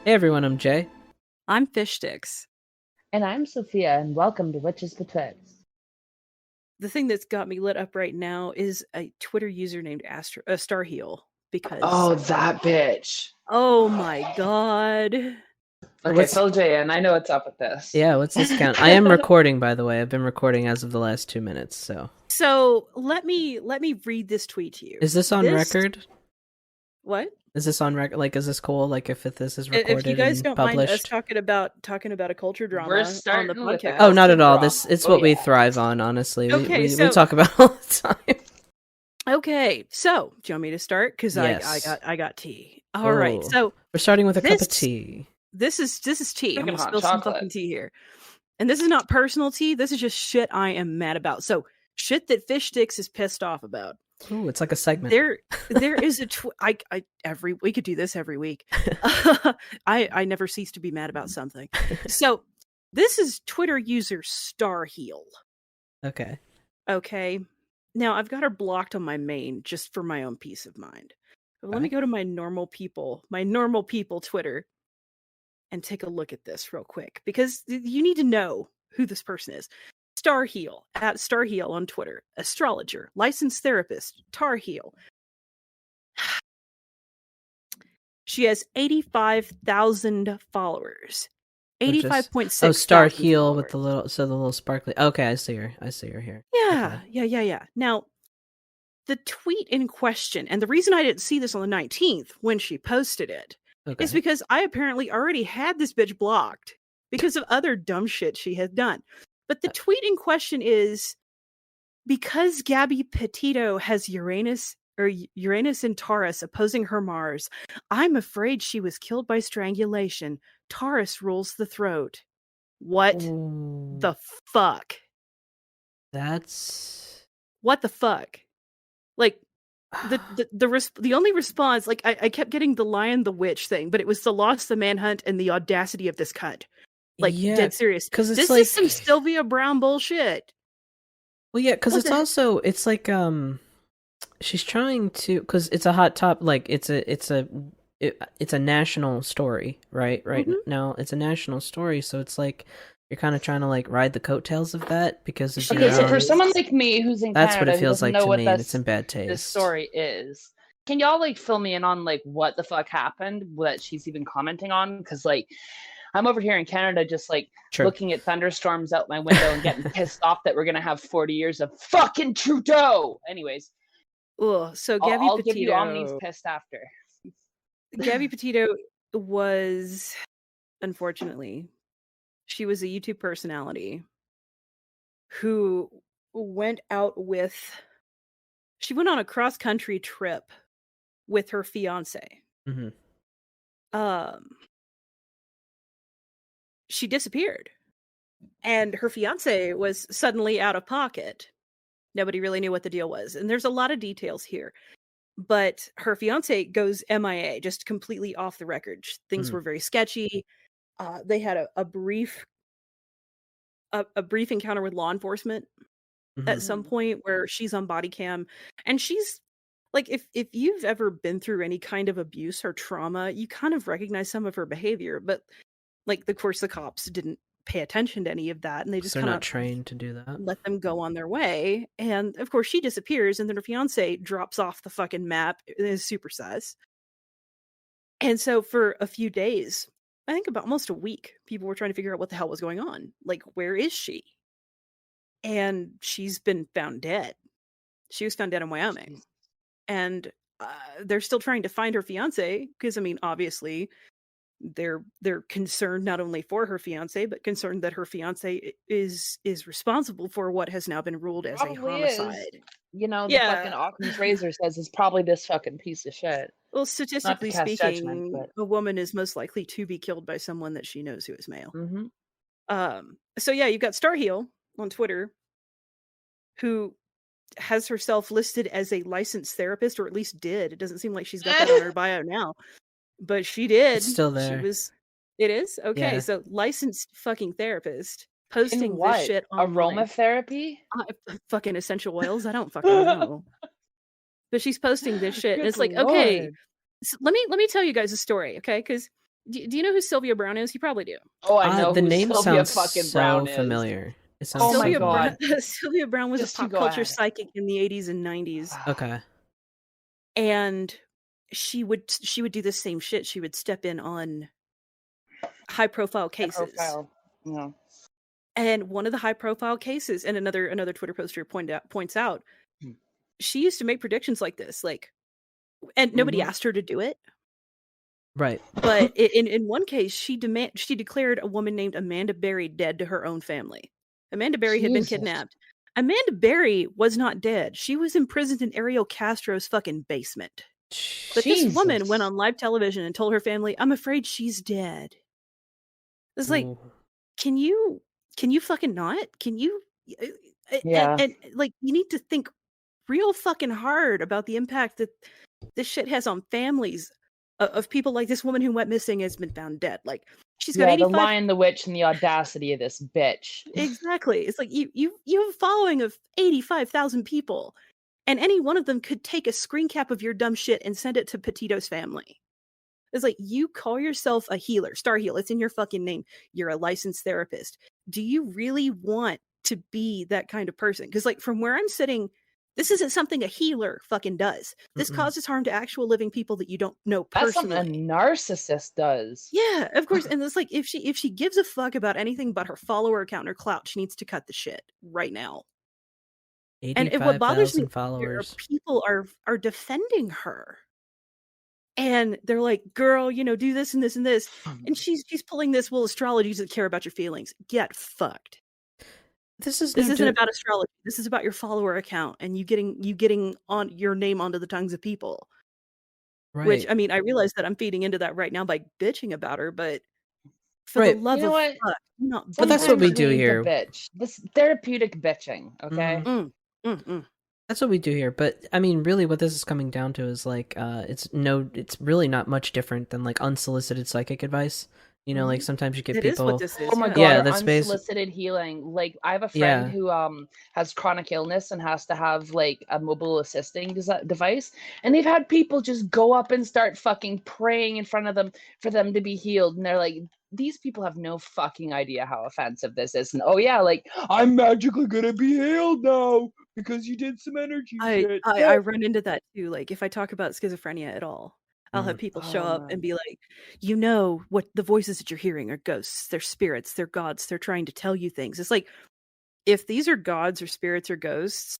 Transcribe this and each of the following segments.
Hey everyone, I'm Jay. I'm Fish Sticks. And I'm Sophia, and welcome to Witches Betwixt. The thing that's got me lit up right now is a Twitter user named Starheal, because Oh, that bitch. oh my god. Okay, fill Jay in. I know what's up with this. Yeah, what's this count? I am recording, by the way. I've been recording as of the last 2 minutes, So let me read this tweet to you. Is this on record? What? Is this on record? Like, is this cool? Like, if this is recorded If you guys and don't published? mind us talking about a culture drama We're on the starting with podcast. Oh, not at all. It's what we thrive on, honestly. Okay, we so- talk about all the time. Okay, so do you want me to start? Because Yes. I got tea. All right, Oh. so We're starting with a cup of tea. this is tea. I'm Drinking gonna hot spill some chocolate. fucking tea here. And this is not personal tea. This is just shit I am mad about. So shit that Fish Sticks is pissed off about. Ooh, it's like a segment. There is a we could do this every week. I never cease to be mad about something. So this is Twitter user Starheal. Okay. Now I've got her blocked on my main just for my own peace of mind. But let me go to my normal people Twitter and take a look at this real quick, because you need to know who this person is. Starheal, at Starheal on Twitter, astrologer, licensed therapist, Tarheal. She has 85,000 followers. 85.6. Oh, Starheal with the little sparkly. Okay, I see her here. Yeah, okay. Yeah. Now, the tweet in question, and the reason I didn't see this on the 19th when she posted it, is because I apparently already had this bitch blocked because of other dumb shit she had done. But the tweet in question is, because Gabby Petito has Uranus and Taurus opposing her Mars, I'm afraid she was killed by strangulation. Taurus rules the throat. What the fuck? What the fuck? Like, the only response, like, I kept getting the lion, the witch thing, but it was the loss, the manhunt, and the audacity of this cunt. Like, dead serious. Because this is some Sylvia Brown bullshit. Well, yeah, because it's like she's trying to, because it's a hot top, like it's a national story, right? Mm-hmm. Now it's a national story, so it's like you're kind of trying to like ride the coattails of that because of so for someone like me who's in Canada, what it feels like to me, and it's in bad taste. This story is. Can y'all like fill me in on like what the fuck happened that she's even commenting on? Because like, I'm over here in Canada just like looking at thunderstorms out my window and getting pissed off that we're gonna have 40 years of fucking Trudeau. Anyways, so Gabby I'll Petito, give you Omni's pissed after. Gabby Petito was, unfortunately, she was a YouTube personality who went on a cross-country trip with her fiance. Mm-hmm. She disappeared, and her fiance was suddenly out of pocket. Nobody really knew what the deal was, and there's a lot of details here. But her fiance goes MIA, just completely off the record. Things were very sketchy. They had a brief encounter with law enforcement at some point where she's on body cam, and she's like, if you've ever been through any kind of abuse or trauma, you kind of recognize some of her behavior. But like, of course, the cops didn't pay attention to any of that, and they just they're kind not of trained to do that. Let them go on their way. And of course, she disappears, and then her fiance drops off the fucking map. It is super sus. And so for a few days, I think about almost a week, people were trying to figure out what the hell was going on. Like, where is she? And she's been found dead. She was found dead in Wyoming. And they're still trying to find her fiance, because, I mean, obviously, they're concerned not only for her fiance, but concerned that her fiance is responsible for what has now been ruled as a homicide. You know, the fucking Occam's razor says it's probably this fucking piece of shit. Well, statistically speaking, a woman is most likely to be killed by someone that she knows who is male. Mm-hmm. So yeah, you've got Starheal on Twitter, who has herself listed as a licensed therapist, or at least did. It doesn't seem like she's got that on her bio now, but she did. It's still there. It is? Okay, yeah. So licensed fucking therapist posting this shit online. Aromatherapy? Fucking essential oils? I don't fucking know. But she's posting this shit, and it's like, okay, so let me tell you guys a story, okay? Because Do you know who Sylvia Brown is? You probably do. Oh, I know the who name Sylvia sounds fucking so Brown is. familiar. It sounds Oh my Sylvia God. Sylvia Brown was Just a you pop go culture ahead. psychic in the 80s and 90s. Okay. And she would do the same shit. She would step in on high profile cases. Yeah. And one of the high profile cases, and another Twitter poster points out, she used to make predictions like this, like, and nobody asked her to do it. Right. But in one case, she declared a woman named Amanda Berry dead to her own family. Amanda Berry had been kidnapped. Amanda Berry was not dead. She was imprisoned in Ariel Castro's fucking basement. But this woman went on live television and told her family, "I'm afraid she's dead." It's like, can you fucking not? Can you? Yeah. And like, you need to think real fucking hard about the impact that this shit has on families of people like this woman who went missing has been found dead. Like, she's got 85. The Lion, the Witch, and the audacity of this bitch. Exactly. It's like you have a following of 85,000 people, and any one of them could take a screen cap of your dumb shit and send it to Petito's family. It's like, you call yourself a healer, Starheal. It's in your fucking name. You're a licensed therapist. Do you really want to be that kind of person? Because, like, from where I'm sitting, this isn't something a healer fucking does. This causes harm to actual living people that you don't know personally. That's something a narcissist does. Yeah, of course. And it's like, if she gives a fuck about anything but her follower account and her clout, she needs to cut the shit right now. And what bothers me followers. People are defending her. And they're like, "Girl, do this and this and this." And she's pulling this, "Well, astrology doesn't care about your feelings." Get fucked. This isn't about astrology. This is about your follower account and you getting on your name onto the tongues of people. Right. Which, I mean, I realize that I'm feeding into that right now by bitching about her, but for the love of fuck, not. But that's what we do here. Bitch. This therapeutic bitching, okay? That's what we do here. But I mean, really, what this is coming down to is like, it's really not much different than like unsolicited psychic advice. Like sometimes you get people. Is what this is. Oh my God, yeah, that's unsolicited healing. Like, I have a friend who has chronic illness and has to have like a mobile assisting device, and they've had people just go up and start fucking praying in front of them for them to be healed, and they're like, these people have no fucking idea how offensive this is. And oh yeah, like, I'm magically gonna be healed now because you did some energy shit. I run into that too. Like, if I talk about schizophrenia at all, I'll have people show up and be like, what the voices that you're hearing are ghosts, they're spirits, they're gods, they're trying to tell you things. It's like, if these are gods or spirits or ghosts,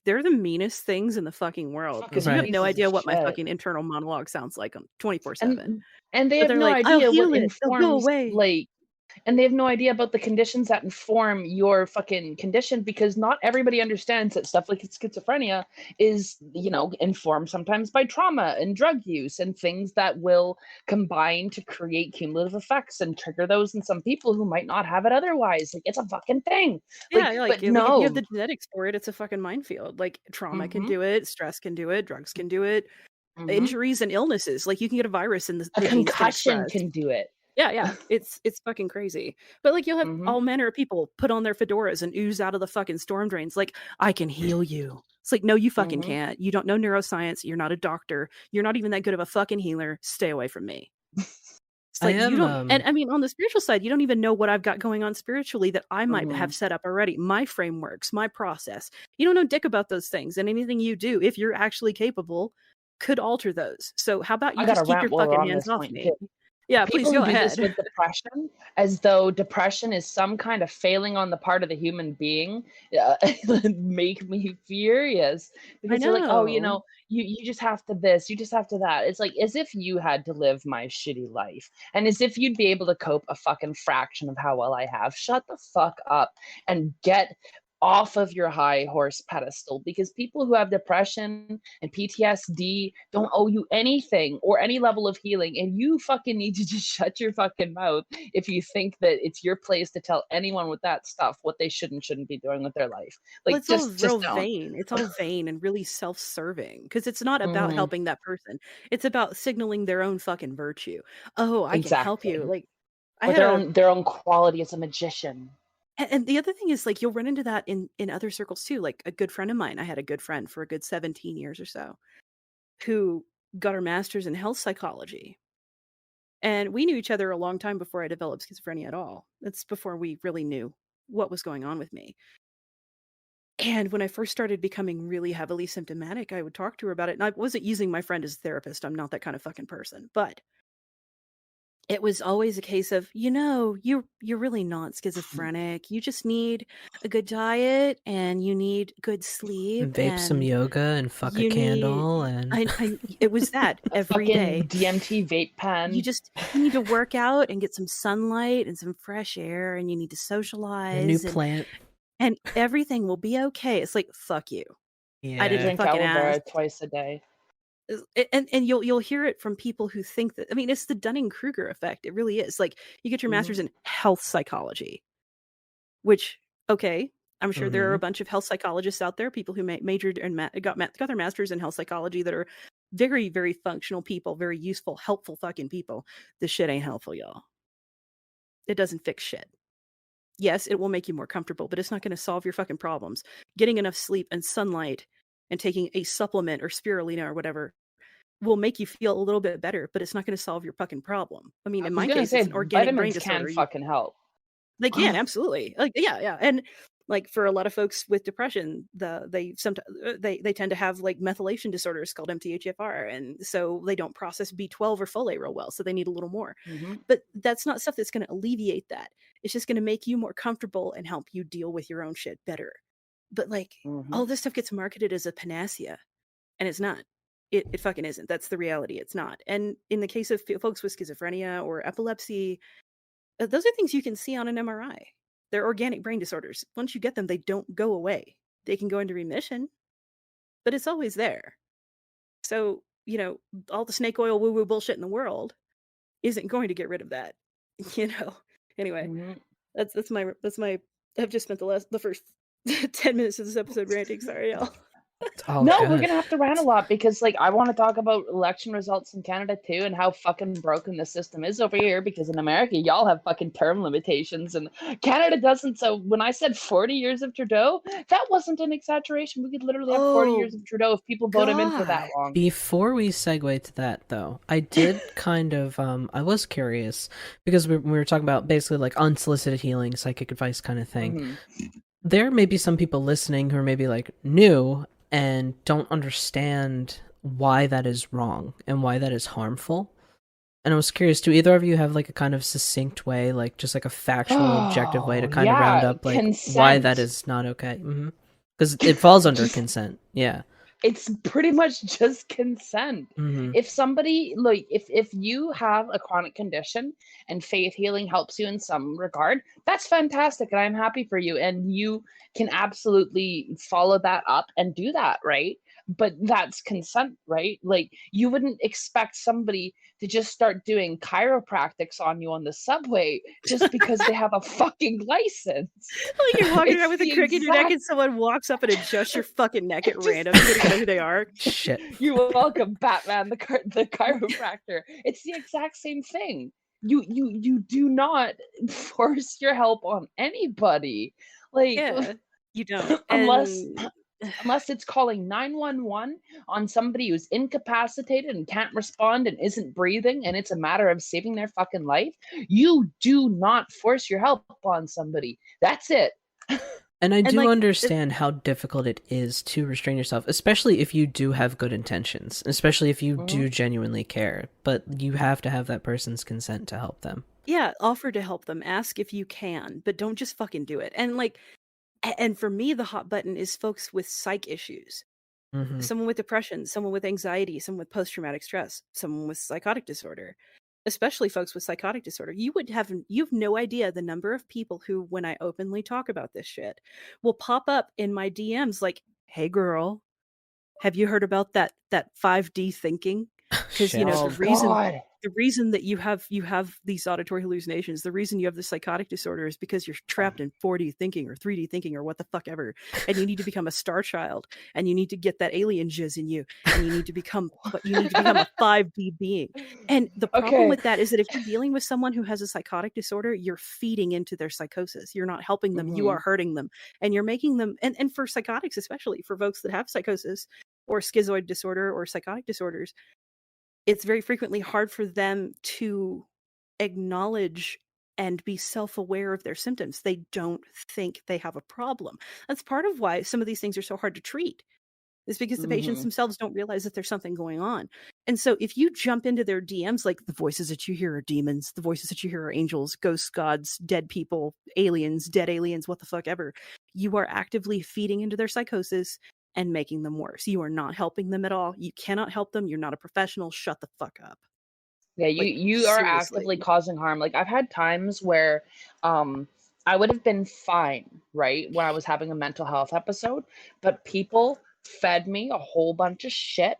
they're the meanest things in the fucking world. Because you have no idea what my fucking internal monologue sounds like 24/7. And they have no idea what informs, like, and they have no idea about the conditions that inform your fucking condition, because not everybody understands that stuff like schizophrenia is, informed sometimes by trauma and drug use and things that will combine to create cumulative effects and trigger those in some people who might not have it otherwise. Like, it's a fucking thing. Yeah, if you have the genetics for it, it's a fucking minefield. Like, trauma can do it, stress can do it, drugs can do it, injuries and illnesses. Like, you can get a virus in the concussion can do it. Yeah, it's fucking crazy. But like, you'll have all manner of people put on their fedoras and ooze out of the fucking storm drains like, "I can heal you." It's like, no, you fucking can't. You don't know neuroscience. You're not a doctor. You're not even that good of a fucking healer. Stay away from me. It's like, you don't, and I mean, on the spiritual side, you don't even know what I've got going on spiritually that I might have set up already. My frameworks, my process. You don't know dick about those things, and anything you do, if you're actually capable, could alter those. So how about you just keep your fucking hands off me? Yeah, please go ahead. People do this with depression, as though depression is some kind of failing on the part of the human being. Make me furious, because you're like, oh, you just have to this, you just have to that. It's like, as if you had to live my shitty life, and as if you'd be able to cope a fucking fraction of how well I have. Shut the fuck up and get off of your high horse pedestal, because people who have depression and PTSD don't owe you anything or any level of healing, and you fucking need to just shut your fucking mouth if you think that it's your place to tell anyone with that stuff what they shouldn't be doing with their life. Like, it's all real vain. It's all vain and really self-serving, because it's not about helping that person. It's about signaling their own fucking virtue. Oh, I can help you. Like, their own quality as a magician. And the other thing is, like, you'll run into that in other circles too. Like, a good friend of mine, I had a good friend for a good 17 years or so, who got her master's in health psychology. And we knew each other a long time before I developed schizophrenia at all. That's before we really knew what was going on with me. And when I first started becoming really heavily symptomatic, I would talk to her about it. And I wasn't using my friend as a therapist. I'm not that kind of fucking person. But it was always a case of, you're really not schizophrenic. You just need a good diet and you need good sleep. Vape some yoga and fuck a candle. It was that every day. DMT vape pen. You need to work out and get some sunlight and some fresh air, and you need to socialize. A new plant. And everything will be okay. It's like, fuck you. Yeah. I didn't drink fucking aloe vera ask. twice a day. And you'll hear it from people who think that, I mean, it's the Dunning-Kruger effect. It really is. Like, you get your master's in health psychology, which, okay, I'm sure there are a bunch of health psychologists out there, people who majored and got their masters in health psychology that are very, very functional people, very useful, helpful fucking people. This shit ain't helpful, y'all. It doesn't fix shit. Yes, it will make you more comfortable, but it's not going to solve your fucking problems. Getting enough sleep and sunlight and taking a supplement or spirulina or whatever will make you feel a little bit better, but it's not going to solve your fucking problem. I mean, in my case, it's an organic brain disorder. Vitamins can fucking help. They can, absolutely. Like, yeah. And like for a lot of folks with depression, they tend to have like methylation disorders called MTHFR, and so they don't process B12 or folate real well, so they need a little more. But that's not stuff that's going to alleviate that. It's just going to make you more comfortable and help you deal with your own shit better. But like all this stuff gets marketed as a panacea, and it's not. It fucking isn't. That's the reality. It's not. And in the case of folks with schizophrenia or epilepsy, those are things you can see on an MRI. They're organic brain disorders. Once you get them, they don't go away. They can go into remission, but it's always there. So, all the snake oil woo-woo bullshit in the world isn't going to get rid of that. Anyway, that's my I've just spent the first 10 minutes of this episode ranting. Sorry, y'all. No, we're gonna have to rant a lot because I want to talk about election results in Canada too, and how fucking broken the system is over here, because in America y'all have fucking term limitations and Canada doesn't. So when I said 40 years of Trudeau, that wasn't an exaggeration. We could literally have 40 years of Trudeau if people vote him in for that long. Before we segue to that though, I did kind of I was curious because we were talking about basically like unsolicited healing, psychic advice kind of thing. There may be some people listening who are maybe like new and don't understand why that is wrong and why that is harmful. And I was curious, do either of you have like a kind of succinct way, like just like a factual, objective way to kind of round up like why that is not okay? Because it falls under consent. Yeah. It's pretty much just consent. If somebody, if you have a chronic condition and faith healing helps you in some regard, that's fantastic. And I'm happy for you. And you can absolutely follow that up and do that, right? But that's consent, right? Like, you wouldn't expect somebody to just start doing chiropractics on you on the subway just because they have a fucking license. Like you're walking around with a crick in your neck and someone walks up and adjusts your fucking neck at random. You don't know who they are. Shit. You're welcome, Batman, the chiropractor. It's the exact same thing. You do not force your help on anybody. You don't. Unless it's calling 911 on somebody who's incapacitated and can't respond and isn't breathing, and it's a matter of saving their fucking life, you do not force your help on somebody. That's it. And I do understand how difficult it is to restrain yourself, especially if you do have good intentions, especially if you do genuinely care, but you have to have that person's consent to help them. Yeah, offer to help them. Ask if you can, but don't just fucking do it. And for me, the hot button is folks with psych issues. Someone with depression, someone with anxiety, someone with post-traumatic stress, someone with psychotic disorder, especially folks with psychotic disorder. You have no idea the number of people who, when I openly talk about this shit, will pop up in my DMs like, "Hey girl, have you heard about that 5D thinking?" Because the reason that you have these auditory hallucinations, the reason you have the psychotic disorder is because you're trapped in 4D thinking or 3D thinking or what the fuck ever, and you need to become a star child, and you need to get that alien jizz in you, and you need to become a 5D being. And the problem with that is that if you're dealing with someone who has a psychotic disorder, you're feeding into their psychosis. You're not helping them. You are hurting them, and you're making them. And for psychotics, especially for folks that have psychosis or schizoid disorder or psychotic disorders, it's very frequently hard for them to acknowledge and be self-aware of their symptoms. They don't think they have a problem. That's part of why some of these things are so hard to treat, is because the patients themselves don't realize that there's something going on. And so if you jump into their DMs, like, the voices that you hear are demons, the voices that you hear are angels, ghosts, gods, dead people, aliens, dead aliens, what the fuck ever, you are actively feeding into their psychosis and making them worse. You are not helping them at all. You cannot help them. You're not a professional. Shut the fuck up. Yeah, Like, you are seriously. actively causing harm. Like, I've had times where I would have been fine, right, when I was having a mental health episode, but people fed me a whole bunch of shit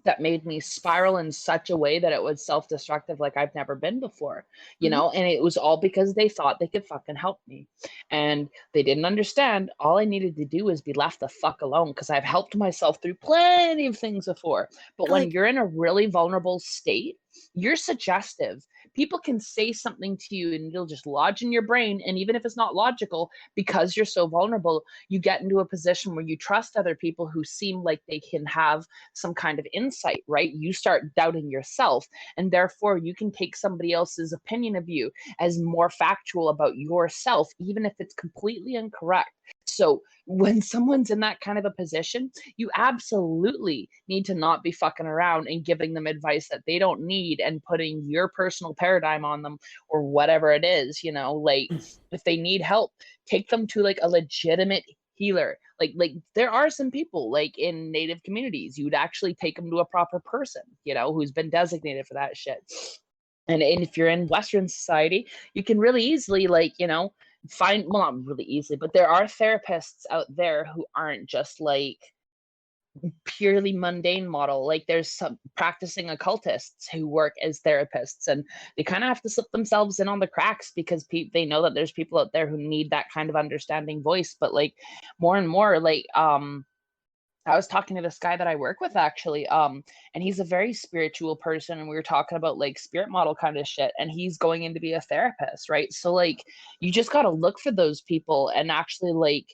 that made me spiral in such a way that it was self-destructive like I've never been before, you know, and it was all because they thought they could fucking help me. And they didn't understand all I needed to do was be left the fuck alone, because I've helped myself through plenty of things before. But when you're in a really vulnerable state, you're suggestive. People can say something to you and it'll just lodge in your brain. And even if it's not logical, because you're so vulnerable, you get into a position where you trust other people who seem like they can have some kind of insight, right? You start doubting yourself, and therefore you can take somebody else's opinion of you as more factual about yourself, even if it's completely incorrect. So when someone's in that kind of a position, you absolutely need to not be fucking around and giving them advice that they don't need and putting your personal paradigm on them or whatever it is, you know, like if they need help, take them to like a legitimate healer. Like there are some people like in Native communities, you would actually take them to a proper person, you know, who's been designated for that shit. And if you're in Western society, you can really easily, like, you know, find, well, not really easily, but there are therapists out there who aren't just like purely mundane model. Like there's some practicing occultists who work as therapists, and they kind of have to slip themselves in on the cracks because they know that there's people out there who need that kind of understanding voice. But like more and more, like I was talking to this guy that I work with actually, and he's a very spiritual person, and we were talking about like spirit model kind of shit, and he's going in to be a therapist, right? So like you just got to look for those people and actually like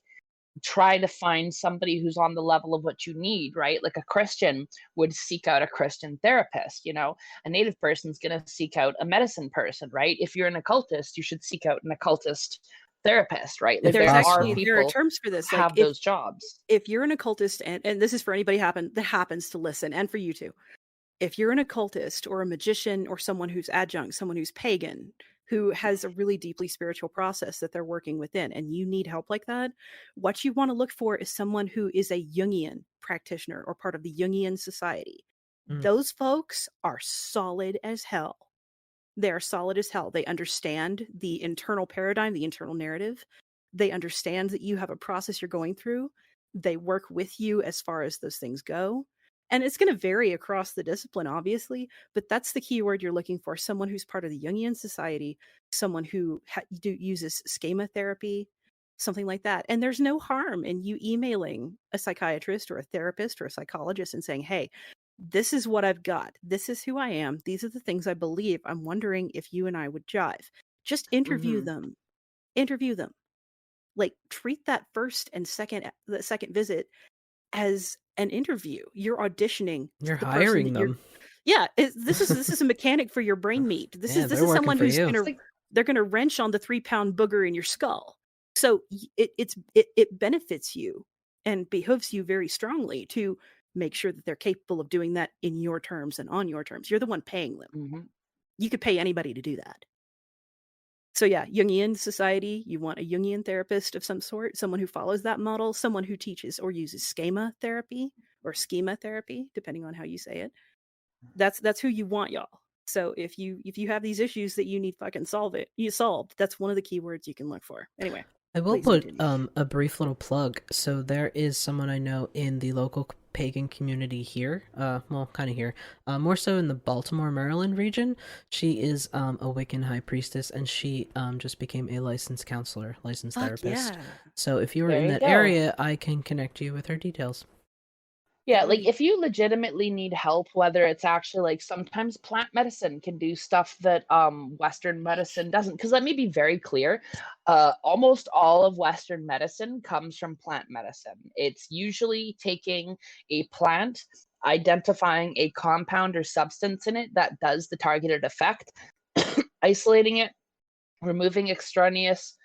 try to find somebody who's on the level of what you need, right? Like a Christian would seek out a Christian therapist, you know, a Native person's going to seek out a medicine person, right? If you're an occultist, you should seek out an occultist therapist, right? Like there are terms for this. Like have those jobs. If you're an occultist, and this is for anybody that happens to listen, and for you too, if you're an occultist or a magician or someone who's adjunct, someone who's pagan, who has a really deeply spiritual process that they're working within, and you need help like that, what you want to look for is someone who is a Jungian practitioner or part of the Jungian society. Those folks are solid as hell. They are solid as hell. They understand the internal paradigm, the internal narrative. They understand that you have a process you're going through. They work with you as far as those things go. And it's going to vary across the discipline, obviously, but that's the key word you're looking for. Someone who's part of the Jungian society, someone who uses schema therapy, something like that. And there's no harm in you emailing a psychiatrist or a therapist or a psychologist and saying, hey, this is what I've got. This is who I am. These are the things I believe. I'm wondering if you and I would jive. Just interview them. Interview them. Like, treat that the second visit as an interview. You're auditioning. You're hiring them. Yeah, this is a mechanic for your brain meat. This is someone who's they're gonna wrench on the 3-pound booger in your skull. So it benefits you and behooves you very strongly to make sure that they're capable of doing that in your terms and on your terms. You're the one paying them. You could pay anybody to do that. So yeah, Jungian society, you want a Jungian therapist of some sort, someone who follows that model, someone who teaches or uses schema therapy, depending on how you say it. That's who you want, y'all. So if you have these issues that you need fucking solved, that's one of the keywords you can look for. Anyway. I will put a brief little plug. So there is someone I know in the local pagan community here, well, kind of here, more so in the Baltimore, Maryland region. She is a Wiccan high priestess, and she just became a licensed counselor, licensed therapist. Yeah. So if you are in that area, I can connect you with her details. Yeah, like if you legitimately need help, whether it's actually like sometimes plant medicine can do stuff that Western medicine doesn't. Because let me be very clear, almost all of Western medicine comes from plant medicine. It's usually taking a plant, identifying a compound or substance in it that does the targeted effect, isolating it, removing extraneous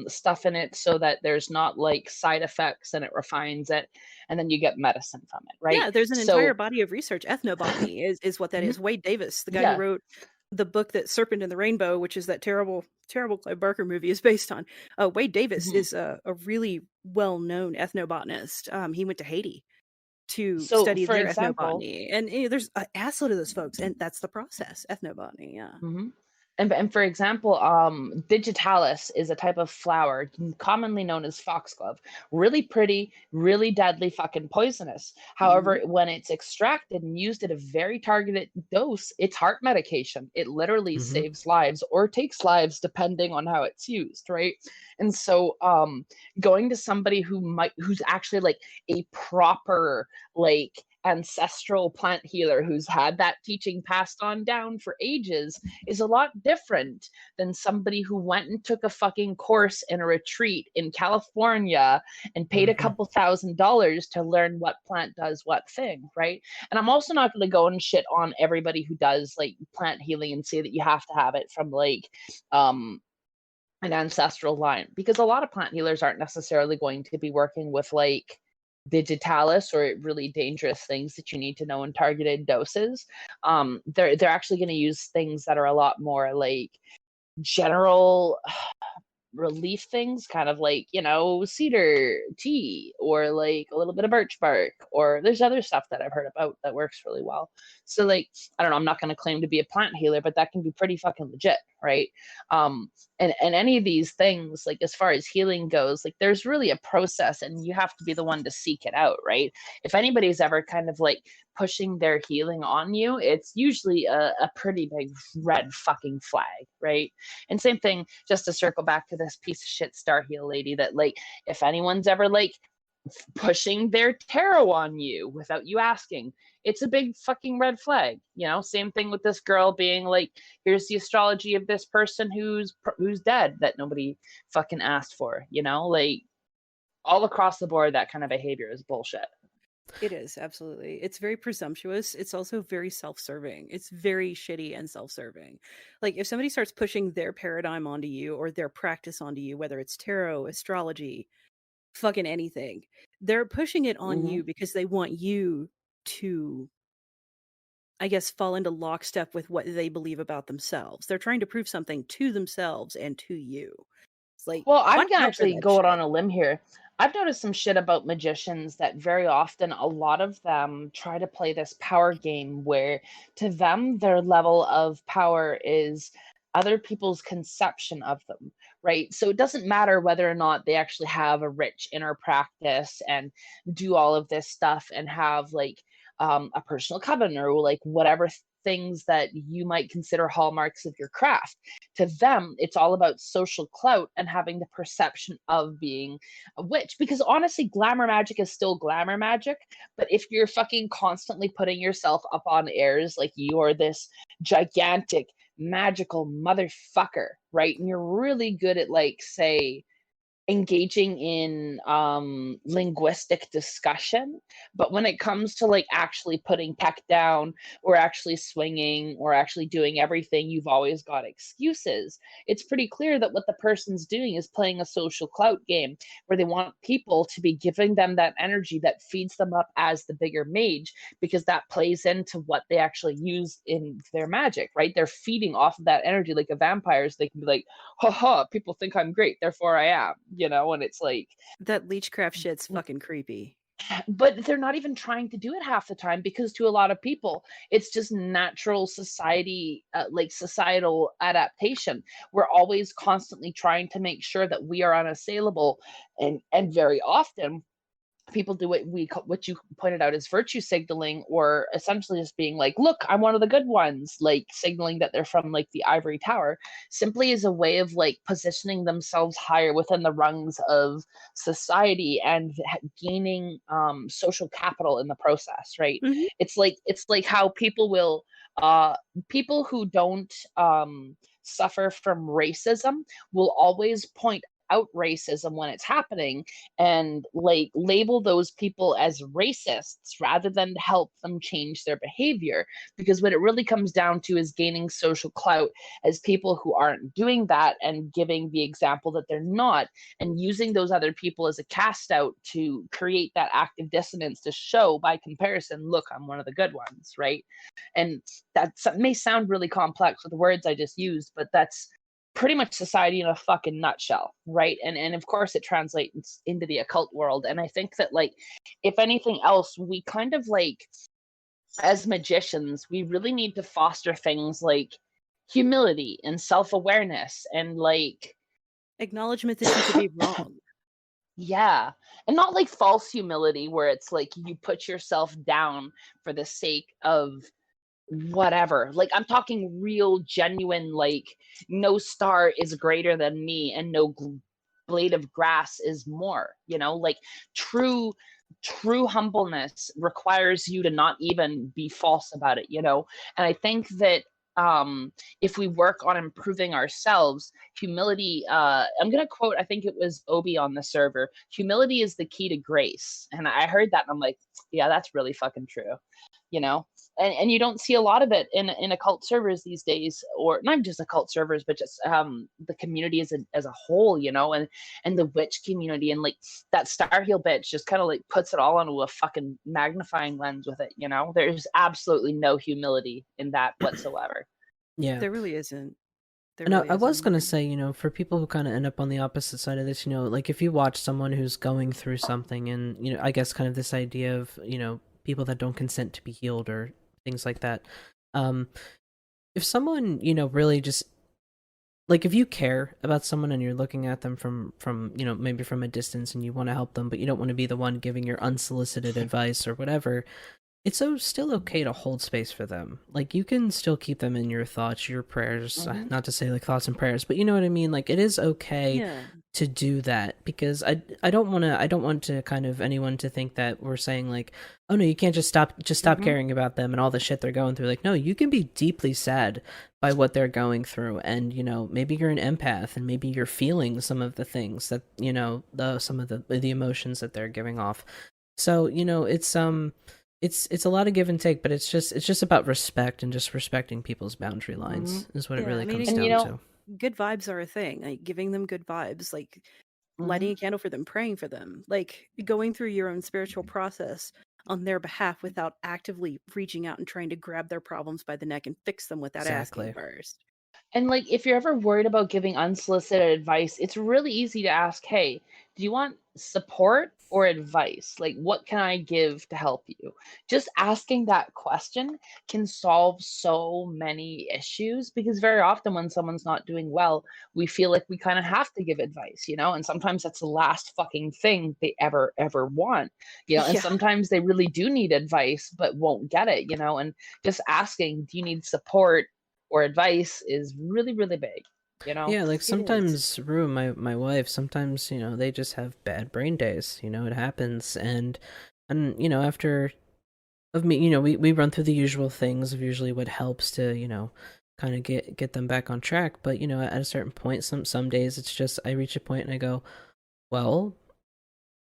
stuff in it so that there's not like side effects, and it refines it, and then you get medicine from it, right? Yeah, there's an entire body of research. Ethnobotany is what that is. Wade Davis, the guy who wrote the book that Serpent in the Rainbow, which is that terrible Clive Barker movie, is based on. Wade Davis is a really well-known ethnobotanist. He went to Haiti to study their ethnobotany, and there's an assload of those folks, and that's the process, ethnobotany. Yeah. And for example, digitalis is a type of flower commonly known as foxglove. Really pretty, really deadly, fucking poisonous. However, when it's extracted and used at a very targeted dose, it's heart medication. It literally saves lives or takes lives depending on how it's used, right? And so going to somebody who's actually like a proper like ancestral plant healer who's had that teaching passed on down for ages is a lot different than somebody who went and took a fucking course in a retreat in California and paid a couple $1,000s to learn what plant does what thing, right? And I'm also not going to go and shit on everybody who does like plant healing and say that you have to have it from like an ancestral line, because a lot of plant healers aren't necessarily going to be working with like digitalis or really dangerous things that you need to know in targeted doses. They're actually going to use things that are a lot more like general relief things, kind of like, you know, cedar tea or like a little bit of birch bark, or there's other stuff that I've heard about that works really well. So like, I don't know, I'm not going to claim to be a plant healer, but that can be pretty fucking legit, right? And any of these things, like as far as healing goes, like there's really a process and you have to be the one to seek it out, right? If anybody's ever kind of like pushing their healing on you, it's usually a pretty big red fucking flag, right? And same thing, just to circle back to this piece of shit Starheal lady, that like if anyone's ever like pushing their tarot on you without you asking, it's a big fucking red flag. You know, same thing with this girl being like, here's the astrology of this person who's dead that nobody fucking asked for, you know, like all across the board, that kind of behavior is bullshit. It is, absolutely. It's very presumptuous. It's also very self-serving. It's very shitty and self-serving. Like if somebody starts pushing their paradigm onto you or their practice onto you, whether it's tarot, astrology, fucking anything, they're pushing it on you because they want you to, I guess, fall into lockstep with what they believe about themselves. They're trying to prove something to themselves and to you. It's like, well, I'm gonna actually go out on a limb here. I've noticed some shit about magicians that very often a lot of them try to play this power game where to them their level of power is other people's conception of them, right? So it doesn't matter whether or not they actually have a rich inner practice and do all of this stuff and have like a personal coven or like whatever things that you might consider hallmarks of your craft. To them, it's all about social clout and having the perception of being a witch. Because honestly, glamour magic is still glamour magic. But if you're fucking constantly putting yourself up on airs like you're this gigantic magical motherfucker, right? And you're really good at like, say, engaging in linguistic discussion, but when it comes to like actually putting tech down or actually swinging or actually doing everything, you've always got excuses. It's pretty clear that what the person's doing is playing a social clout game where they want people to be giving them that energy that feeds them up as the bigger mage, because that plays into what they actually use in their magic, right? They're feeding off of that energy. Like a vampires, they can be like, haha, people think I'm great, therefore I am, you know. And it's like that leechcraft shit's fucking creepy. But they're not even trying to do it half the time, because to a lot of people it's just natural society, like societal adaptation. We're always constantly trying to make sure that we are unassailable, and very often people do what you pointed out as virtue signaling, or essentially just being like, look, I'm one of the good ones, like signaling that they're from like the ivory tower, simply as a way of like positioning themselves higher within the rungs of society and gaining social capital in the process, right? It's like how people will people who don't suffer from racism will always point out racism when it's happening and like label those people as racists rather than help them change their behavior. Because what it really comes down to is gaining social clout as people who aren't doing that and giving the example that they're not, and using those other people as a cast out to create that active dissonance to show by comparison, look, I'm one of the good ones, right? And that may sound really complex with the words I just used, but that's pretty much society in a fucking nutshell, right? And of course it translates into the occult world. And I think that, like, if anything else, we kind of like, as magicians, we really need to foster things like humility and self-awareness and like acknowledgement that you could be wrong. Yeah. And not like false humility where it's like you put yourself down for the sake of whatever. Like, I'm talking real, genuine, like, no star is greater than me and no blade of grass is more, you know? Like, true humbleness requires you to not even be false about it, you know? And I think that if we work on improving ourselves, humility, I'm going to quote, I think it was Obi on the server, humility is the key to grace. And I heard that and I'm like, yeah, that's really fucking true, you know? And you don't see a lot of it in occult servers these days, or not just occult servers, but just the community as a whole, you know, and the witch community, and like that Starheal bitch just kind of like puts it all onto a fucking magnifying lens with it, you know. There's absolutely no humility in that whatsoever. Yeah, there really isn't. And I was going to say, you know, for people who kind of end up on the opposite side of this, you know, like if you watch someone who's going through something and, you know, I guess kind of this idea of, you know, people that don't consent to be healed or things like that. If someone, you know, really just, like if you care about someone and you're looking at them from, you know, maybe from a distance and you want to help them, but you don't want to be the one giving your unsolicited advice or whatever, it's still okay to hold space for them. Like, you can still keep them in your thoughts, your prayers, not to say like thoughts and prayers, but you know what I mean? Like, it is okay to do that, because I don't want to kind of anyone to think that we're saying like, oh no, you can't just stop caring about them and all the shit they're going through. Like, no, you can be deeply sad by what they're going through, and you know, maybe you're an empath and maybe you're feeling some of the things that, you know, some of the emotions that they're giving off. So, you know, it's a lot of give and take, but it's just about respect and just respecting people's boundary lines is what it really comes down to. Good vibes are a thing. Like giving them good vibes, like lighting a candle for them, praying for them, like going through your own spiritual process on their behalf without actively reaching out and trying to grab their problems by the neck and fix them without asking first. And like, if you're ever worried about giving unsolicited advice, it's really easy to ask, hey, do you want support or advice? Like, what can I give to help you? Just asking that question can solve so many issues, because very often when someone's not doing well, we feel like we kind of have to give advice, you know, and sometimes that's the last fucking thing they ever want, you know, and sometimes they really do need advice but won't get it, you know, and just asking, do you need support or advice is really, really big, you know? Yeah, like sometimes Rue, my wife, sometimes, you know, they just have bad brain days, you know, it happens. And you know, after of me, you know, we run through the usual things of usually what helps to, you know, kind of get them back on track. But, you know, at a certain point, some days it's just, I reach a point and I go, well,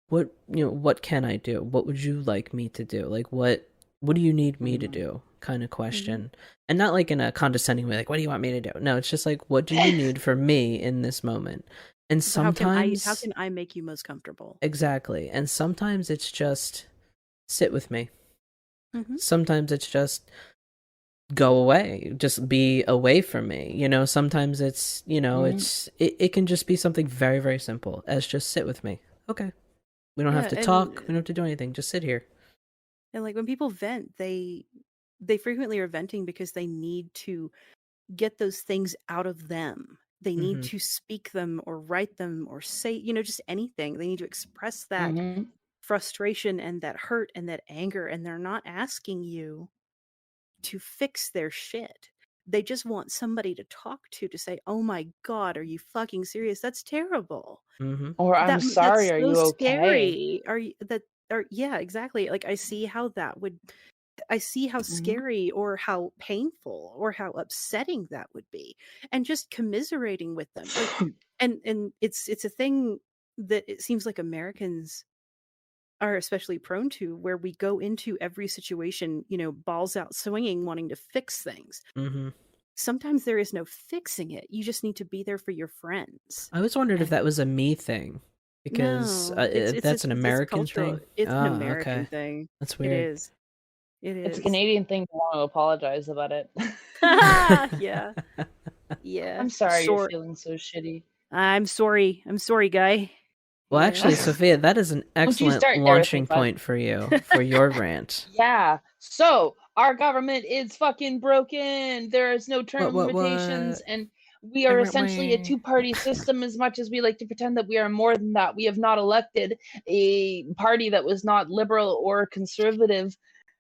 what can I do? What would you like me to do? Like, what do you need me to do? Kind of question. And not like in a condescending way, like, what do you want me to do? No, it's just like, what do you need from me in this moment? And so sometimes how can I make you most comfortable? Exactly. And sometimes it's just sit with me. Sometimes it's just go away, just be away from me, you know. Sometimes it's, you know, it can just be something very, very simple as just sit with me. Okay, we don't have to talk, we don't have to do anything, just sit here. And like when people vent, they frequently are venting because they need to get those things out of them. They need to speak them or write them or say, you know, just anything. They need to express that frustration and that hurt and that anger, and they're not asking you to fix their shit. They just want somebody to talk to say, oh my God, are you fucking serious? That's terrible. Or I'm sorry, are you okay? Are you yeah, exactly. Like I see how scary or how painful or how upsetting that would be, and just commiserating with them. Like, And it's a thing that it seems like Americans are especially prone to, where we go into every situation, balls out swinging, wanting to fix things. Mm-hmm. Sometimes there is no fixing it. You just need to be there for your friends. I always wondered if that was a me thing, because No, that's an American thing. It's an Oh, American okay. thing. That's weird. It is. It's a Canadian thing to want to apologize about it. Yeah. I'm sorry you're feeling so shitty. I'm sorry, guy. Well, actually, Sophia, that is an excellent launching point for you, for your rant. Yeah. So, our government is fucking broken. There is no term limitations, and we are essentially a two-party system, as much as we like to pretend that we are more than that. We have not elected a party that was not liberal or conservative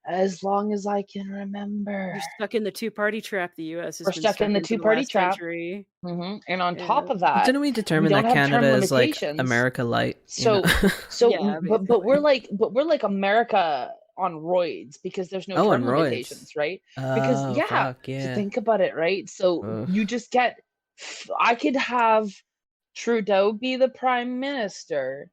as long as I can remember. You're stuck in the two-party trap. The U.S. has We're stuck in the two-party trap. Mm-hmm. And on top of that, didn't we determine that Canada is like America light? But we're like America on roids, because there's no term limitations, right? Because so think about it, right? So you just get, I could have Trudeau be the prime minister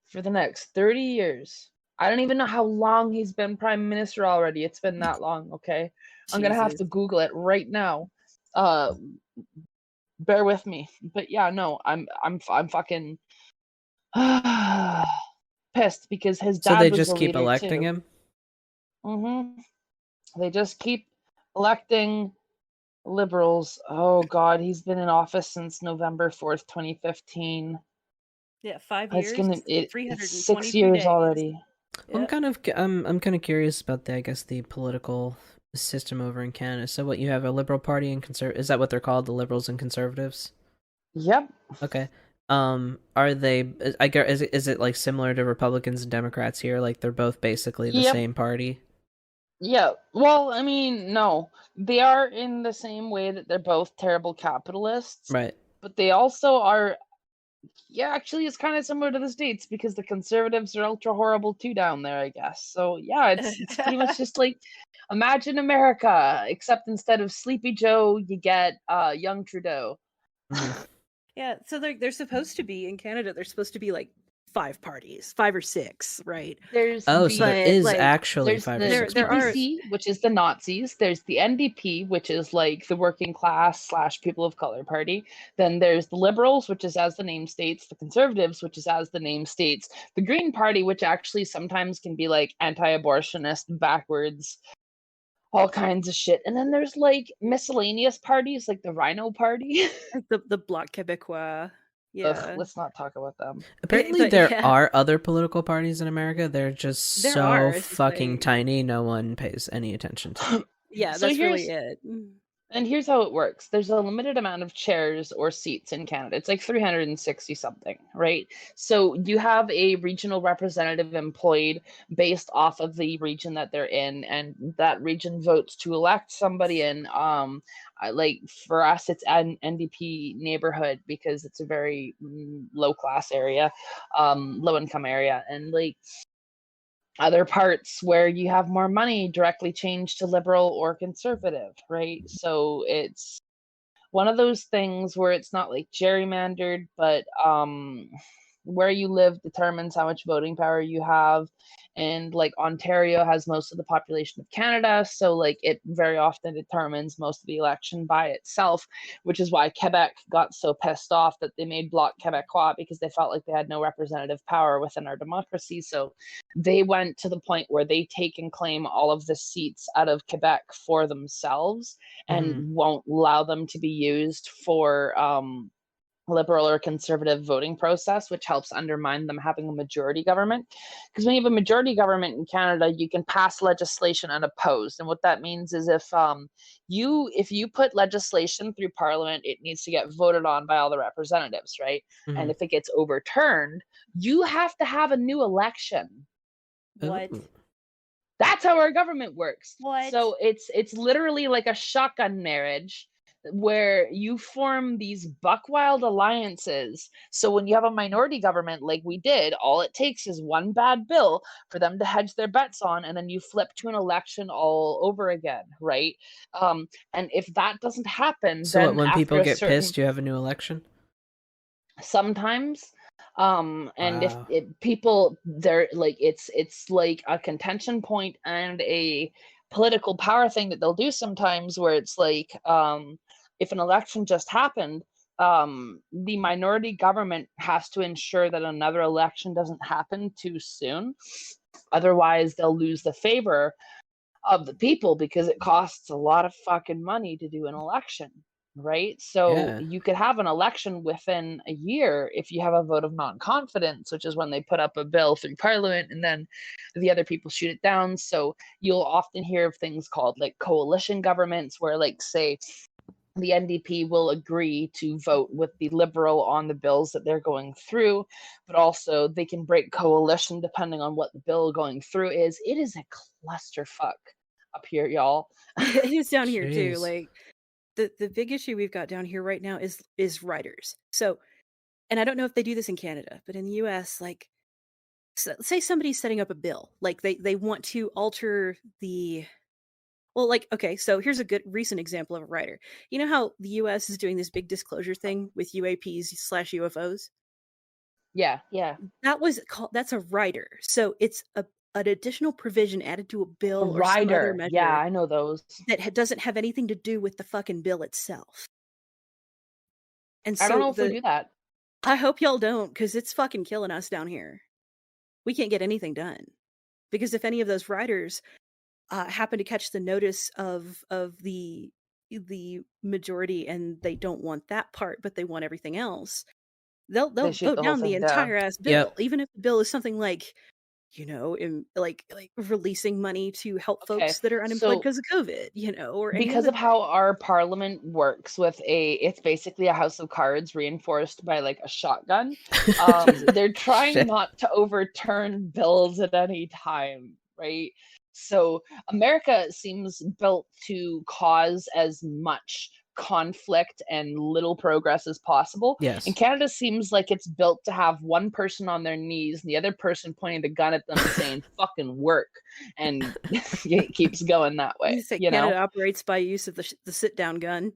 for the next 30 years. I don't even know how long he's been prime minister already. It's been that long, okay? I'm gonna have to Google it right now. Bear with me. But yeah, no, I'm fucking pissed, because his dad. So they just keep electing him? Mm-hmm. They just keep electing liberals. Oh God, he's been in office since November 4th, 2015. Yeah, 5 years. It's 6 years days. Already. Well, I'm kind of curious about the political system over in Canada. So what, you have a Liberal Party and is that what they're called, the Liberals and Conservatives? Yep. Okay. Are they, I guess, is it like similar to Republicans and Democrats here? Like they're both basically the same party? Yeah. Well, I mean, no. They are in the same way that they're both terrible capitalists. Right. But they also are, actually it's kind of similar to the States, because the conservatives are ultra horrible too down there, I guess. So yeah, it's pretty much just like, imagine America, except instead of Sleepy Joe, you get young Trudeau. Mm-hmm. Yeah, so they're supposed to be, in Canada, they're supposed to be like 5 parties, 5 or 6, right? There's so there is actually 5 or 6. There are, which is the Nazis. There's the NDP, which is like the working class / people of color party. Then there's the Liberals, which is as the name states. The Conservatives, which is as the name states. The Green Party, which actually sometimes can be like anti-abortionist, backwards, all kinds of shit. And then there's like miscellaneous parties, like the Rhino Party, the Bloc Québécois. Yeah. Ugh, let's not talk about them. Apparently there are other political parties in America. They're just fucking tiny. No one pays any attention to them. Yeah, that's really it. And here's how it works. There's a limited amount of chairs or seats in Canada. It's like 360 something, right? So you have a regional representative employed based off of the region that they're in, and that region votes to elect somebody in. Like for us, it's an NDP neighborhood, because it's a very low class area, low income area, and like other parts where you have more money directly change to liberal or conservative, right? So it's one of those things where it's not like gerrymandered, but where you live determines how much voting power you have. And like Ontario has most of the population of Canada, so like it very often determines most of the election by itself, which is why Quebec got so pissed off that they made Bloc Québécois, because they felt like they had no representative power within our democracy. So they went to the point where they take and claim all of the seats out of Quebec for themselves, and won't allow them to be used for liberal or conservative voting process, which helps undermine them having a majority government. Because when you have a majority government in Canada, you can pass legislation unopposed. And what that means is if you put legislation through Parliament, it needs to get voted on by all the representatives, right? And if it gets overturned, you have to have a new election. What? That's how our government works. What? So it's literally like a shotgun marriage, where you form these buck-wild alliances. So when you have a minority government like we did, all it takes is one bad bill for them to hedge their bets on, and then you flip to an election all over again, right? And if that doesn't happen, so then when people get pissed, you have a new election? sometimes. And if Wow. people, they're like, it's like a contention point and a political power thing that they'll do sometimes, where it's like, if an election just happened, the minority government has to ensure that another election doesn't happen too soon. Otherwise, they'll lose the favor of the people, because it costs a lot of fucking money to do an election, right? So Yeah. you could have an election within a year if you have a vote of non-confidence, which is when they put up a bill through parliament and then the other people shoot it down. So you'll often hear of things called like coalition governments, where, like, say the NDP will agree to vote with the Liberal on the bills that they're going through, but also they can break coalition depending on what the bill going through is. It is a clusterfuck up here, y'all. It is down here too. Jeez. Like the big issue we've got down here right now is writers. So, and I don't know if they do this in Canada, but in the US, like, so, say somebody's setting up a bill, like they want to alter the, well, like, okay, so here's a good recent example of a writer. You know how the US is doing this big disclosure thing with UAPs/UFOs? Yeah, yeah. That was called, that's a rider. So it's an additional provision added to a A bill or some other rider. Yeah, measure I know those. that doesn't have anything to do with the fucking bill itself. And I don't so know if we do that. I hope y'all don't, because it's fucking killing us down here. We can't get anything done because if any of those riders happen to catch the notice of the majority and they don't want that part, but they want everything else, They they'll shoot vote the whole down the thing down. entire ass bill, Yep. even if the bill is something like, you know, in like releasing money to help Okay, folks that are unemployed so because of COVID, you know, or any because other of how thing. our parliament works, with it's basically a house of cards reinforced by like a shotgun. Jesus. They're trying Shit. not to overturn bills at any time, right? So America seems built to cause as much conflict and little progress as possible, and Yes. Canada seems like it's built to have one person on their knees and the other person pointing the gun at them and saying fucking work, and it keeps going that way, You say you know. Canada operates by use of the sit down gun.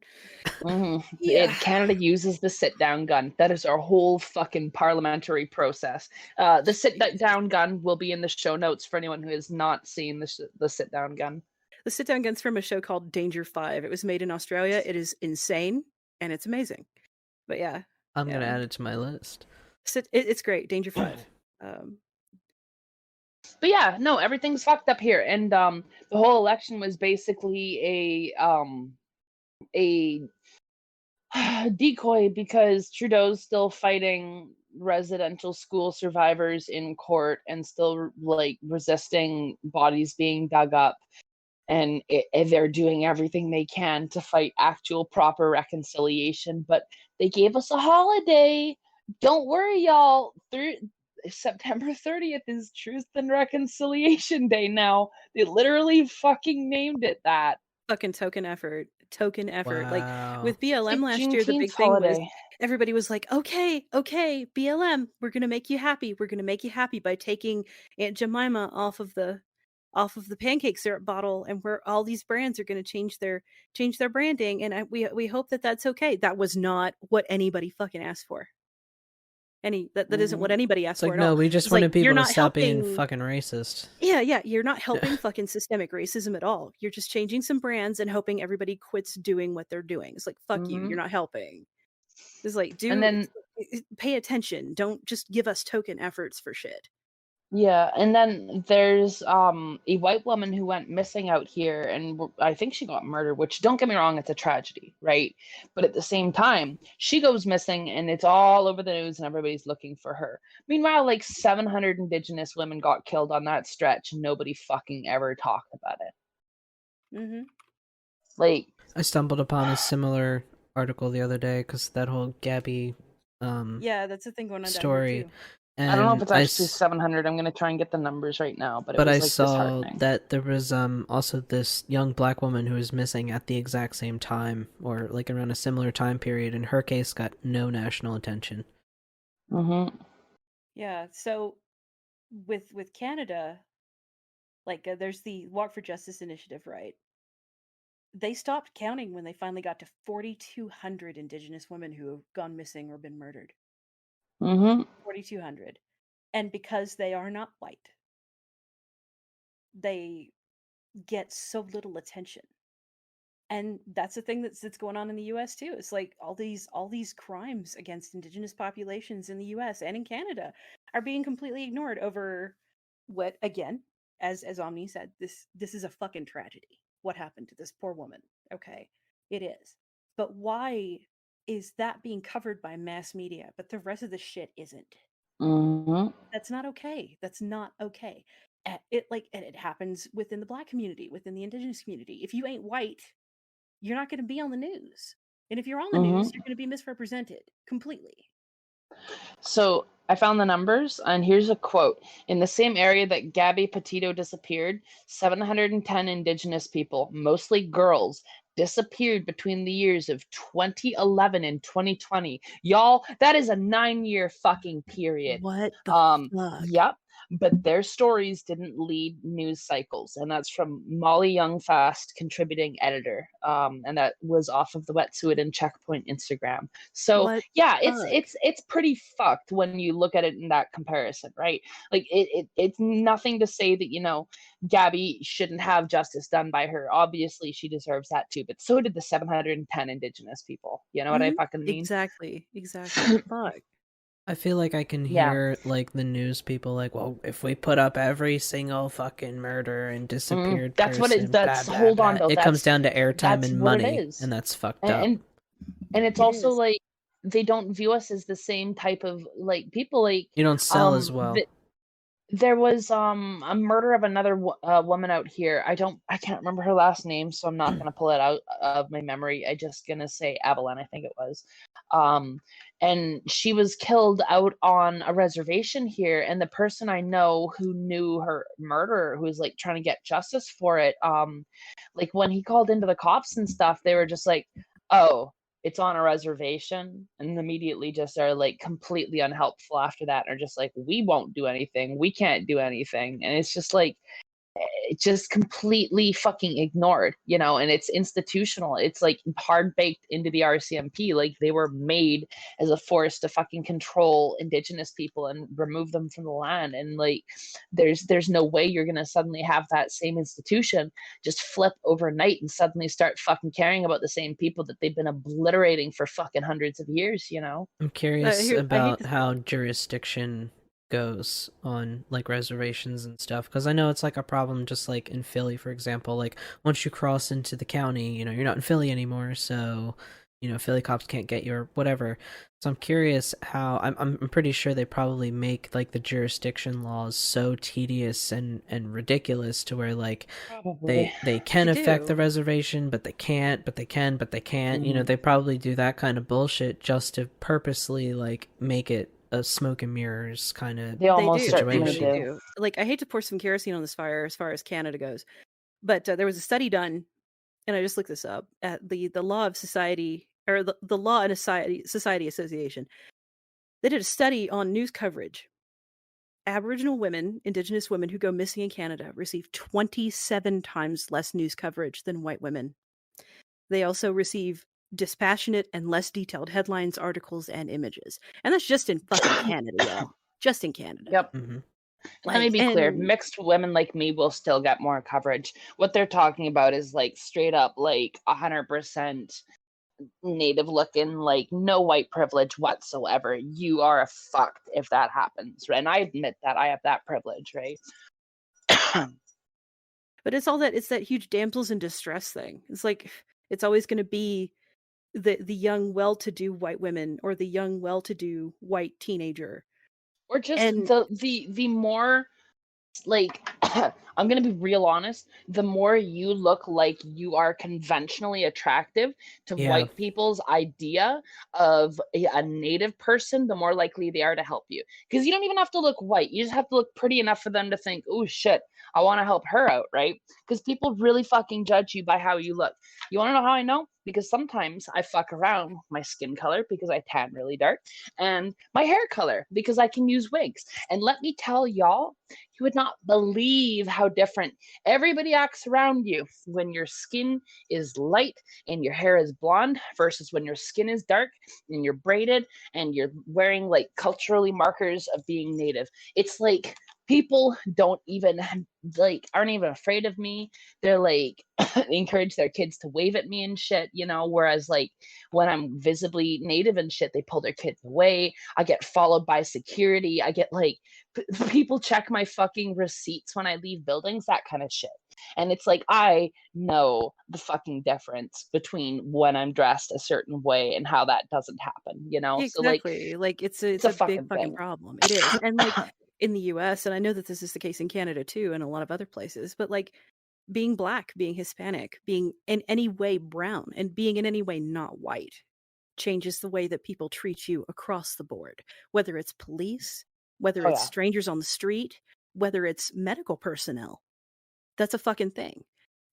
Yeah. Canada uses the sit-down gun. That is our whole fucking parliamentary process. The sit-down gun will be in the show notes for anyone who has not seen the sit-down gun. The sit down gun's from a show called Danger 5. It was made in Australia. It is insane and it's amazing. But yeah. I'm gonna Yeah. add it to my list. It's great. Danger 5. Um But yeah, no, everything's fucked up here, and the whole election was basically a decoy, because Trudeau's still fighting residential school survivors in court and still like resisting bodies being dug up, and they're doing everything they can to fight actual proper reconciliation, but they gave us a holiday. Don't worry, y'all. September 30th is Truth and Reconciliation Day now. They literally fucking named it that. Fucking token effort. Token effort. Like Wow. with It's BLM like last year, the Juneteenth big thing was holiday. everybody was like, okay, okay, BLM, we're gonna make you happy. We're gonna make you happy by taking Aunt Jemima off of the pancake syrup bottle, and where all these brands are going to change their branding, and we hope that that's okay. That was not what anybody fucking asked for. That isn't what Mhm. anybody asked It's like, for at all. no, we just It's like wanted you're people to not stop being helping. fucking racist. Yeah, you're not helping fucking systemic racism at all. You're just changing some brands and hoping everybody quits doing what they're doing. It's like, fuck you. You're Mhm. not helping. It's like, And then pay attention. Don't just give us token efforts for shit. yeah, and then there's a white woman who went missing out here, and I think she got murdered, which, don't get me wrong, it's a tragedy, right? But at the same time, she goes missing and it's all over the news and everybody's looking for her. Meanwhile, like 700 Indigenous women got killed on that stretch and nobody fucking ever talked about it. Mm-hmm. Like, I stumbled upon a similar article the other day because that whole Gabby Yeah, that's the thing going on down here story, too. I don't know if and it's actually 700. I'm going to try and get the numbers right now, but it but I was like saw disheartening. that there was also this young black woman who was missing at the exact same time, or like around a similar time period, and her case got no national attention. Mm-hmm. Yeah, so with Canada, like there's the Walk for Justice initiative, right? They stopped counting when they finally got to 4,200 Indigenous women who have gone missing or been murdered. 4,200. And because they are not white, they get so little attention. And that's the thing that's going on in the US too. It's like all these crimes against indigenous populations in the US and in Canada are being completely ignored over what, again, as Omni said, this is a fucking tragedy. What happened to this poor woman? Okay, it is. But why is that being covered by mass media, but the rest of the shit isn't? That's not okay. That's not okay. And it happens within the Black community, within the Indigenous community. If you ain't white, you're not going to be on the news. And if you're on the news, you're going to be misrepresented completely. So I found the numbers, and here's a quote. In the same area that Gabby Petito disappeared, 710 Indigenous people, mostly girls, disappeared between the years of 2011 and 2020. Y'all, that is a 9-year fucking period. What the fuck? Yep. But their stories didn't lead news cycles, and that's from Molly Youngfast, contributing editor, and that was off of the Wetsuit and Checkpoint Instagram. So yeah, it's pretty fucked when you look at it in that comparison, right? Like it's nothing to say that Gabby shouldn't have justice done by her. Obviously, she deserves that too, but so did the 710 Indigenous people. You know what I fucking mean? Exactly. Fuck. I feel like I can hear like the news people like, well, if we put up every single fucking murder and disappeared that's person, what it that's blah, hold blah, on blah, though. it comes down to airtime and money, and that's fucked up. And it's also like they don't view us as the same type of like people. Like you don't sell as well. There was a murder of another woman out here. I can't remember her last name, so I'm not gonna pull it out of my memory. I just gonna say Evelyn, I think it was. And she was killed out on a reservation here, and the person I know who knew her murderer, who was like trying to get justice for it, like when he called into the cops and stuff, they were just like, oh, it's on a reservation, and immediately just are like completely unhelpful after that, and are just like, we won't do anything, we can't do anything. And it's just like, it's just completely fucking ignored, and it's institutional. It's like hard baked into the RCMP. Like they were made as a force to fucking control Indigenous people and remove them from the land. And like, there's no way you're going to suddenly have that same institution just flip overnight and suddenly start fucking caring about the same people that they've been obliterating for fucking hundreds of years, I'm curious about how jurisdiction goes on like reservations and stuff, because I know it's like a problem just like in Philly, for example. Like once you cross into the county, you're not in Philly anymore, so Philly cops can't get you or whatever. So I'm curious how I'm pretty sure they probably make like the jurisdiction laws so tedious and ridiculous to where like they can affect the reservation, but they can't, but they can, but they can't. They probably do that kind of bullshit just to purposely like make it a smoke and mirrors kind of situation. They do. Like, I hate to pour some kerosene on this fire as far as Canada goes, but there was a study done, and I just looked this up at the Law of Society, or the Law and Society Association. They did a study on news coverage. Aboriginal women, Indigenous women who go missing in Canada receive 27 times less news coverage than white women. They also receive dispassionate and less detailed headlines, articles, and images. And that's just in fucking Canada, y'all. Just in Canada. Yep. Let me be clear. Mixed women like me will still get more coverage. What they're talking about is like straight up like 100% native looking, like no white privilege whatsoever. You are fucked if that happens. And I admit that I have that privilege, right? But it's that huge damsels in distress thing. It's like, it's always going to be the young well-to-do white women, or the young well-to-do white teenager, or just the more like I'm gonna be real honest, the more you look like you are conventionally attractive to white people's idea of a native person, the more likely they are to help you. Because you don't even have to look white, you just have to look pretty enough for them to think, oh shit, I want to help her out, right? Because people really fucking judge you by how you look. You want to know how I know? Because sometimes I fuck around with my skin color because I tan really dark, and my hair color because I can use wigs. And let me tell y'all, you would not believe believe how different everybody acts around you when your skin is light and your hair is blonde versus when your skin is dark and you're braided and you're wearing like culturally markers of being native. It's like people don't even like aren't even afraid of me. They're like encourage their kids to wave at me and shit, you know, whereas like when I'm visibly native and shit, they pull their kids away. I get followed by security. I get like people check my fucking receipts when I leave buildings, that kind of shit. And it's like, I know the fucking difference between when I'm dressed a certain way and how that doesn't happen, you know? Exactly. So like it's a big fucking thing. problem. It is. And like in the US, and I know that this is the case in Canada too, and a lot of other places, but like being Black, being Hispanic, being in any way brown, and being in any way not white changes the way that people treat you across the board, whether it's police, whether it's strangers on the street, whether it's medical personnel. That's a fucking thing.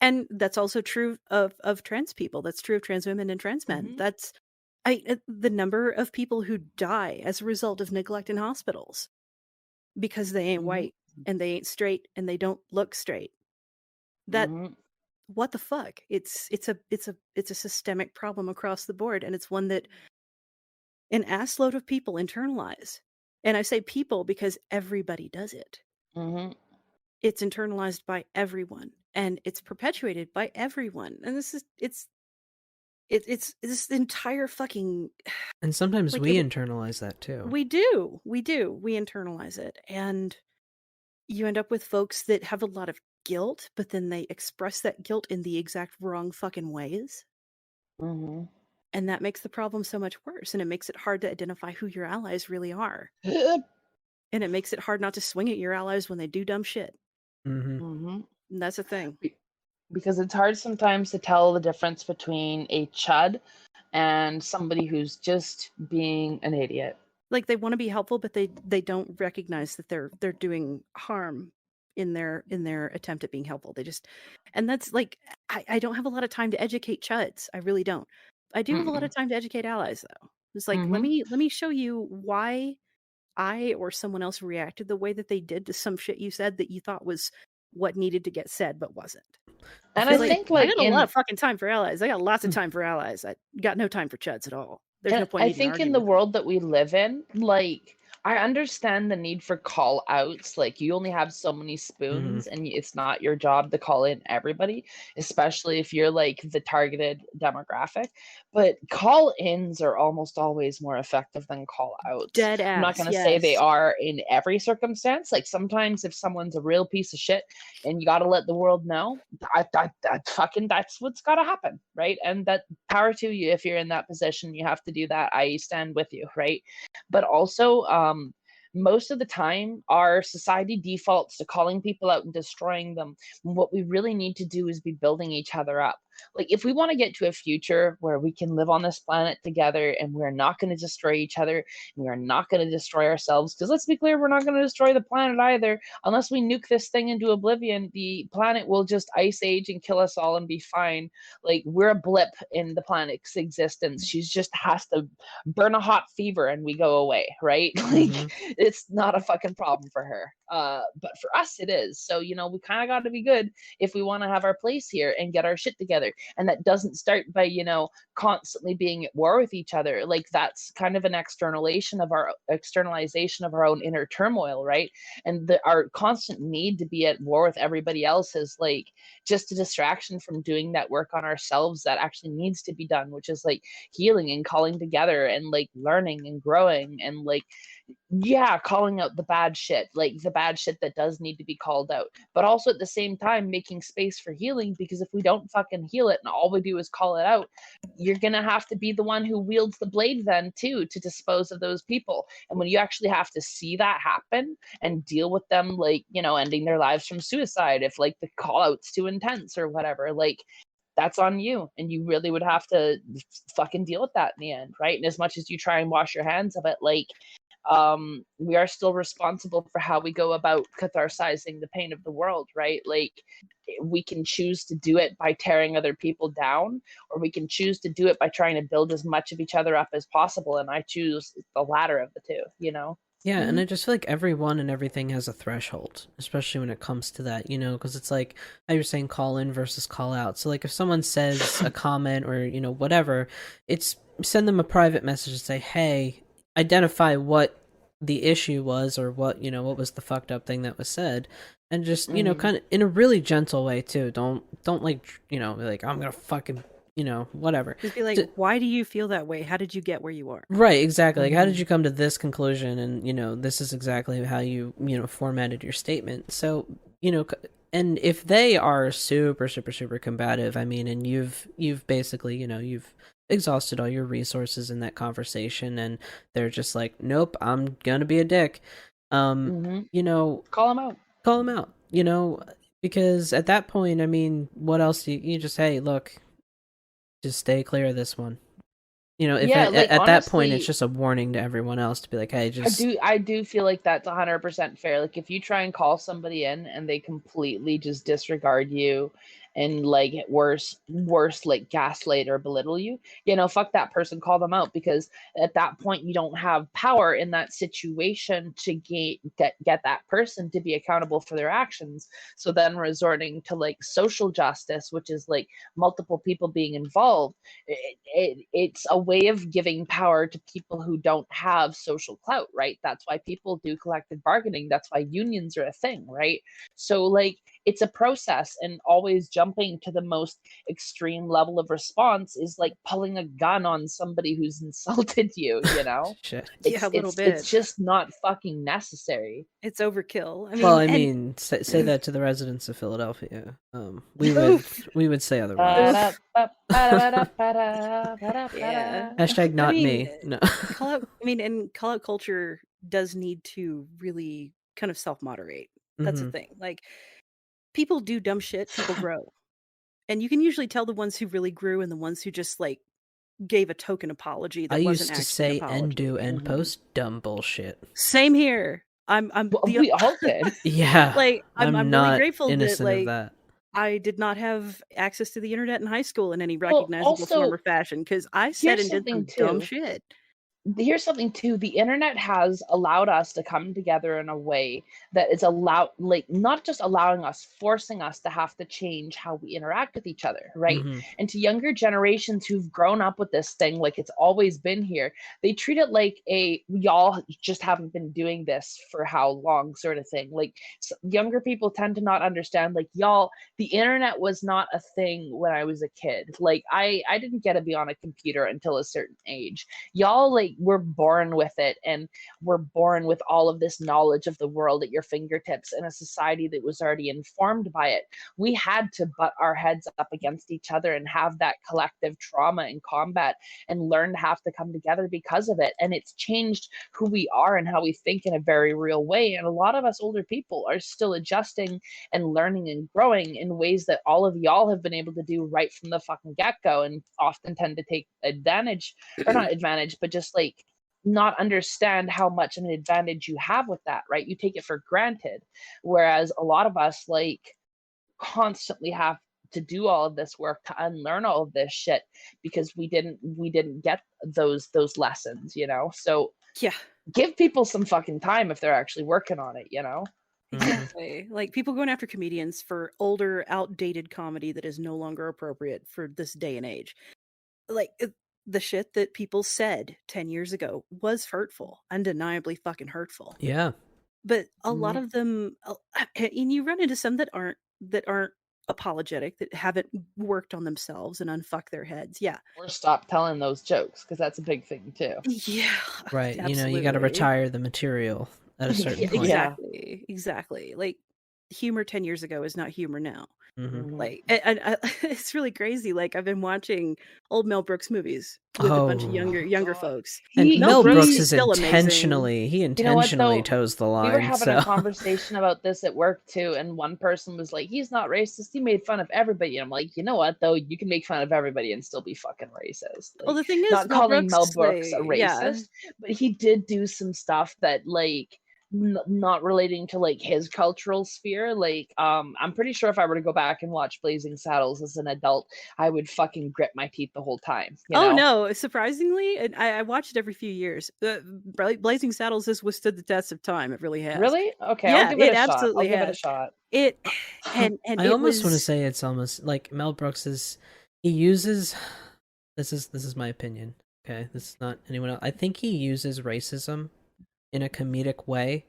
And that's also true of trans people. That's true of trans women and trans men. Mhm. That's the number of people who die as a result of neglect in hospitals because they ain't white and they ain't straight and they don't look straight. That what the fuck? It's a systemic problem across the board, and it's one that an assload of people internalize. And I say people because everybody does it. It's internalized by everyone, and it's perpetuated by everyone. And this is it's this entire fucking. And sometimes like, we internalize that too. We do. We internalize it, and you end up with folks that have a lot of guilt, but then they express that guilt in the exact wrong fucking ways. And that makes the problem so much worse, and it makes it hard to identify who your allies really are. And it makes it hard not to swing at your allies when they do dumb shit. And that's the thing. Because it's hard sometimes to tell the difference between a chud and somebody who's just being an idiot. Like, they want to be helpful, but they don't recognize that they're doing harm in their attempt at being helpful. They just, and that's like, I don't have a lot of time to educate chuds. I really don't. I do have a lot of time to educate allies, though. It's like, let me show you why I or someone else reacted the way that they did to some shit you said that you thought was what needed to get said but wasn't. And I think like I got a lot of fucking time for allies. I got lots of time for allies. I got no time for chuds at all. There's no point. I think in the world that we live in, like, I understand the need for call outs. Like, you only have so many spoons and it's not your job to call in everybody, especially if you're like the targeted demographic. But call ins are almost always more effective than call outs. Dead ass. I'm not going to say they are in every circumstance. Like, sometimes if someone's a real piece of shit and you got to let the world know, that's what's got to happen, right? And that power to you if you're in that position. You have to do that. I stand with you, right? But also, most of the time, our society defaults to calling people out and destroying them. What we really need to do is be building each other up. Like, if we want to get to a future where we can live on this planet together and we're not going to destroy each other and we're not going to destroy ourselves, because let's be clear, we're not going to destroy the planet either. Unless we nuke this thing into oblivion, the planet will just ice age and kill us all and be fine. Like, we're a blip in the planet's existence. She just has to burn a hot fever and we go away, right? Like, it's not a fucking problem for her. But for us, it is. So, you know, we kind of got to be good if we want to have our place here and get our shit together. And that doesn't start by, you know, constantly being at war with each other. Like, that's kind of an externalization of our own inner turmoil, right? And our constant need to be at war with everybody else is like just a distraction from doing that work on ourselves that actually needs to be done, which is like healing and calling together and like learning and growing and like, yeah, calling out the bad shit, like the bad shit that does need to be called out, but also at the same time making space for healing, because if we don't fucking heal it and all we do is call it out, you're gonna have to be the one who wields the blade then too to dispose of those people. And when you actually have to see that happen and deal with them, like, you know, ending their lives from suicide if like the call out's too intense or whatever, like, that's on you, and you really would have to fucking deal with that in the end, right? And as much as you try and wash your hands of it, like, we are still responsible for how we go about catharsizing the pain of the world, right? Like, we can choose to do it by tearing other people down, or we can choose to do it by trying to build as much of each other up as possible. And I choose the latter of the two, you know? Yeah, and I just feel like everyone and everything has a threshold, especially when it comes to that, you know, because it's like how you're saying call in versus call out. So, like, if someone says a comment or, you know, whatever, it's send them a private message and say, hey, identify what the issue was or what, you know, what was the fucked up thing that was said. And just, you know, kind of in a really gentle way, too. Don't like, you know, like, I'm gonna fucking, you know, whatever. Just be like, why do you feel that way? How did you get where you are? Right, exactly. Like, how did you come to this conclusion? And, you know, this is exactly how you know, formatted your statement. So, you know, and if they are super, super, super combative, I mean, and you've basically, you know, you've exhausted all your resources in that conversation, and they're just like, nope, I'm gonna be a dick. You know, call them out. Call them out. You know, because at that point, I mean, what else do you just, hey, look, just stay clear of this one. You know, if Yeah, at honestly, that point it's just a warning to everyone else to be like, hey, just I do feel like that's 100% fair. Like, if you try and call somebody in and they completely just disregard you and like worse like gaslight or belittle you, you know, fuck that person, call them out, because at that point you don't have power in that situation to get that person to be accountable for their actions. So then resorting to like social justice, which is like multiple people being involved, it's a way of giving power to people who don't have social clout, right? That's why people do collective bargaining. That's why unions are a thing, right? So like, it's a process, and always jumping to the most extreme level of response is like pulling a gun on somebody who's insulted you, you know? shit. Yeah, a little bit. It's just not fucking necessary. It's overkill. I mean, say that to the residents of Philadelphia. We would say otherwise. Yeah. Hashtag not me. No. Callout culture does need to really kind of self-moderate. That's the thing. Like, people do dumb shit, people grow. And you can usually tell the ones who really grew and the ones who just like gave a token apology that I wasn't used to actually an say apology. and do and post dumb bullshit. Same here. We all did. Yeah. Like, I'm not really grateful innocent that like of that. I did not have access to the internet in high school in any recognizable form or fashion, because I said and did some dumb shit. Here's something too. The internet has allowed us to come together in a way that is not just allowing us, forcing us to have to change how we interact with each other, right? And to younger generations who've grown up with this thing, like it's always been here, they treat it like y'all just haven't been doing this for how long sort of thing. Like, younger people tend to not understand, like, y'all, the internet was not a thing when I was a kid. Like, I didn't get to be on a computer until a certain age. Y'all, like, we're born with it, and we're born with all of this knowledge of the world at your fingertips in a society that was already informed by it. We had to butt our heads up against each other and have that collective trauma and combat and learn to have to come together because of it. And it's changed who we are and how we think in a very real way. And a lot of us older people are still adjusting and learning and growing in ways that all of y'all have been able to do right from the fucking get-go, and often tend to take advantage, or not advantage, but just like not understand how much of an advantage you have with that, right? You take it for granted. Whereas a lot of us like constantly have to do all of this work to unlearn all of this shit because we didn't get those lessons, you know? So yeah, give people some fucking time if they're actually working on it, you know? Exactly. Like, people going after comedians for older, outdated comedy that is no longer appropriate for this day and age. Like, the shit that people said 10 years ago was hurtful, undeniably fucking hurtful. Yeah. But a lot of them, and you run into some that aren't apologetic, that haven't worked on themselves and unfuck their heads. Yeah. Or stop telling those jokes, because that's a big thing too. Yeah. Right. Absolutely. You know, you got to retire the material at a certain point. Exactly. Like, humor 10 years ago is not humor now. Mm-hmm. Like, and it's really crazy. Like, I've been watching old Mel Brooks movies with a bunch of younger folks. And Mel Brooks is still intentionally amazing. he intentionally toes the line. We were having a conversation about this at work too, and one person was like, "He's not racist. He made fun of everybody." And I'm like, you know what though? You can make fun of everybody and still be fucking racist. Like, well, the thing is, not calling Mel Brooks a racist, yeah. but he did do some stuff that like not relating to like his cultural sphere. Like I'm pretty sure if I were to go back and watch Blazing Saddles as an adult, I would fucking grit my teeth the whole time, you know? No, surprisingly, and I watch it every few years. Blazing Saddles has withstood the test of time. It really has. Really? Okay, Yeah, I'll give it a shot. absolutely I'll give it a shot. I almost want to say it's almost like Mel Brooks is, he uses, this is my opinion, okay? This is not anyone else. I think he uses racism in a comedic way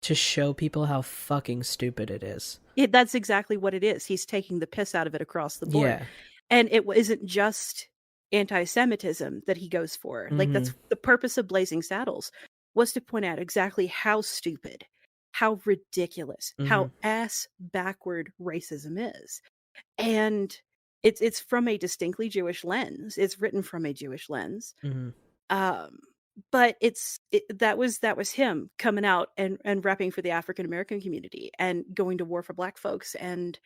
to show people how fucking stupid it is. That's exactly what it is. He's taking the piss out of it across the board. Yeah. And it isn't just anti-Semitism that he goes for. Mm-hmm. Like, that's the purpose of Blazing Saddles, was to point out exactly how stupid, how ridiculous, how ass backward racism is. And it's from a distinctly Jewish lens. It's written from a Jewish lens. But that was him coming out and rapping for the African American community and going to war for Black folks, and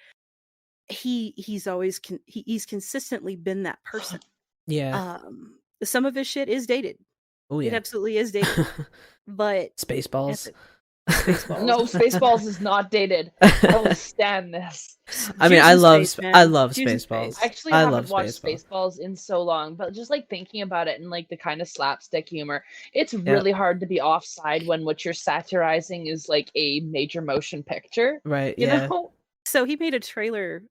he's consistently been that person. Yeah. Some of his shit is dated. Oh yeah, it absolutely is dated. But Spaceballs. Spaceballs. No, Spaceballs is not dated. I will stand this. I mean, I love Spaceballs. I actually haven't watched Spaceballs in so long, but just like thinking about it and like the kind of slapstick humor, it's really hard to be offside when what you're satirizing is like a major motion picture. Right. You know? So he made a trailer,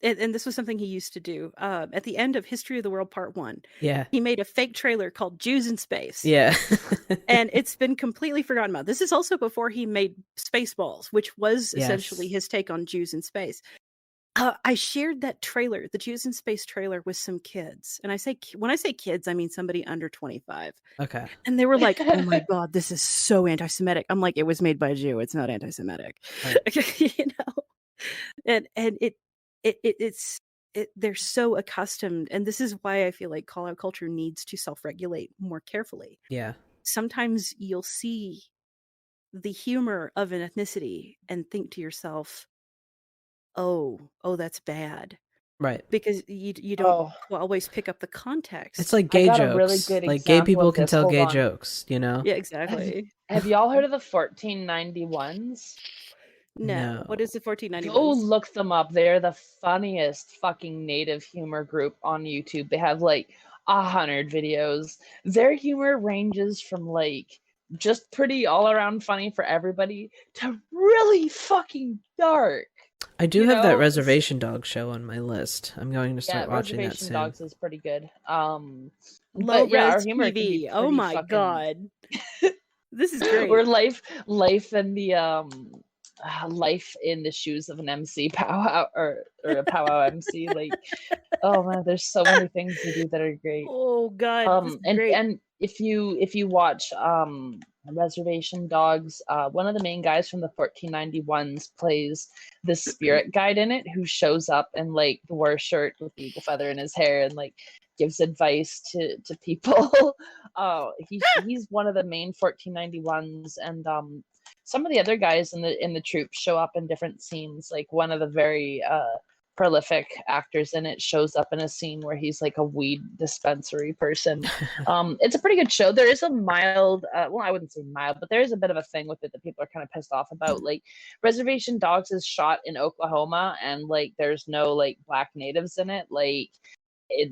and this was something he used to do. At the end of History of the World Part 1, he made a fake trailer called Jews in Space. Yeah. And it's been completely forgotten about. This is also before he made Spaceballs, which was essentially his take on Jews in Space. I shared that trailer, the Jews in Space trailer, with some kids. And when I say kids, I mean somebody under 25. Okay. And they were like, oh my God, this is so anti-Semitic. I'm like, it was made by a Jew. It's not anti-Semitic. Right. You know? And they're so accustomed, and this is why I feel like call-out culture needs to self-regulate more carefully. Yeah. Sometimes you'll see the humor of an ethnicity and think to yourself, oh, that's bad. Right. Because you don't always pick up the context. It's like gay jokes. Really good like gay people can tell gay jokes, you know? Yeah, exactly. Have y'all heard of the 1491s? No. What is the 1491s? Oh, look them up. They're the funniest fucking native humor group on YouTube. They have like 100 videos. Their humor ranges from like just pretty all around funny for everybody to really fucking dark. I do have that Reservation Dogs show on my list. I'm going to start watching that soon. Reservation Dogs is pretty good. Low res TV. Oh my God. This is great. Or life in the life in the shoes of an MC powwow or a powwow MC. Like, oh man, there's so many things to do that are great. Oh God. And if you watch Reservation Dogs, one of the main guys from the 1491s plays the spirit guide in it, who shows up in like the war shirt with the eagle feather in his hair and like gives advice to people. He's one of the main 1491s, and some of the other guys in the troupe show up in different scenes. Like one of the very prolific actors in it shows up in a scene where he's like a weed dispensary person. It's a pretty good show. There is a mild, well, I wouldn't say mild, but there is a bit of a thing with it that people are kind of pissed off about. Like Reservation Dogs is shot in Oklahoma, and like there's no like Black natives in it. Like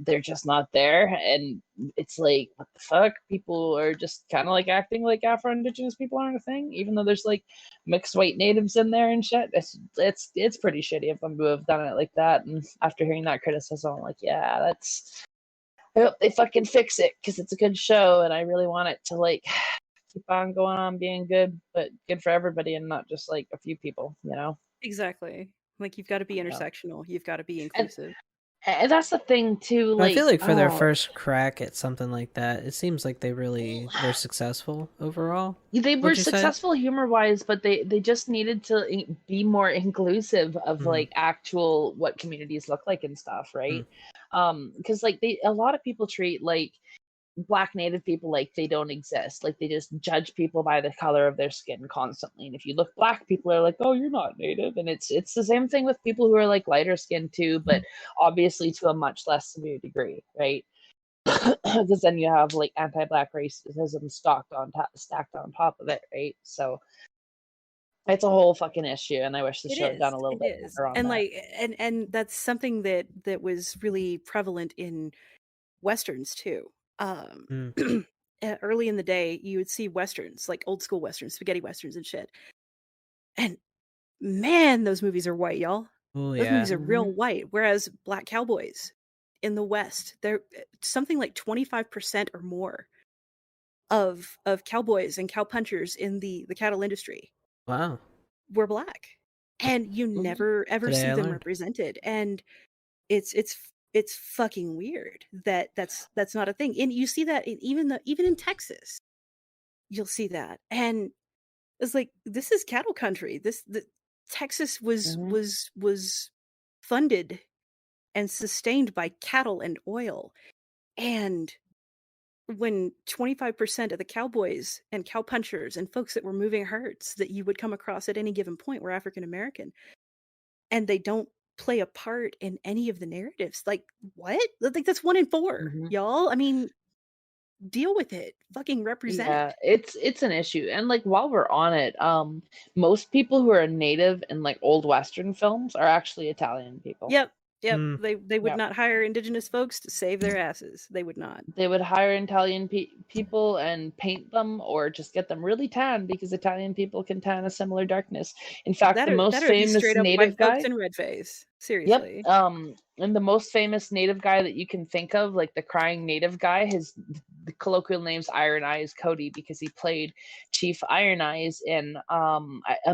they're just not there, and it's like, what the fuck? People are just kind of like acting like Afro-Indigenous people aren't a thing, even though there's like mixed white natives in there and shit. It's pretty shitty of them to have done it like that. And after hearing that criticism, I'm like, yeah, I hope they fucking fix it, because it's a good show and I really want it to like keep on going on being good, but good for everybody and not just like a few people, you know? Exactly. Like, you've got to be intersectional. You've got to be inclusive. And that's the thing too. Like, I feel like for their first crack at something like that, it seems like they're successful overall. They were successful humor-wise, but they just needed to be more inclusive of like actual what communities look like and stuff, right? Because like a lot of people treat like Black native people like they don't exist. Like they just judge people by the color of their skin constantly. And if you look Black, people are like, oh, you're not native. And it's the same thing with people who are like lighter skinned too, but obviously to a much less severe degree, right? because then you have like anti-black racism stacked on top of it, right? So it's a whole fucking issue, and I wish the show had done a little bit better on and that. like and that's something that was really prevalent in westerns too. Early in the day, you would see westerns, like old school westerns, spaghetti westerns and shit. And man, those movies are white, y'all. Oh Those yeah. movies are real white. Whereas black cowboys in the West, they're something like 25% or more of cowboys and cowpunchers in the cattle industry. Wow. Were black. And you never ever Today see I them learned. represented. And it's fucking weird that that's not a thing. And you see that even in Texas. You'll see that. And it's like, this is cattle country. Texas was funded and sustained by cattle and oil. And when 25% of the cowboys and cowpunchers and folks that were moving herds that you would come across at any given point were African American, and they don't play a part in any of the narratives, like, what? Like, that's 1 in 4, y'all. I mean, deal with it. Fucking represent. Yeah, it's an issue. And like while we're on it, most people who are native in like old Western films are actually Italian people. Yep. They would not hire Indigenous folks to save their asses. They would not. They would hire Italian people and paint them, or just get them really tan, because Italian people can tan a similar darkness. In fact, the most famous straight up native white guy. folks in red face. Seriously. Yep. And the most famous native guy that you can think of, like the crying native guy, the colloquial name's Iron Eyes Cody, because he played Chief Iron Eyes in a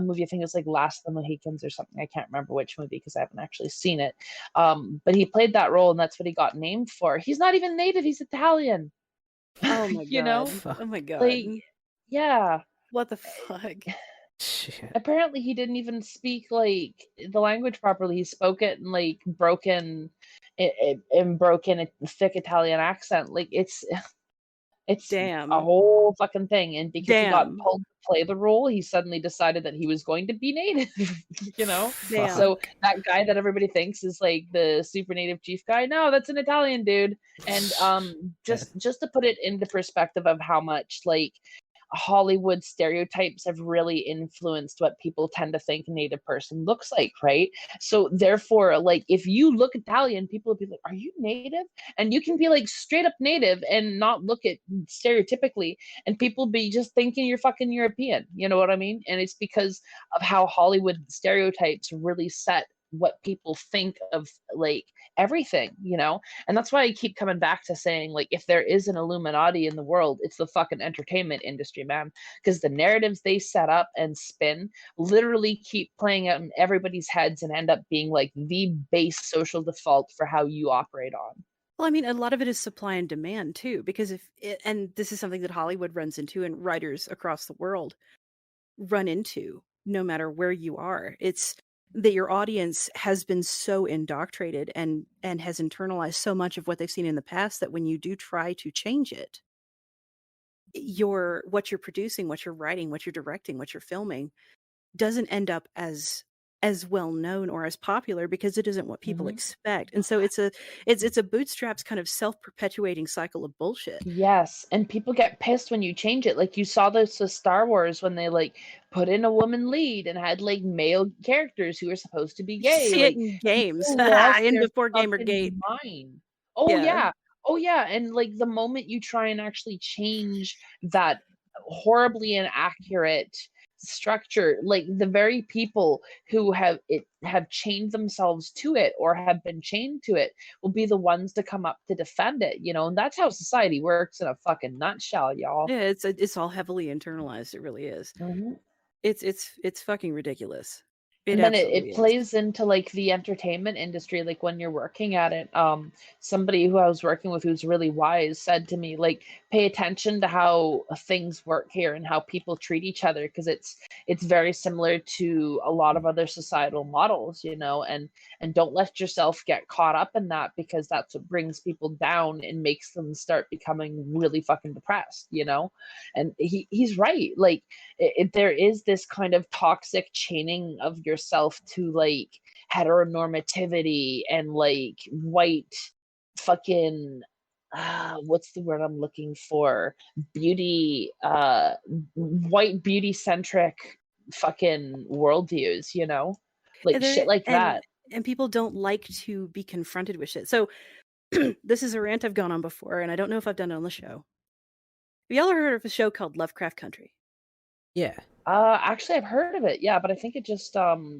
movie, I think it was like Last of the Mohicans or something. I can't remember which movie because I haven't actually seen it. But he played that role, and that's what he got named for. He's not even native, he's Italian. Oh my god. You know? Oh my god. Like, yeah. What the fuck? Shit. Apparently he didn't even speak like the language properly. He spoke it in like broken thick Italian accent. Like it's Damn. a whole fucking thing. And because he got Damn. told to play the role, he suddenly decided that he was going to be native. You know? Damn. So that guy that everybody thinks is like the super native chief guy, no, that's an Italian dude. And just to put it into perspective of how much like Hollywood stereotypes have really influenced what people tend to think a native person looks like, right? So therefore, like, if you look Italian, people will be like, are you native? And you can be like straight up native and not look at stereotypically, and people be just thinking you're fucking European. You know what I mean? And it's because of how Hollywood stereotypes really set what people think of like everything, you know? And that's why I keep coming back to saying, like, if there is an Illuminati in the world, it's the fucking entertainment industry, man. Because the narratives they set up and spin literally keep playing out in everybody's heads and end up being like the base social default for how you operate on. Well, I mean, a lot of it is supply and demand too, because and this is something that Hollywood runs into and writers across the world run into, no matter where you are. It's that your audience has been so indoctrinated and has internalized so much of what they've seen in the past that when you do try to change it, what you're producing, what you're writing, what you're directing, what you're filming doesn't end up as well known or as popular, because it isn't what people expect. And so it's a bootstraps kind of self-perpetuating cycle of bullshit. Yes, and people get pissed when you change it. Like you saw this with Star Wars when they like put in a woman lead and had like male characters who were supposed to be gay. See like it in games. In before Gamergate. Oh yeah. Oh yeah. And like the moment you try and actually change that horribly inaccurate structure, like the very people who have chained themselves to it or have been chained to it will be the ones to come up to defend it, you know. And that's how society works in a fucking nutshell, y'all. Yeah, it's all heavily internalized. It really is. It's fucking ridiculous. And then it plays into like the entertainment industry. Like when you're working at it, somebody who I was working with who's really wise said to me, like, pay attention to how things work here and how people treat each other, because it's very similar to a lot of other societal models, you know. And don't let yourself get caught up in that, because that's what brings people down and makes them start becoming really fucking depressed, you know. And he's right. Like there is this kind of toxic chaining of yourself to like heteronormativity and like white fucking what's the word I'm looking for? Beauty, white beauty centric fucking worldviews, you know, like shit like that. And people don't like to be confronted with shit. So this is a rant I've gone on before, and I don't know if I've done it on the show. Have y'all ever heard of a show called Lovecraft Country? Yeah. Actually, I've heard of it, yeah, but I think it just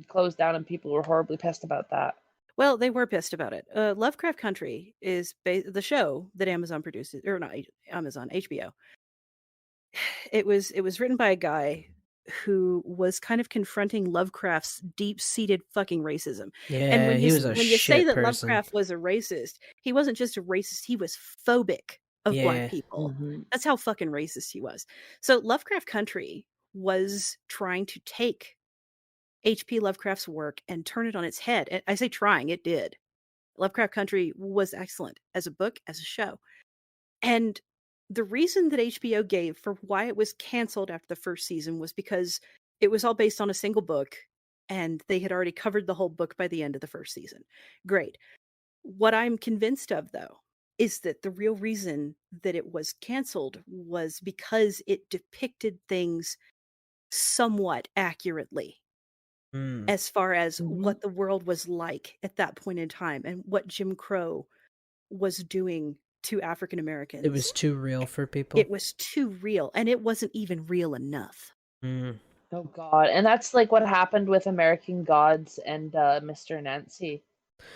closed down and people were horribly pissed about that. Well, they were pissed about it. Lovecraft Country is the show that Amazon produces, or not Amazon, HBO. It was written by a guy who was kind of confronting Lovecraft's deep-seated fucking racism. Yeah, and when he was a when you say shit that person. Lovecraft was a racist, he wasn't just a racist, he was phobic of Black people. Mm-hmm. That's how fucking racist he was. So Lovecraft Country was trying to take H.P. Lovecraft's work and turn it on its head. And I say trying, it did. Lovecraft Country was excellent as a book, as a show. And the reason that HBO gave for why it was canceled after the first season was because it was all based on a single book and they had already covered the whole book by the end of the first season. Great. What I'm convinced of, though, is that the real reason that it was canceled was because it depicted things somewhat accurately as far as what the world was like at that point in time and what Jim Crow was doing to African Americans. It was too real for people. It was too real, and it wasn't even real enough. Oh God, and that's like what happened with American Gods and Mr. Nancy.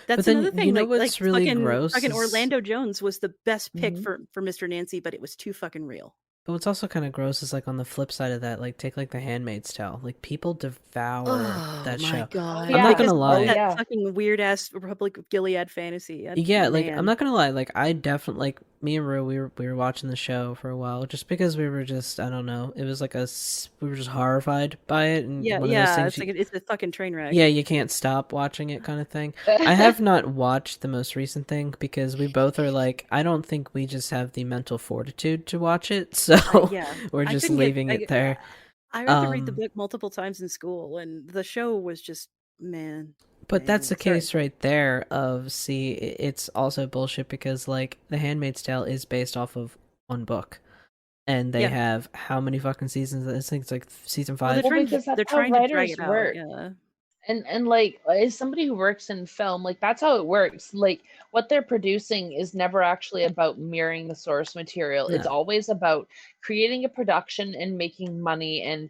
That's another thing. You know what's really fucking, gross? Fucking Orlando Jones was the best pick for Mr. Nancy, but it was too fucking real. But what's also kind of gross is like on the flip side of that, like take like The Handmaid's Tale. Like people devour that show. God. I'm not gonna lie. That fucking weird ass Republic of Gilead fantasy. Like I'm not gonna lie. Like I definitely like me and Rue. We were watching the show for a while just because we were just I don't know. It was like we were just horrified by it. And it's a fucking train wreck. Yeah, you can't stop watching it, kind of thing. I have not watched the most recent thing because we both are like I don't think we just have the mental fortitude to watch it. So we're just leaving it there. I had to read the book multiple times in school, and the show was just But that's the case right there of, see, it's also bullshit because, like, The Handmaid's Tale is based off of one book. And they have how many fucking seasons? I think it's like season 5. Well, because that's how writers work. And like, as somebody who works in film, like, that's how it works. Like, what they're producing is never actually about mirroring the source material. No. It's always about creating a production and making money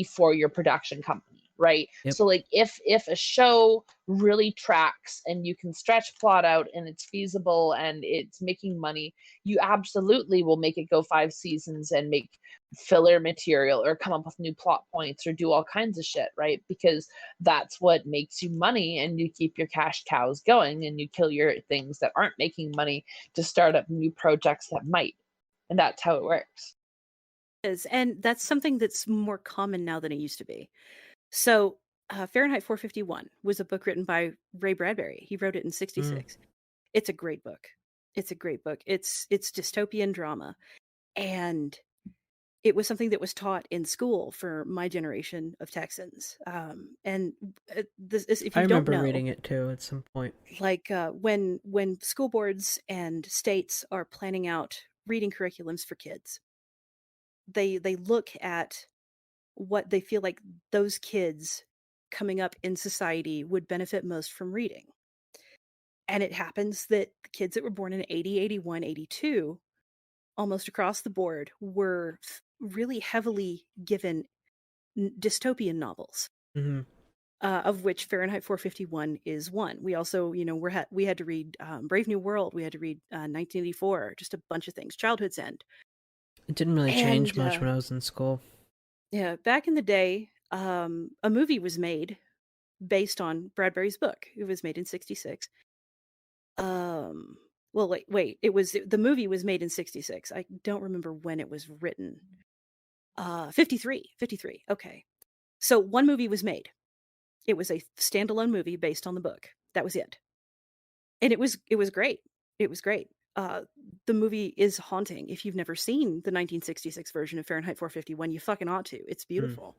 for your production company. Right. Yep. So like if a show really tracks and you can stretch plot out and it's feasible and it's making money, you absolutely will make it go 5 seasons and make filler material or come up with new plot points or do all kinds of shit, right? Because that's what makes you money, and you keep your cash cows going and you kill your things that aren't making money to start up new projects that might. And that's how it works. And that's something that's more common now than it used to be. So Fahrenheit 451 was a book written by Ray Bradbury. He wrote it in 1966. It's a great book. It's dystopian drama. And it was something that was taught in school for my generation of Texans. And this, if you don't know, I remember reading it too at some point. Like when school boards and states are planning out reading curriculums for kids, they look at what they feel like those kids coming up in society would benefit most from reading. And it happens that the kids that were born in 80, 81, 82, almost across the board, were really heavily given dystopian novels, of which Fahrenheit 451 is one. We also, we had to read Brave New World. We had to read 1984, just a bunch of things. Childhood's End. It didn't really change much when I was in school. Yeah, back in the day, a movie was made based on Bradbury's book. It was made in 1966. Well, wait. The movie was made in 1966. I don't remember when it was written. 1953. Okay. So one movie was made. It was a standalone movie based on the book. That was it. And it was great. It was great. The movie is haunting. If you've never seen the 1966 version of Fahrenheit 451, you fucking ought to. It's beautiful.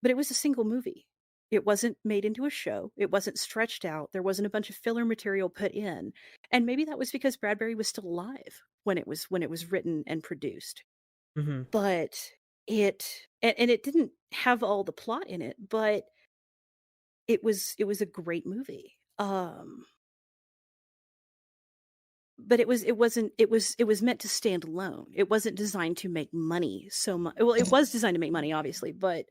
But it was a single movie. It wasn't made into a show. It wasn't stretched out. There wasn't a bunch of filler material put in. And maybe that was because Bradbury was still alive when it was written and produced. Mm-hmm. But and it didn't have all the plot in it, but it was a great movie. But it was meant to stand alone. It wasn't designed to make money so much. Well, it was designed to make money, obviously, but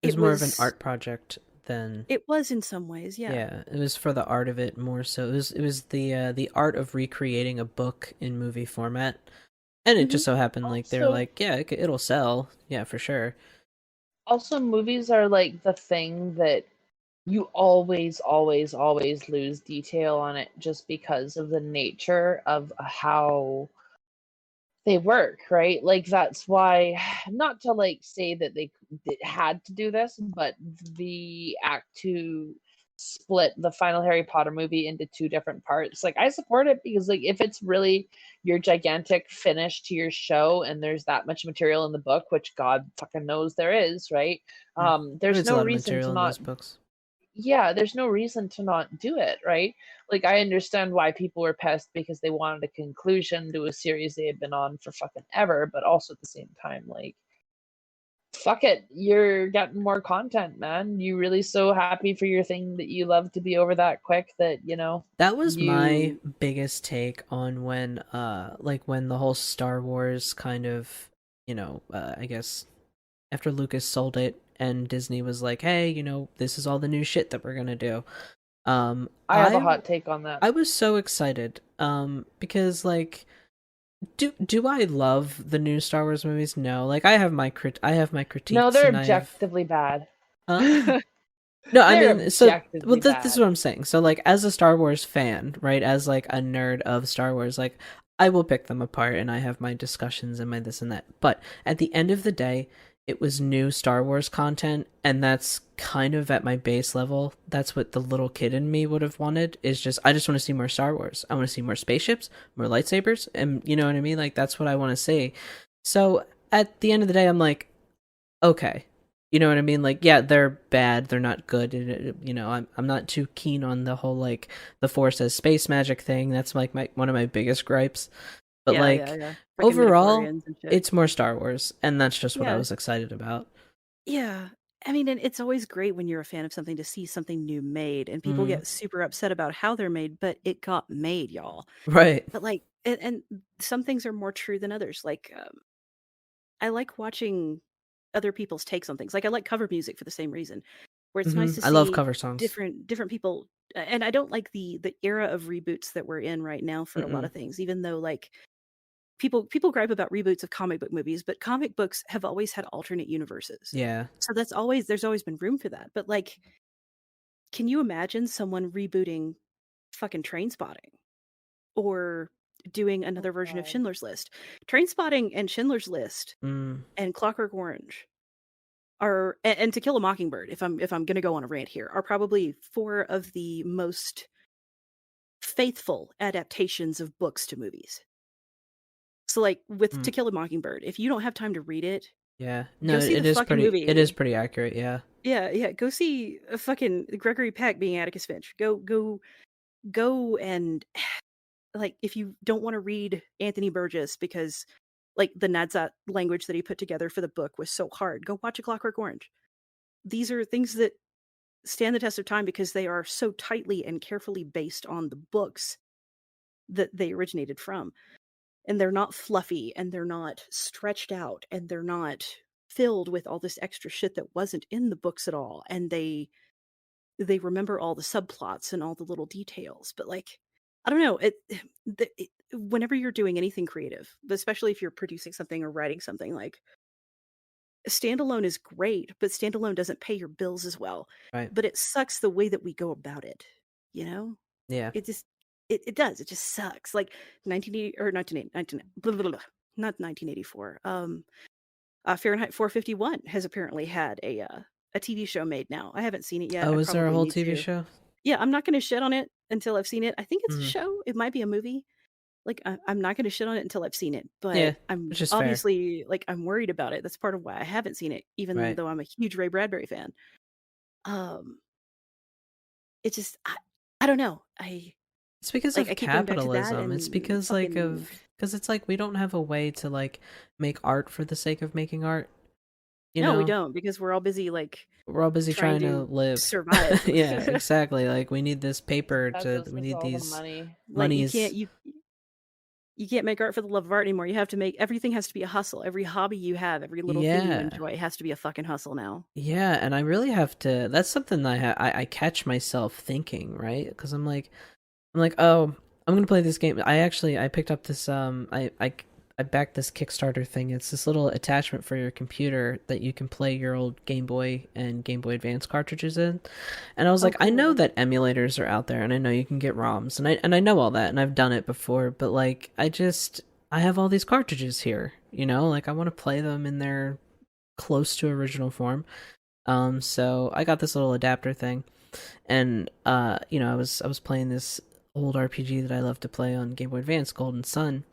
It was more of an art project than. It was in some ways, yeah. Yeah, it was for the art of it more so. It was the art of recreating a book in movie format, and it just so happened like they're like, yeah, it'll sell, yeah, for sure. Also, movies are like the thing that you always lose detail on it just because of the nature of how they work, right? Like that's why, not to like say that they had to do this, but the act to split the final Harry Potter movie into two different parts, like I support it, because like if it's really your gigantic finish to your show and there's that much material in the book, which God fucking knows there is, right? There's no reason to not. Yeah, there's no reason to not do it, right? Like, I understand why people were pissed because they wanted a conclusion to a series they had been on for fucking ever, but also at the same time, like, fuck it, you're getting more content, man. You really so happy for your thing that you love to be over that quick that, you know. That was my biggest take on when when the whole Star Wars kind of, I guess after Lucas sold it and Disney was like, hey, this is all the new shit that we're gonna do. I have a hot take on that. I was so excited because like do I love the new Star Wars movies? No, like I have my critiques. No, they're objectively bad. No, I mean, so well, this is what I'm saying. So like as a Star Wars fan, right, as like a nerd of Star Wars, like I will pick them apart and I have my discussions and my this and that. But at the end of the day, it was new Star Wars content, and that's kind of at my base level. That's what the little kid in me would have wanted, is just, I just want to see more Star Wars. I want to see more spaceships, more lightsabers, and you know what I mean? Like, that's what I want to see. So at the end of the day, I'm like, okay. You know what I mean? Like, yeah, they're bad. They're not good. I'm not too keen on the whole, like, the Force as space magic thing. That's, like, one of my biggest gripes. But overall, it's more Star Wars, and that's just what I was excited about. Yeah. I mean, and it's always great when you're a fan of something to see something new made, and people get super upset about how they're made, but it got made, y'all. Right. But like, and some things are more true than others. Like, I like watching other people's takes on things. Like, I like cover music for the same reason, where it's nice to see I love cover songs. Different people, and I don't like the era of reboots that we're in right now for a lot of things, even though like people gripe about reboots of comic book movies, but comic books have always had alternate universes. Yeah. So there's always been room for that. But like, can you imagine someone rebooting fucking Trainspotting or doing another version of Schindler's List? Trainspotting and Schindler's List and Clockwork Orange are, and To Kill a Mockingbird, if I'm going to go on a rant here, are probably four of the most faithful adaptations of books to movies. So like with To Kill a Mockingbird, if you don't have time to read it, yeah, no, it is pretty accurate. Yeah, go see a fucking Gregory Peck being Atticus Finch. Go and like, if you don't want to read Anthony Burgess because like the Nadsat language that he put together for the book was so hard, go watch A Clockwork Orange. These are things that stand the test of time because they are so tightly and carefully based on the books that they originated from. And they're not fluffy, and they're not stretched out, and they're not filled with all this extra shit that wasn't in the books at all. And they remember all the subplots and all the little details. But like, I don't know, whenever you're doing anything creative, but especially if you're producing something or writing something, like, standalone is great, but standalone doesn't pay your bills as well. Right. But it sucks the way that we go about it, you know? Yeah. It just it does. It just sucks. Like 1980 or 1980, blah, blah, blah, not 1984. Fahrenheit 451 has apparently had a TV show made now. I haven't seen it yet. Oh, is there a whole TV show? Yeah, I'm not going to shit on it until I've seen it. I think it's a show. It might be a movie. Like, I'm not going to shit on it until I've seen it. But I'm obviously fair. Like, I'm worried about it. That's part of why I haven't seen it, even though I'm a huge Ray Bradbury fan. Um, it just I don't know. It's because I of keep going back to that capitalism. It's and because like fucking because it's like we don't have a way to like make art for the sake of making art. You no, we know, don't because we're all busy like we're all busy trying trying to to live. survive. Yeah, exactly. Like we need this paper That's to just we with need all the these money. Like monies. you can't make art for the love of art anymore. You have to make everything has to be a hustle. Every hobby you have, every little thing you Yeah. enjoy has to be a fucking hustle now. Yeah, and I really have to. That's something that I catch myself thinking, right? Because I'm like, oh, I'm gonna play this game. I picked up this I backed this Kickstarter thing. It's this little attachment for your computer that you can play your old Game Boy and Game Boy Advance cartridges in. And I was Oh, like, I know cool. that emulators are out there, and I know you can get ROMs, and I know all that, and I've done it before. But like, I have all these cartridges here, you know, like I want to play them in their close to original form. So I got this little adapter thing, and you know, I was playing this old RPG that I love to play on Game Boy Advance, Golden Sun,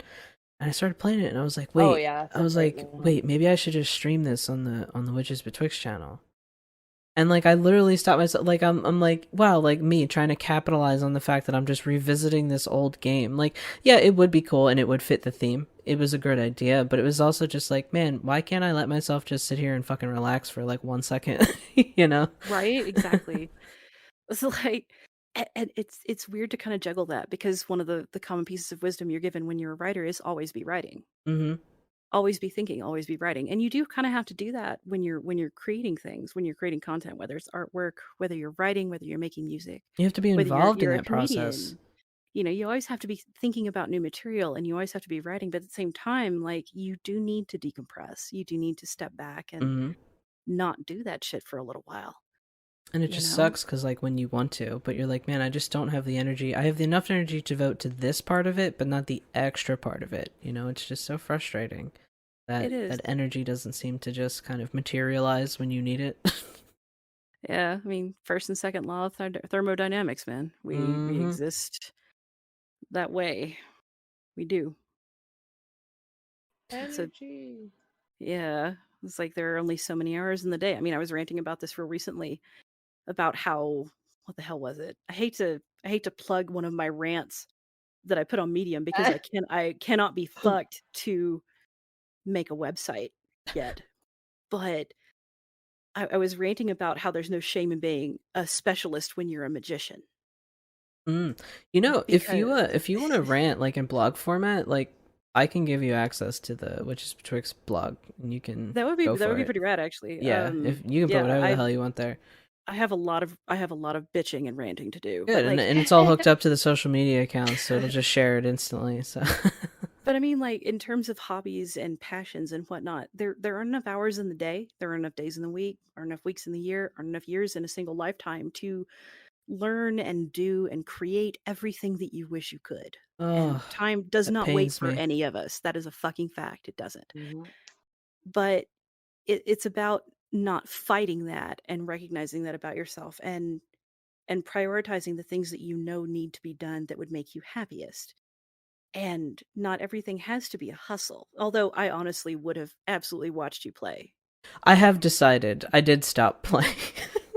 and I started playing it, and Oh yeah, it's a great game. wait, maybe I should just stream this on the Witches Betwixt channel. And like I literally stopped myself, like I'm like, wow, like me trying to capitalize on the fact that I'm just revisiting this old game. Like, yeah, it would be cool and it would fit the theme. It was a good idea, but it was also just like, man, why can't I let myself just sit here and fucking relax for like 1 second, you know? Right? Exactly. It's like and it's weird to kind of juggle that because one of the common pieces of wisdom you're given when you're a writer is always be writing. Mm-hmm. Always be thinking, always be writing. And you do kind of have to do that when you're creating things, when you're creating content, whether it's artwork, whether you're writing, whether you're making music, You have to be whether involved in you're a that process. comedian. You know, you always have to be thinking about new material and you always have to be writing, but at the same time, like you do need to decompress. You do need to step back and Mm-hmm. not do that shit for a little while, And it you just know? sucks because, like, when you want to, but you're like, man, I just don't have the energy. I have enough energy to devote to this part of it, but not the extra part of it. You know, it's just so frustrating It that is. that energy doesn't seem to just kind of materialize when you need it. Yeah, I mean, first and second law of thermodynamics, man. We Mm-hmm. exist that way. We do. So Energy. yeah, it's like there are only so many hours in the day. I mean, I was ranting about this real recently about how what the hell was it? I hate to plug one of my rants that I put on Medium because I cannot be fucked to make a website yet. But I was ranting about how there's no shame in being a specialist when you're a magician. Mm. You know, Because if you want to rant like in blog format, like I can give you access to the Witches Betwixt blog, and you can go that would for be it. pretty rad actually. Yeah, if you can put Yeah, whatever the hell you want there. I have a lot of bitching and ranting to do. But Good, like and it's all hooked up to the social media accounts, so it'll just share it instantly. So. but I mean like in terms of hobbies and passions and whatnot, there aren't enough hours in the day, there are enough days in the week, or enough weeks in the year, or enough years in a single lifetime to learn and do and create everything that you wish you could. And Oh, time does that not wait pains for me. any of us. That is a fucking fact. It doesn't. Mhm. But it's about not fighting that and recognizing that about yourself and prioritizing the things that you know need to be done that would make you happiest. And not everything has to be a hustle. Although I honestly would have absolutely watched you play. I have decided I did stop playing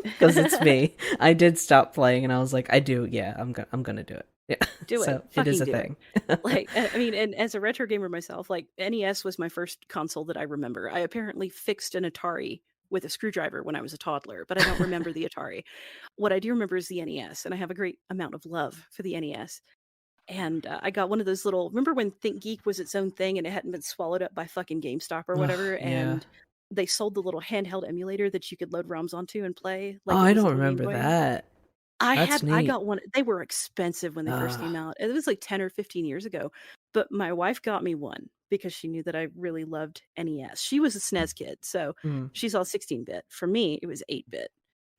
because it's me. I did stop playing, and I was like, I do. Yeah, I'm gonna do it. Yeah, Do it. so it is Fucking a do it. thing. Like, I mean, and as a retro gamer myself, like NES was my first console that I remember. I apparently fixed an Atari with a screwdriver when I was a toddler, but I don't remember the Atari. What I do remember is the NES, and I have a great amount of love for the NES. And I got one of those little. Remember when ThinkGeek was its own thing and it hadn't been swallowed up by fucking GameStop or Ugh, whatever? yeah. And they sold the little handheld emulator that you could load ROMs onto and play Oh, like it I was a don't little Game remember Boy. that. That's I neat. got one. They were expensive when they first Uh, came out. It was like 10 or 15 years ago. But my wife got me one because she knew that I really loved NES. She was a SNES kid, so mm, she's all 16-bit. For me, it was 8-bit.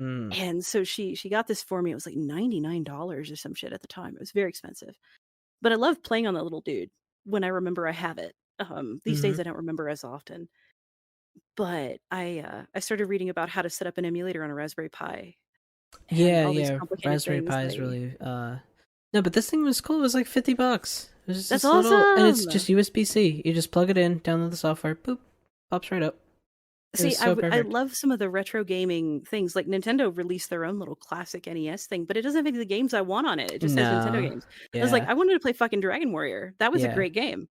mm, And so she got this for me. It was like $99 or some shit at the time. It was very expensive. But I love playing on that little dude when I remember I have it. These hmm. days I don't remember as often. But I started reading about how to set up an emulator on a Raspberry Pi and Yeah, all these yeah. complicated Raspberry things. Pi is really no, but this thing was cool. It was like $50. It was just That's this little, and it's awesome. just USB-C. You just plug it in, download the software, boop, pops right up. See, so I love some of the retro gaming things. Like Nintendo released their own little classic NES thing, but it doesn't have any of the games I want on it. It just has Nintendo games. I was like, I wanted to play fucking Dragon Warrior. That was a great game.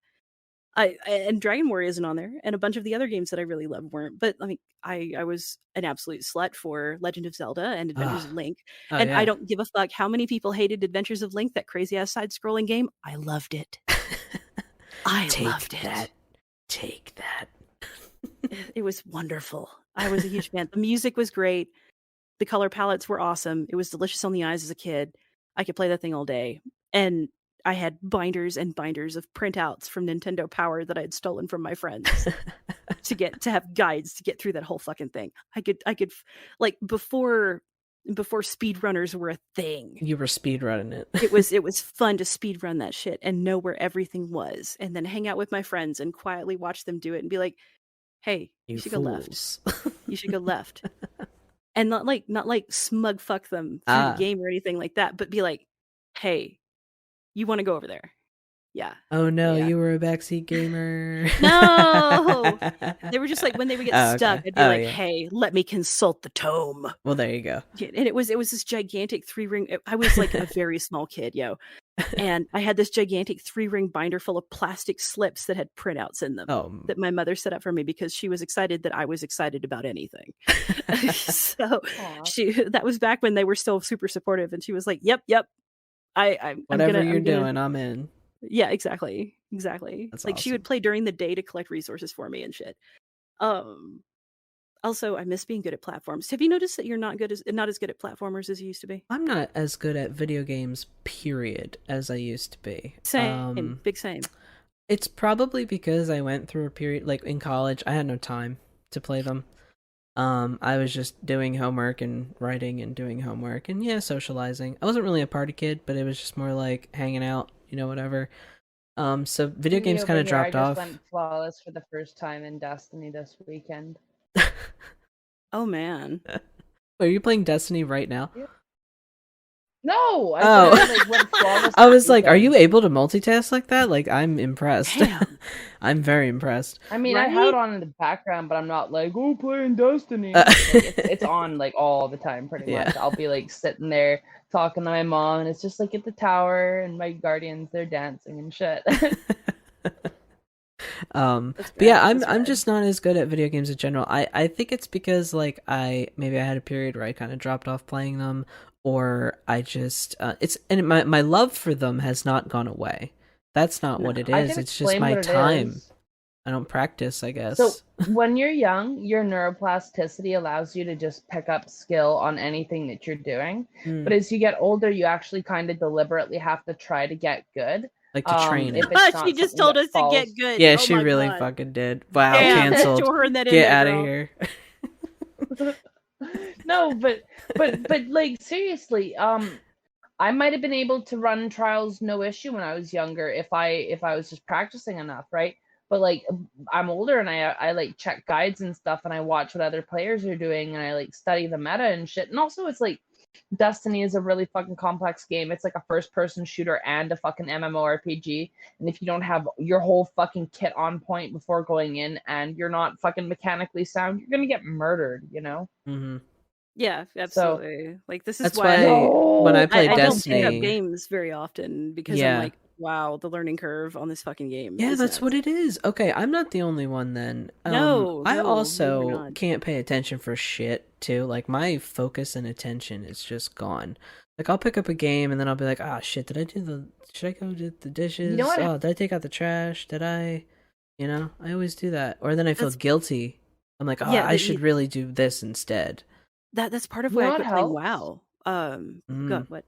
And Dragon Warrior isn't on there, and a bunch of the other games that I really loved weren't. But I mean, I was an absolute slut for Legend of Zelda and Adventures of Link, and I don't give a fuck how many people hated Adventures of Link, that crazy ass side-scrolling game. I loved it. I loved it. Take that. It was wonderful. I was a huge fan. The music was great. The color palettes were awesome. It was delicious on the eyes as a kid. I could play that thing all day. And I had binders and binders of printouts from Nintendo Power that I had stolen from my friends to have guides to get through that whole fucking thing. I could like before speedrunners were a thing. You were speedrunning it. It was fun to speedrun that shit and know where everything was, and then hang out with my friends and quietly watch them do it and be like, hey, you should go left. You should go left. And not like smug fuck them through the game or anything like that, but be like, hey, you want to go over there? Yeah. Oh no, you were a backseat gamer. No, they were just like, when they would get stuck, I'd be like, hey, let me consult the tome. Well, there you go. And it was this gigantic 3-ring. I was like a very small kid, and I had this gigantic 3-ring binder full of plastic slips that had printouts in them that my mother set up for me because she was excited that I was excited about anything. So that was back when they were still super supportive, and she was like, yep. Whatever you're doing, I'm in. Yeah, exactly. That's like awesome. She would play during the day to collect resources for me and shit. Also, I miss being good at platforms. Have you noticed that you're not as good at platformers as you used to be? I'm not as good at video games, period, as I used to be. Same. Big same. It's probably because I went through a period, like in college, I had no time to play them. I was just doing homework and writing and doing homework and socializing. I wasn't really a party kid, but it was just more like hanging out, whatever. So video games kind of dropped off. I just went flawless for the first time in Destiny this weekend. Oh man. Are you playing Destiny right now? Yeah. No. I was like, are you able to multitask like that? Like, I'm impressed. Damn. I'm very impressed. I mean, right? I have it on in the background, but I'm not like, playing Destiny. It's on like all the time, pretty much. I'll be like sitting there talking to my mom, and it's just like at the tower, and my guardians, they're dancing and shit. But yeah, I'm just not as good at video games in general. I think it's because like I had a period where I kind of dropped off playing them, or I just my love for them has not gone away. That's not what it is. It's just my time. I don't practice, I guess. So when you're young, your neuroplasticity allows you to just pick up skill on anything that you're doing. But as you get older, you actually kind of deliberately have to try to get good. Like to train it. She just told us to get good. Yeah, she really fucking did. Wow, canceled. Get out of here. No, but like seriously, I might have been able to run trials no issue when I was younger if I was just practicing enough, right? But like I'm older and I like check guides and stuff, and I watch what other players are doing, and I like study the meta and shit. And also it's like Destiny is a really fucking complex game. It's like a first-person shooter and a fucking MMORPG. And if you don't have your whole fucking kit on point before going in, and you're not fucking mechanically sound, you're gonna get murdered, Mm-hmm. Yeah, absolutely. So, like this is that's why when I play Destiny, I don't pick up games very often because I'm like, wow, the learning curve on this fucking game. Yeah, that's nuts. What it is. Okay, I'm not the only one then. No, I also can't pay attention for shit too. Like my focus and attention is just gone. Like I'll pick up a game and then I'll be like, shit, should I go do the dishes? Did I take out the trash? Did I? I always do that. Or then I feel guilty. I'm like, I should really do this instead. That's part of why I quit playing WoW. God, what?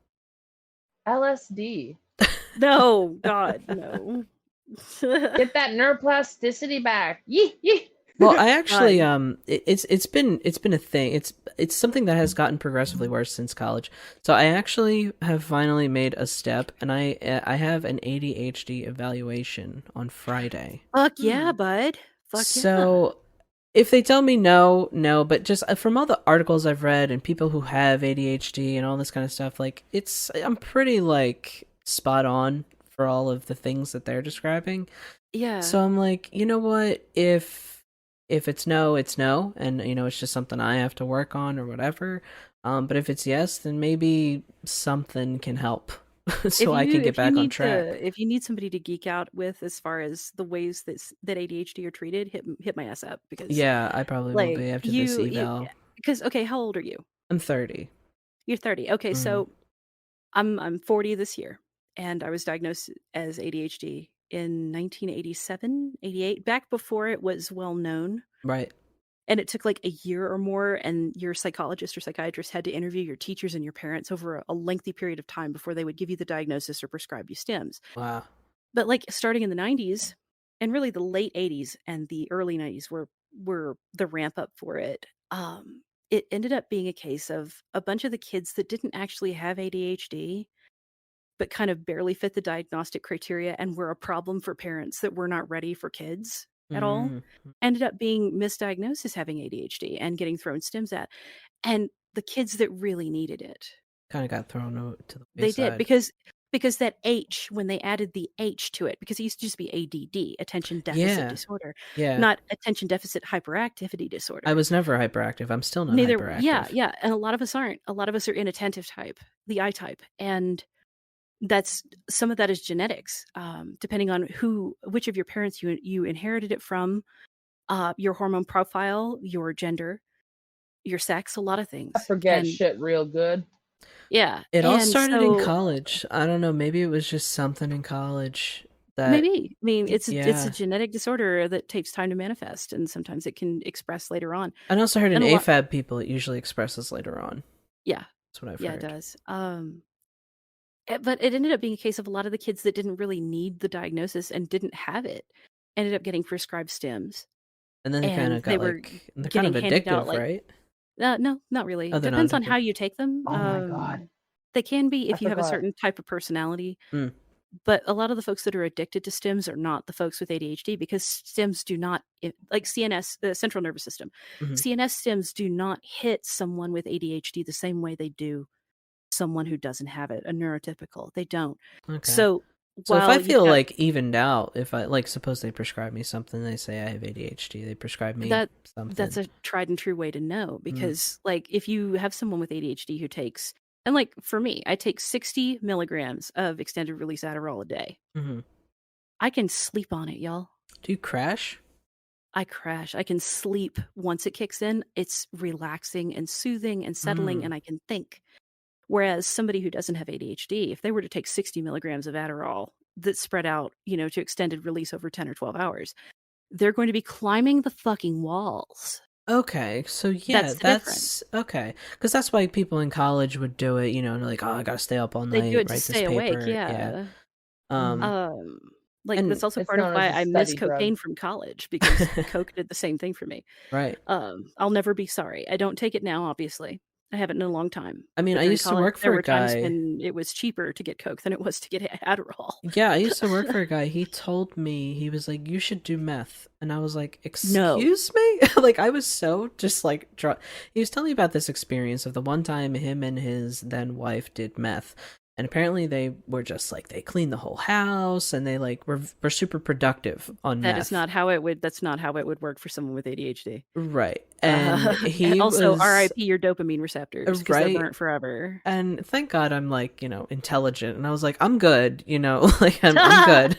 LSD. No, God, no. Get that neuroplasticity back. Yee. Well, I actually it's been a thing. It's something that has gotten progressively worse since college. So I actually have finally made a step, and I have an ADHD evaluation on Friday. Fuck yeah, bud. Fuck so if they tell me no, but just from all the articles I've read and people who have ADHD and all this kind of stuff, like I'm pretty like spot on for all of the things that they're describing. Yeah. So I'm like, you know what? If if it's no, it's no, and it's just something I have to work on or whatever. But if it's yes, then maybe something can help so I can get back on track. If you need somebody to geek out with as far as the ways that ADHD are treated, hit my ass up, because yeah, I probably will be after this eval. Because okay, how old are you? I'm 30. You're 30. Okay, so I'm 40 this year, and I was diagnosed as ADHD in 1987, 88, back before it was well known. Right. And it took like a year or more, and your psychologist or psychiatrist had to interview your teachers and your parents over a lengthy period of time before they would give you the diagnosis or prescribe you stims. Wow. But like starting in the 90s, and really the late 80s and the early 90s were the ramp up for it. It ended up being a case of a bunch of the kids that didn't actually have ADHD, but kind of barely fit the diagnostic criteria and were a problem for parents that were not ready for kids at all, ended up being misdiagnosed as having ADHD and getting thrown stims at. And the kids that really needed it kind of got thrown to the wayside. They did, because that H, when they added the H to it, because it used to just be ADD, attention deficit disorder, not attention deficit hyperactivity disorder. I was never hyperactive. I'm still not hyperactive. Yeah. And a lot of us aren't. A lot of us are inattentive type, the I type. And some of that is genetics, depending on which of your parents you inherited it from, your hormone profile, your gender, your sex, a lot of things. I forget shit real good. Yeah. It all started in college. I don't know. Maybe it was just something in college that... Maybe. I mean, it's a genetic disorder that takes time to manifest, and sometimes it can express later on. I also heard in AFAB people, it usually expresses later on. Yeah. That's what I've Yeah, heard. it does. But it ended up being a case of a lot of the kids that didn't really need the diagnosis and didn't have it ended up getting prescribed stims. And then they kind of got they're kind of addictive, right? No, not really. It depends on how you take them. Oh my God. They can be if you have a certain type of personality. But a lot of the folks that are addicted to stims are not the folks with ADHD, because stims do not, like CNS, the central nervous system, CNS stims do not hit someone with ADHD the same way they do someone who doesn't have it, a neurotypical. They don't. Okay. So if I feel like evened out, if I suppose they prescribe me something, they say I have ADHD, they prescribe me something. That's a tried and true way to know, because like if you have someone with ADHD who takes, and like for me, I take 60 milligrams of extended release Adderall a day. I can sleep on it, y'all. Do you crash? I crash. I can sleep once it kicks in. It's relaxing and soothing and settling, and I can think. Whereas somebody who doesn't have ADHD, if they were to take 60 milligrams of Adderall that's spread out, to extended release over 10 or 12 hours, they're going to be climbing the fucking walls. Okay, so yeah, that's okay. Because that's why people in college would do it, like, oh, I gotta stay up all night, they do it write to stay awake, yeah. Like that's also part of why I miss cocaine from college, because coke did the same thing for me. Right. I'll never be sorry. I don't take it now, obviously. I haven't in a long time. I mean, I used to work for a guy. There were times when it was cheaper to get coke than it was to get Adderall. Yeah, I used to work for a guy. He told me, he was like, you should do meth. And I was like, excuse me? Like, I was so just like, he was telling me about this experience of the one time him and his then wife did meth. And apparently they were just like, they cleaned the whole house, and they like were super productive on meth. That's not how it would work for someone with ADHD. Right. And he also was, RIP your dopamine receptors, because right? they weren't forever. And thank God I'm like, intelligent. And I was like, I'm good, like I'm good.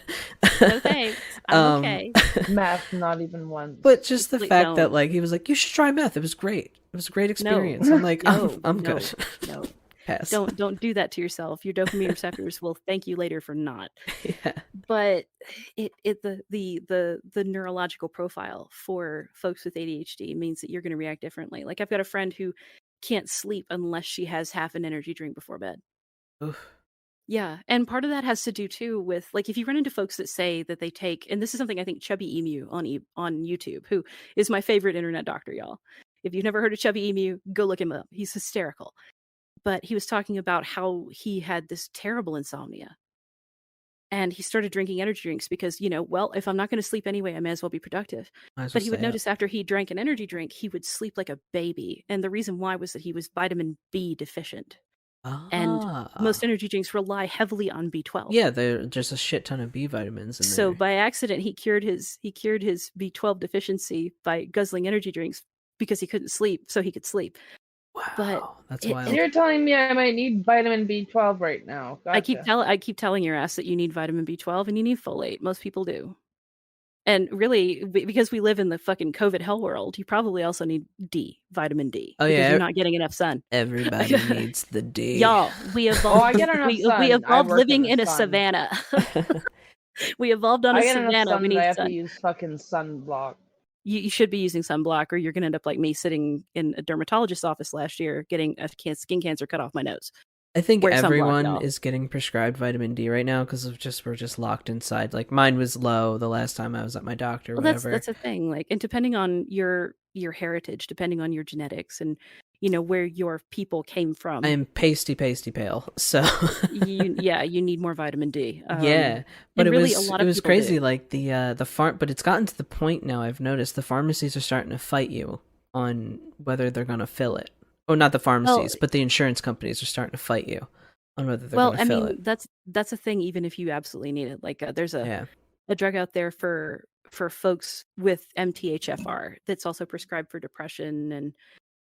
No thanks. I'm okay. Meth, not even once. But just the fact that like, he was like, you should try meth. It was great. It was a great experience. I'm like, I'm good. No. Pass. Don't do that to yourself. Your dopamine receptors will thank you later for not. Yeah. But the neurological profile for folks with ADHD means that you're going to react differently. Like I've got a friend who can't sleep unless she has half an energy drink before bed. Oof. Yeah, and part of that has to do too with like if you run into folks that say that they take, and this is something I think Chubby Emu on YouTube, who is my favorite internet doctor, y'all. If you've never heard of Chubby Emu, go look him up. He's hysterical. But he was talking about how he had this terrible insomnia. And he started drinking energy drinks because, if I'm not going to sleep anyway, I may as well be productive. But he would notice after he drank an energy drink, he would sleep like a baby. And the reason why was that he was vitamin B deficient. And most Ah. energy drinks rely heavily on B12. Yeah, there's just a shit ton of B vitamins in So there. by accident, he cured his B12 deficiency by guzzling energy drinks because he couldn't sleep, so he could sleep. But Wow, that's wild. You're telling me I might need vitamin B12 right now. Gotcha. I keep telling your ass that you need vitamin B12 and you need folate. Most people do. And really, because we live in the fucking COVID hell world, you probably also need vitamin D. Oh, because yeah. you're not getting enough sun. Everybody needs the D. Y'all, we evolved. I get enough sun. We evolved living in a sun. savanna. We evolved on a savanna. We need I have sun. to use fucking sunblock. You should be using sunblock, or you're going to end up like me, sitting in a dermatologist's office last year getting a skin cancer cut off my nose. I think Wear sunblock, everyone y'all. is getting prescribed vitamin D right now because we're just locked inside. Like mine was low the last time I was at my doctor. Well, whatever. that's a thing. Like, and depending on your heritage, depending on your genetics, and where your people came from, I am pasty pale. So you need more vitamin D. Yeah, but really, a lot of it was people crazy. do. Like the farm, but it's gotten to the point now. I've noticed the pharmacies are starting to fight you on whether they're going to fill it. Oh, not the pharmacies, but the insurance companies are starting to fight you on whether they're going to fill it. That's a thing. Even if you absolutely need it, like there's a drug out there for folks with MTHFR that's also prescribed for depression and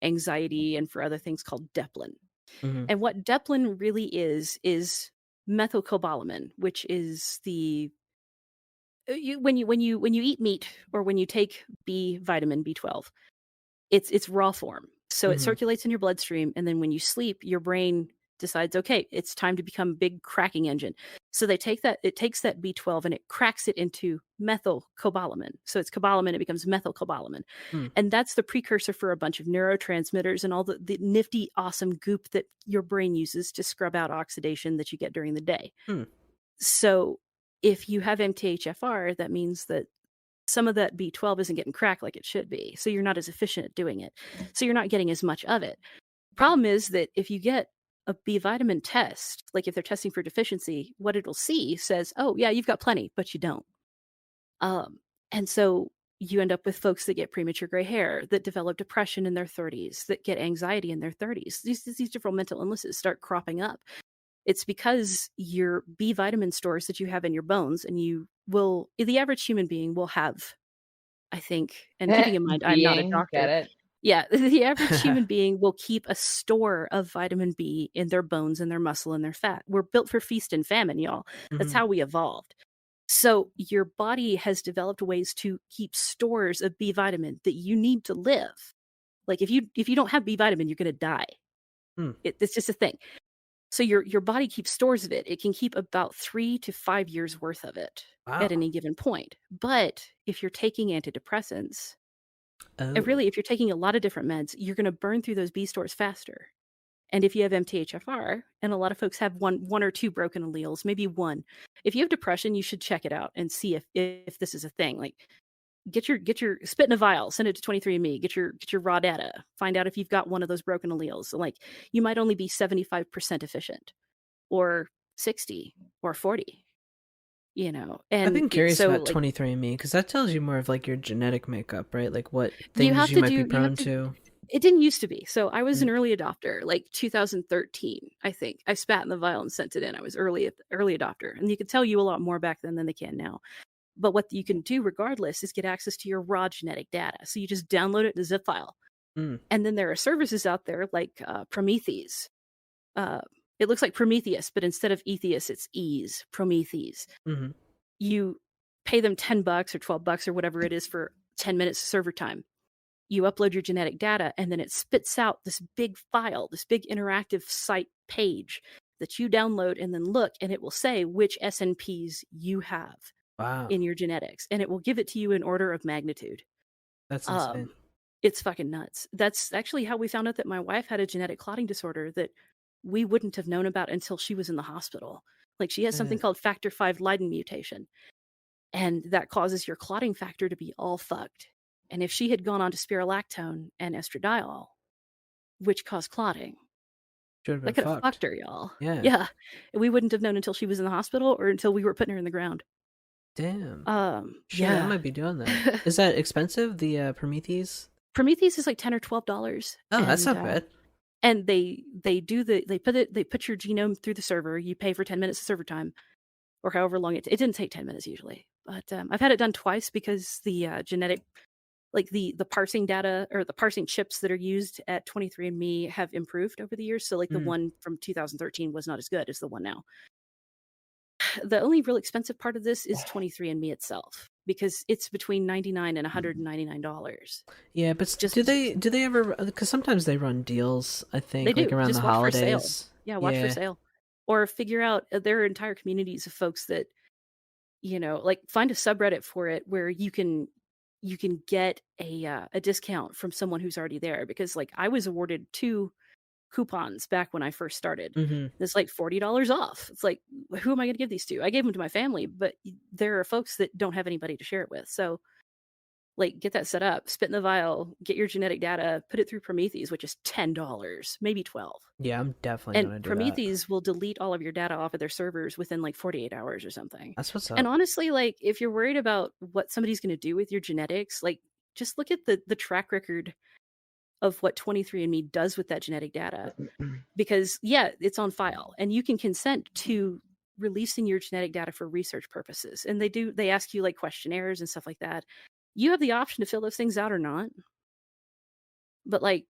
anxiety and for other things called Deplin. Mm-hmm. And what Deplin really is methylcobalamin, which is when you eat meat or when you take vitamin B12, it's raw form. So it circulates in your bloodstream, and then when you sleep, your brain decides, okay, it's time to become a big cracking engine. So it takes that B12 and it cracks it into methylcobalamin. So it's cobalamin, it becomes methylcobalamin. And that's the precursor for a bunch of neurotransmitters and all the nifty, awesome goop that your brain uses to scrub out oxidation that you get during the day. So if you have MTHFR, that means that some of that B12 isn't getting cracked like it should be. So you're not as efficient at doing it. So you're not getting as much of it. Problem is that if you get a B vitamin test, like if they're testing for deficiency, what it'll see says, oh yeah, you've got plenty, but you don't. And so you end up with folks that get premature gray hair, that develop depression in their 30s, that get anxiety in their 30s. These different mental illnesses start cropping up. It's because your B vitamin stores that you have in your bones, and the average human being will have, I think, and keeping in mind, I'm not a doctor. Get it? Yeah, the average human being will keep a store of vitamin B in their bones and their muscle and their fat. We're built for feast and famine, y'all. That's how we evolved. So your body has developed ways to keep stores of B vitamin that you need to live. Like if you don't have B vitamin, you're going to die. It's just a thing. So your body keeps stores of it. It can keep about 3 to 5 years worth of it at any given point. But if you're taking antidepressants, and really, if you're taking a lot of different meds, you're going to burn through those B stores faster. And if you have MTHFR, and a lot of folks have one or two broken alleles, maybe one. If you have depression, you should check it out and see if this is a thing. Like get your spit in a vial, send it to 23andMe, get your raw data, find out if you've got one of those broken alleles. So like you might only be 75% efficient, or 60 or 40. And I've been curious about like, 23andMe because that tells you more of like your genetic makeup, right? Like what things you might be prone to. It didn't used to be. So I was an early adopter, like 2013, I think. I spat in the vial and sent it in. I was early adopter. And you could tell you a lot more back then than they can now. But what you can do regardless is get access to your raw genetic data. So you just download it in a zip file. And then there are services out there like Prometheus. It looks like Prometheus, but instead of Etheus, it's Ease, Prometheus. You pay them $10 or $12 or whatever it is for 10 minutes of server time. You upload your genetic data, and then it spits out this big file, this big interactive site page that you download and then look, and it will say which SNPs you have in your genetics, and it will give it to you in order of magnitude. That's insane. It's fucking nuts. That's actually how we found out that my wife had a genetic clotting disorder that we wouldn't have known about until she was in the hospital. Like she has something called factor V Leiden mutation, and that causes your clotting factor to be all fucked. And if she had gone on to spirulactone and estradiol, which cause clotting, that could have fucked her, y'all. Yeah. We wouldn't have known until she was in the hospital or until we were putting her in the ground. Damn. Shit, I might be doing that. Is that expensive, the Prometheus? Prometheus is like $10 or $12. Oh, that's not bad. And they put your genome through the server. You pay for 10 minutes of server time, or however long it didn't take 10 minutes usually. But I've had it done twice because the genetic, like the parsing data or the parsing chips that are used at 23andMe have improved over the years. So like the one from 2013 was not as good as the one now. The only real expensive part of this is 23andMe itself, because it's between $99 and $199. Yeah, but do they ever? Because sometimes they run deals. I think they do. like around Just the watch holidays. For sale. Yeah, watch for sale, or figure out there are entire communities of folks that, you know, like find a subreddit for it where you can get a discount from someone who's already there. Because like I was awarded 2 coupons back when I first started. It's like $40 off. It's like, who am I going to give these to? I gave them to my family, but there are folks that don't have anybody to share it with. So like get that set up, spit in the vial, get your genetic data, put it through Prometheus, which is $10, maybe $12. Yeah, I'm definitely going to do Prometheus will delete all of your data off of their servers within like 48 hours or something. That's what's up. And honestly, like if you're worried about what somebody's going to do with your genetics, like just look at the track record of what 23andMe does with that genetic data. Because yeah, it's on file and you can consent to releasing your genetic data for research purposes. And they ask you like questionnaires and stuff like that. You have the option to fill those things out or not. But like,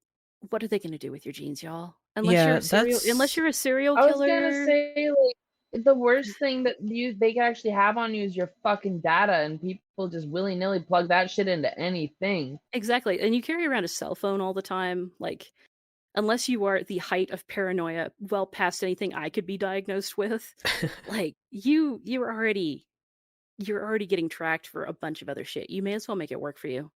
what are they going to do with your genes, y'all? Unless you're a serial killer. I was gonna say, like, the worst thing that they can actually have on you is your fucking data, and people just willy-nilly plug that shit into anything. Exactly. And you carry around a cell phone all the time, like, unless you are at the height of paranoia, well past anything I could be diagnosed with, like you're already getting tracked for a bunch of other shit. You may as well make it work for you.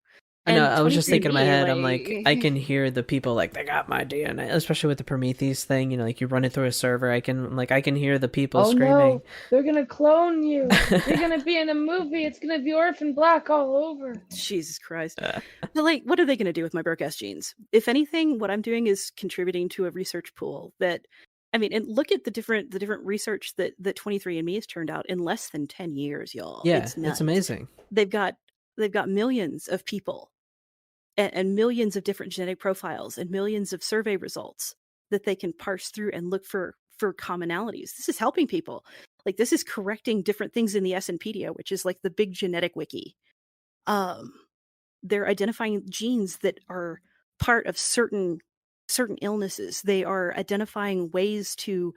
I know. I was just thinking in my head, I'm like, I can hear the people like, they got my DNA, especially with the Prometheus thing. You know, like you run it through a server. I can hear the people screaming. No, they're gonna clone you. You're gonna be in a movie. It's gonna be Orphan Black all over. Jesus Christ! But like, what are they gonna do with my broke ass genes? If anything, what I'm doing is contributing to a research pool that, I mean, and look at the different research that 23andMe has turned out in less than 10 years, y'all. Yeah, it's amazing. They've got millions of people and millions of different genetic profiles and millions of survey results that they can parse through and look for commonalities. This is helping people. Like this is correcting different things in the SNPedia, which is like the big genetic wiki. They're identifying genes that are part of certain illnesses. They are identifying ways to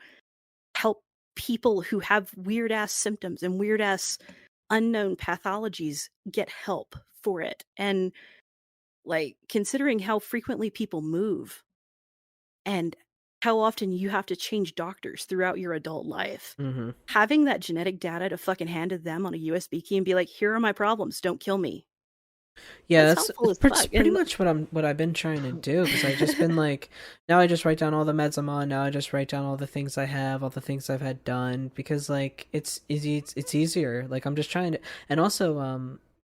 help people who have weird ass symptoms and weird ass unknown pathologies get help for it. And like considering how frequently people move and how often you have to change doctors throughout your adult life, having that genetic data to fucking hand to them on a USB key and be like, here are my problems, don't kill me. Yeah, that's pretty much what I've been trying to do, because I've just been like, now I just write down all the meds I'm on, now I just write down all the things I have, all the things I've had done, because like it's easy, it's easier. Like I'm just trying to, and also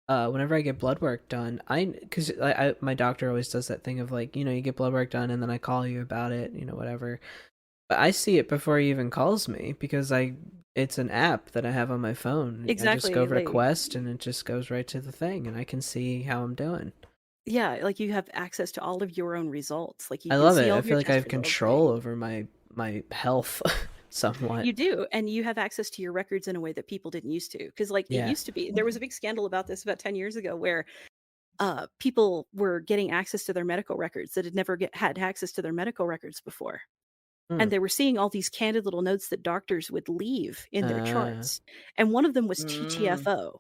whenever I get blood work done, because my doctor always does that thing of like, you know, you get blood work done and then I call you about it, you know, whatever. But I see it before he even calls me, because it's an app that I have on my phone. Exactly. I just go over to Quest and it just goes right to the thing and I can see how I'm doing. Yeah, like you have access to all of your own results. Like I love it. I feel like I have control over my health. Somewhat. You do, and you have access to your records in a way that people didn't used to. Because like it used to be, there was a big scandal about this about 10 years ago where people were getting access to their medical records that had never had access to their medical records before. And they were seeing all these candid little notes that doctors would leave in their charts. And one of them was TTFO.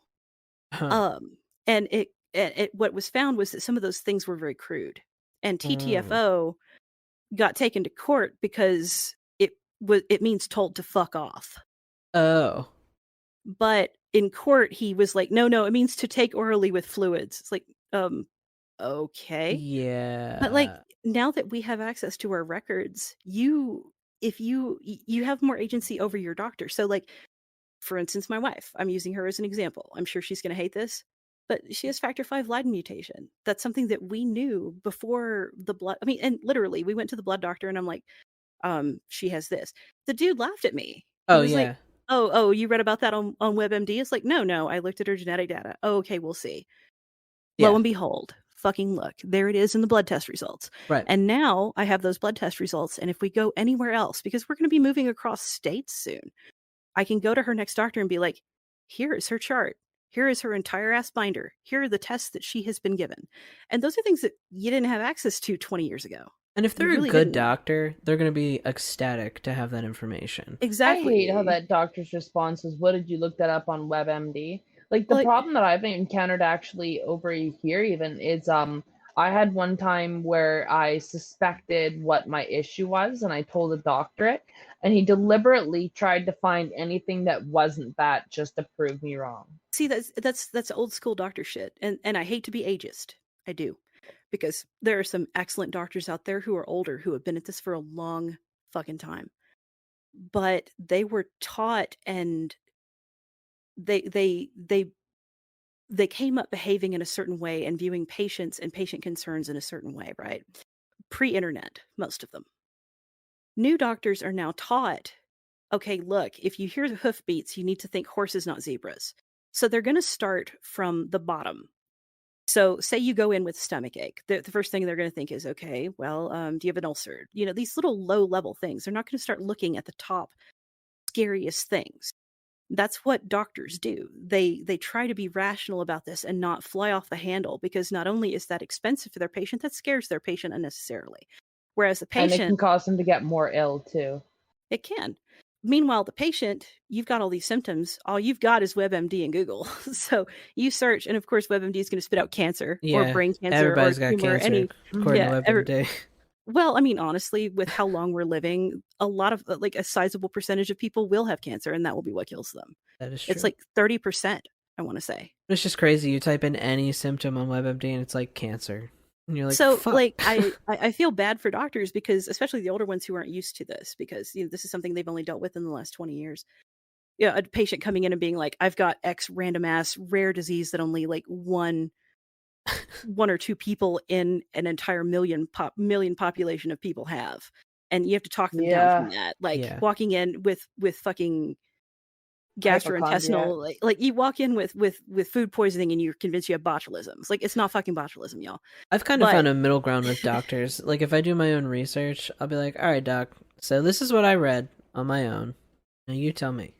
And it what was found was that some of those things were very crude. And TTFO got taken to court because it means told to fuck off. Oh. But in court, he was like, no, it means to take orally with fluids. It's like, okay. Yeah. But like, now that we have access to our records, you have more agency over your doctor. So like, for instance, my wife, I'm using her as an example. I'm sure she's going to hate this, but she has factor V Leiden mutation. That's something that we knew before the blood. I mean, and literally we went to the blood doctor and I'm like, she has this. The dude laughed at me. He was like, oh, you read about that on WebMD? It's like, no, I looked at her genetic data. Oh, okay, we'll see. Lo and behold, fucking look. There it is in the blood test results. Right. And now I have those blood test results. And if we go anywhere else, because we're going to be moving across states soon, I can go to her next doctor and be like, here is her chart. Here is her entire ass binder. Here are the tests that she has been given. And those are things that you didn't have access to 20 years ago. And if they're a good doctor, they're going to be ecstatic to have that information. Exactly. I hate how that doctor's response is, what did you look that up on WebMD? Like, the problem that I've encountered actually over here even is, I had one time where I suspected what my issue was, and I told the doctor it, and he deliberately tried to find anything that wasn't that just to prove me wrong. See, that's old school doctor shit, and I hate to be ageist. I do. Because there are some excellent doctors out there who are older who have been at this for a long fucking time. But they were taught and they came up behaving in a certain way and viewing patients and patient concerns in a certain way, right? Pre-internet, most of them. New doctors are now taught, okay, look, if you hear the hoofbeats, you need to think horses, not zebras. So they're going to start from the bottom. So say you go in with stomach ache. The first thing they're going to think is, okay, well, do you have an ulcer? You know, these little low level things. They're not going to start looking at the top scariest things. That's what doctors do. They try to be rational about this and not fly off the handle, because not only is that expensive for their patient, that scares their patient unnecessarily. Whereas the patient... And it can cause them to get more ill too. It can. Meanwhile, the patient, you've got all these symptoms. All you've got is WebMD and Google. So you search, and of course, WebMD is going to spit out cancer or brain cancer. Everybody's or got cancer, according to WebMD. Well, I mean, honestly, with how long we're living, a lot of, like, a sizable percentage of people will have cancer, and that will be what kills them. That is true. It's like 30%, I want to say. It's just crazy. You type in any symptom on WebMD, and it's like cancer. And you're like, so, fuck. like, I feel bad for doctors, because especially the older ones who aren't used to this, because, you know, this is something they've only dealt with in the last 20 years. Yeah, a patient coming in and being like, I've got X random ass rare disease that only like one or two people in an entire million population of people have, and you have to talk them down from that. Like walking in with fucking gastrointestinal, like you walk in with food poisoning and you're convinced you have botulism. It's like, it's not fucking botulism, y'all. I've kind of found a middle ground with doctors. Like, if I do my own research, I'll be like, all right, doc, so this is what I read on my own. Now you tell me.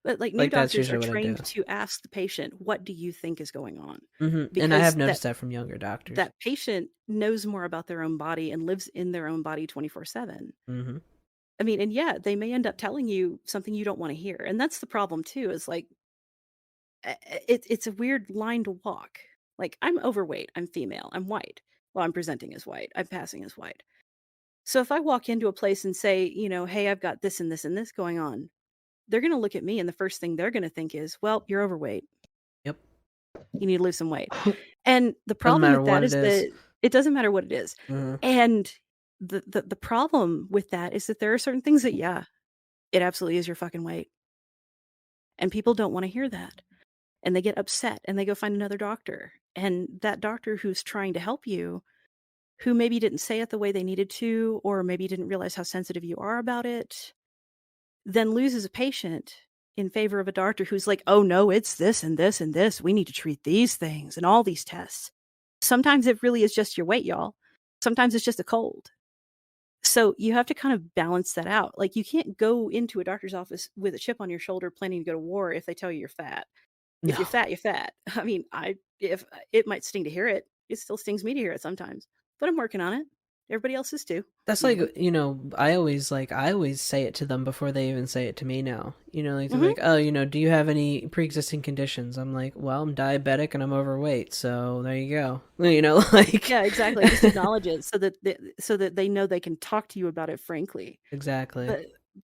But like, new doctors are trained to ask the patient, what do you think is going on? Mm-hmm. And I have noticed that from younger doctors. That patient knows more about their own body and lives in their own body 24/7. Mm-hmm. I mean, and yeah, they may end up telling you something you don't want to hear. And that's the problem too, is like, it's a weird line to walk. Like, I'm overweight, I'm female, I'm white. Well, I'm presenting as white, I'm passing as white. So if I walk into a place and say, you know, hey, I've got this and this and this going on, they're going to look at me, and the first thing they're going to think is, well, you're overweight. Yep. You need to lose some weight. And the problem with that is that it doesn't matter what it is. Mm-hmm. And the problem with that is that there are certain things that, yeah, it absolutely is your fucking weight. And people don't want to hear that. And they get upset and they go find another doctor. And that doctor who's trying to help you, who maybe didn't say it the way they needed to, or maybe didn't realize how sensitive you are about it, then loses a patient in favor of a doctor who's like, oh no, it's this and this and this. We need to treat these things and all these tests. Sometimes it really is just your weight, y'all. Sometimes it's just a cold. So you have to kind of balance that out. Like, you can't go into a doctor's office with a chip on your shoulder planning to go to war if they tell you you're fat. No. If you're fat, you're fat. I mean, if it might sting to hear it, it still stings me to hear it sometimes, but I'm working on it. Everybody else is too. That's like, you know, I always say it to them before they even say it to me now. You know, like, they're like, oh, you know, do you have any pre-existing conditions? I'm like, well, I'm diabetic and I'm overweight, so there you go. You know, like, yeah, exactly. Just acknowledge it so that they know they can talk to you about it frankly. Exactly.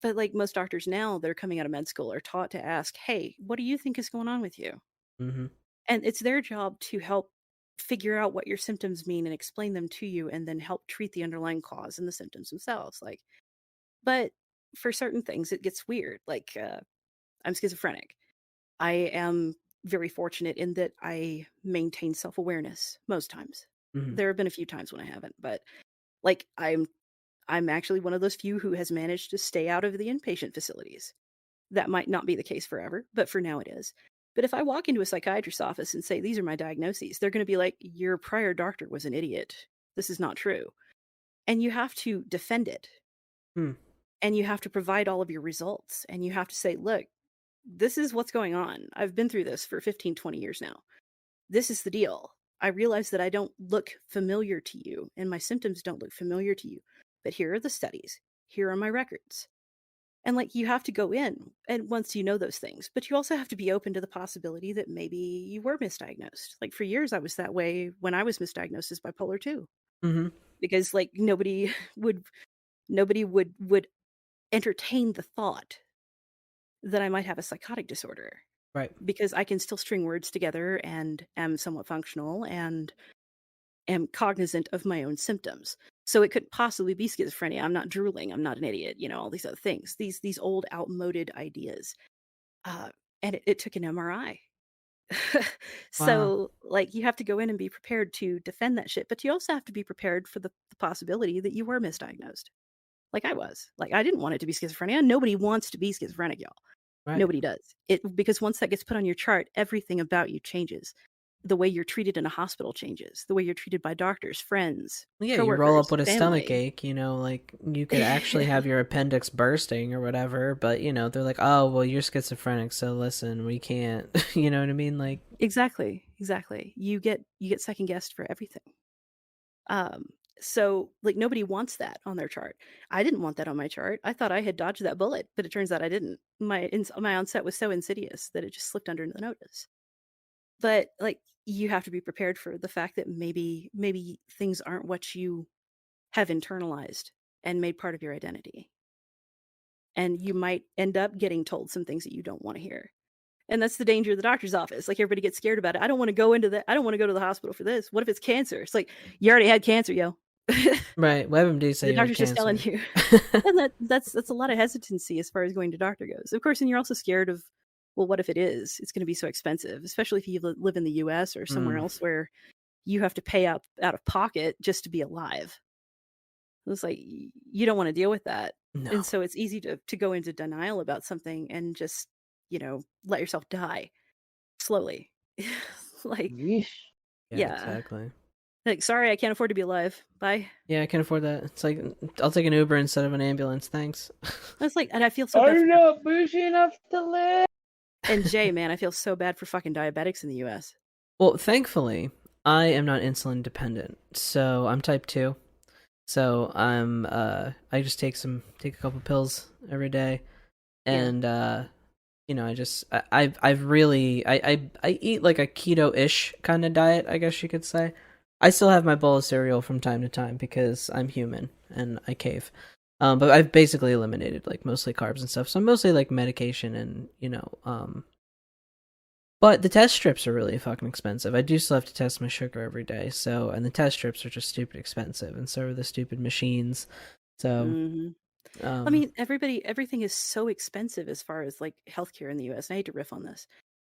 But like, most doctors now that are coming out of med school are taught to ask, hey, what do you think is going on with you? Mm-hmm. And it's their job to help figure out what your symptoms mean and explain them to you, and then help treat the underlying cause and the symptoms themselves. Like, but for certain things, it gets weird. Like, I'm schizophrenic. I am very fortunate in that I maintain self-awareness most times. Mm-hmm. There have been a few times when I haven't, but like, I'm actually one of those few who has managed to stay out of the inpatient facilities. That might not be the case forever, but for now it is. But if I walk into a psychiatrist's office and say, these are my diagnoses, they're going to be like, your prior doctor was an idiot. This is not true. And you have to defend it. And you have to provide all of your results. And you have to say, look, this is what's going on. I've been through this for 15, 20 years now. This is the deal. I realize that I don't look familiar to you and my symptoms don't look familiar to you. But here are the studies. Here are my records. And like, you have to go in and once you know those things, but you also have to be open to the possibility that maybe you were misdiagnosed. Like for years, I was that way when I was misdiagnosed as bipolar 2, because like nobody would entertain the thought that I might have a psychotic disorder, right? Because I can still string words together and am somewhat functional and am cognizant of my own symptoms. So it could possibly be schizophrenia. I'm not drooling. I'm not an idiot. All these other things. These old outmoded ideas. And it took an MRI. So like you have to go in and be prepared to defend that shit, but you also have to be prepared for the possibility that you were misdiagnosed. Like I was. Like I didn't want it to be schizophrenia. Nobody wants to be schizophrenic, y'all. Right. Nobody does. Because once that gets put on your chart, everything about you changes. The way you're treated in a hospital changes. The way you're treated by doctors, friends, yeah, you roll up with a stomach ache, like you could actually have your appendix bursting or whatever, but they're like, oh, well, you're schizophrenic, so listen, we can't. You know what I mean? Like exactly. You get second guessed for everything. So like nobody wants that on their chart. I didn't want that on my chart. I thought I had dodged that bullet, but it turns out I didn't. My onset was so insidious that it just slipped under the notice. But like you have to be prepared for the fact that maybe things aren't what you have internalized and made part of your identity. And you might end up getting told some things that you don't want to hear. And that's the danger of the doctor's office. Like everybody gets scared about it. I don't want to go into that. I don't want to go to the hospital for this. What if it's cancer? It's like, you already had cancer, yo. Right. WebMD say the doctor's just telling you. And that's a lot of hesitancy as far as going to doctor goes. Of course, and you're also scared of, well, what if it is? It's going to be so expensive, especially if you live in the US or somewhere else where you have to pay out of pocket just to be alive. It's like, you don't want to deal with that. No. And so it's easy to go into denial about something and just, let yourself die slowly. Like, yeah, exactly. Like, sorry, I can't afford to be alive. Bye. Yeah, I can't afford that. It's like, I'll take an Uber instead of an ambulance. Thanks. It's like, and I feel so bad. I'm not bougie enough to live. And Jay, man, I feel so bad for fucking diabetics in the US. Well, thankfully, I am not insulin dependent. So I'm type 2. So I'm I just take a couple pills every day. And I've really eat like a keto-ish kind of diet, I guess you could say. I still have my bowl of cereal from time to time because I'm human and I cave. But I've basically eliminated like mostly carbs and stuff. So I'm mostly like medication and but the test strips are really fucking expensive. I do still have to test my sugar every day. So, and the test strips are just stupid expensive, and so are the stupid machines. So, I mean, everything is so expensive as far as like healthcare in the US. And I hate to riff on this.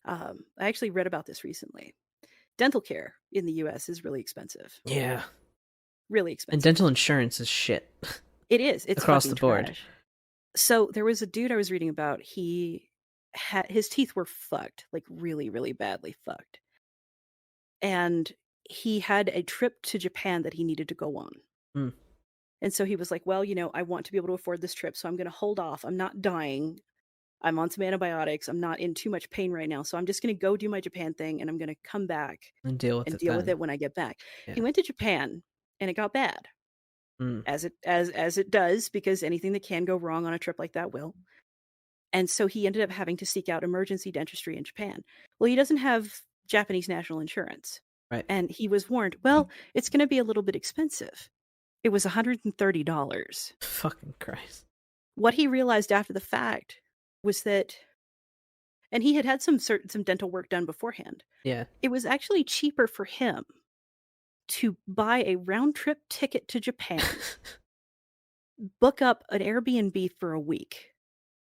I actually read about this recently. Dental care in the US is really expensive. Yeah. Really expensive. And dental insurance is shit. It is. It's across the board. Trash. So there was a dude I was reading about. His teeth were fucked, like really, really badly fucked. And he had a trip to Japan that he needed to go on. And so he was like, well, I want to be able to afford this trip, so I'm going to hold off. I'm not dying. I'm on some antibiotics. I'm not in too much pain right now. So I'm just going to go do my Japan thing, and I'm going to come back and deal with it when I get back. Yeah. He went to Japan, and it got bad. As it does, because anything that can go wrong on a trip like that will. And so he ended up having to seek out emergency dentistry in Japan. Well, he doesn't have Japanese national insurance. Right. And he was warned, well, it's going to be a little bit expensive. It was $130. Fucking Christ. What he realized after the fact was that, and he had some dental work done beforehand. Yeah. It was actually cheaper for him to buy a round trip ticket to Japan, book up an Airbnb for a week,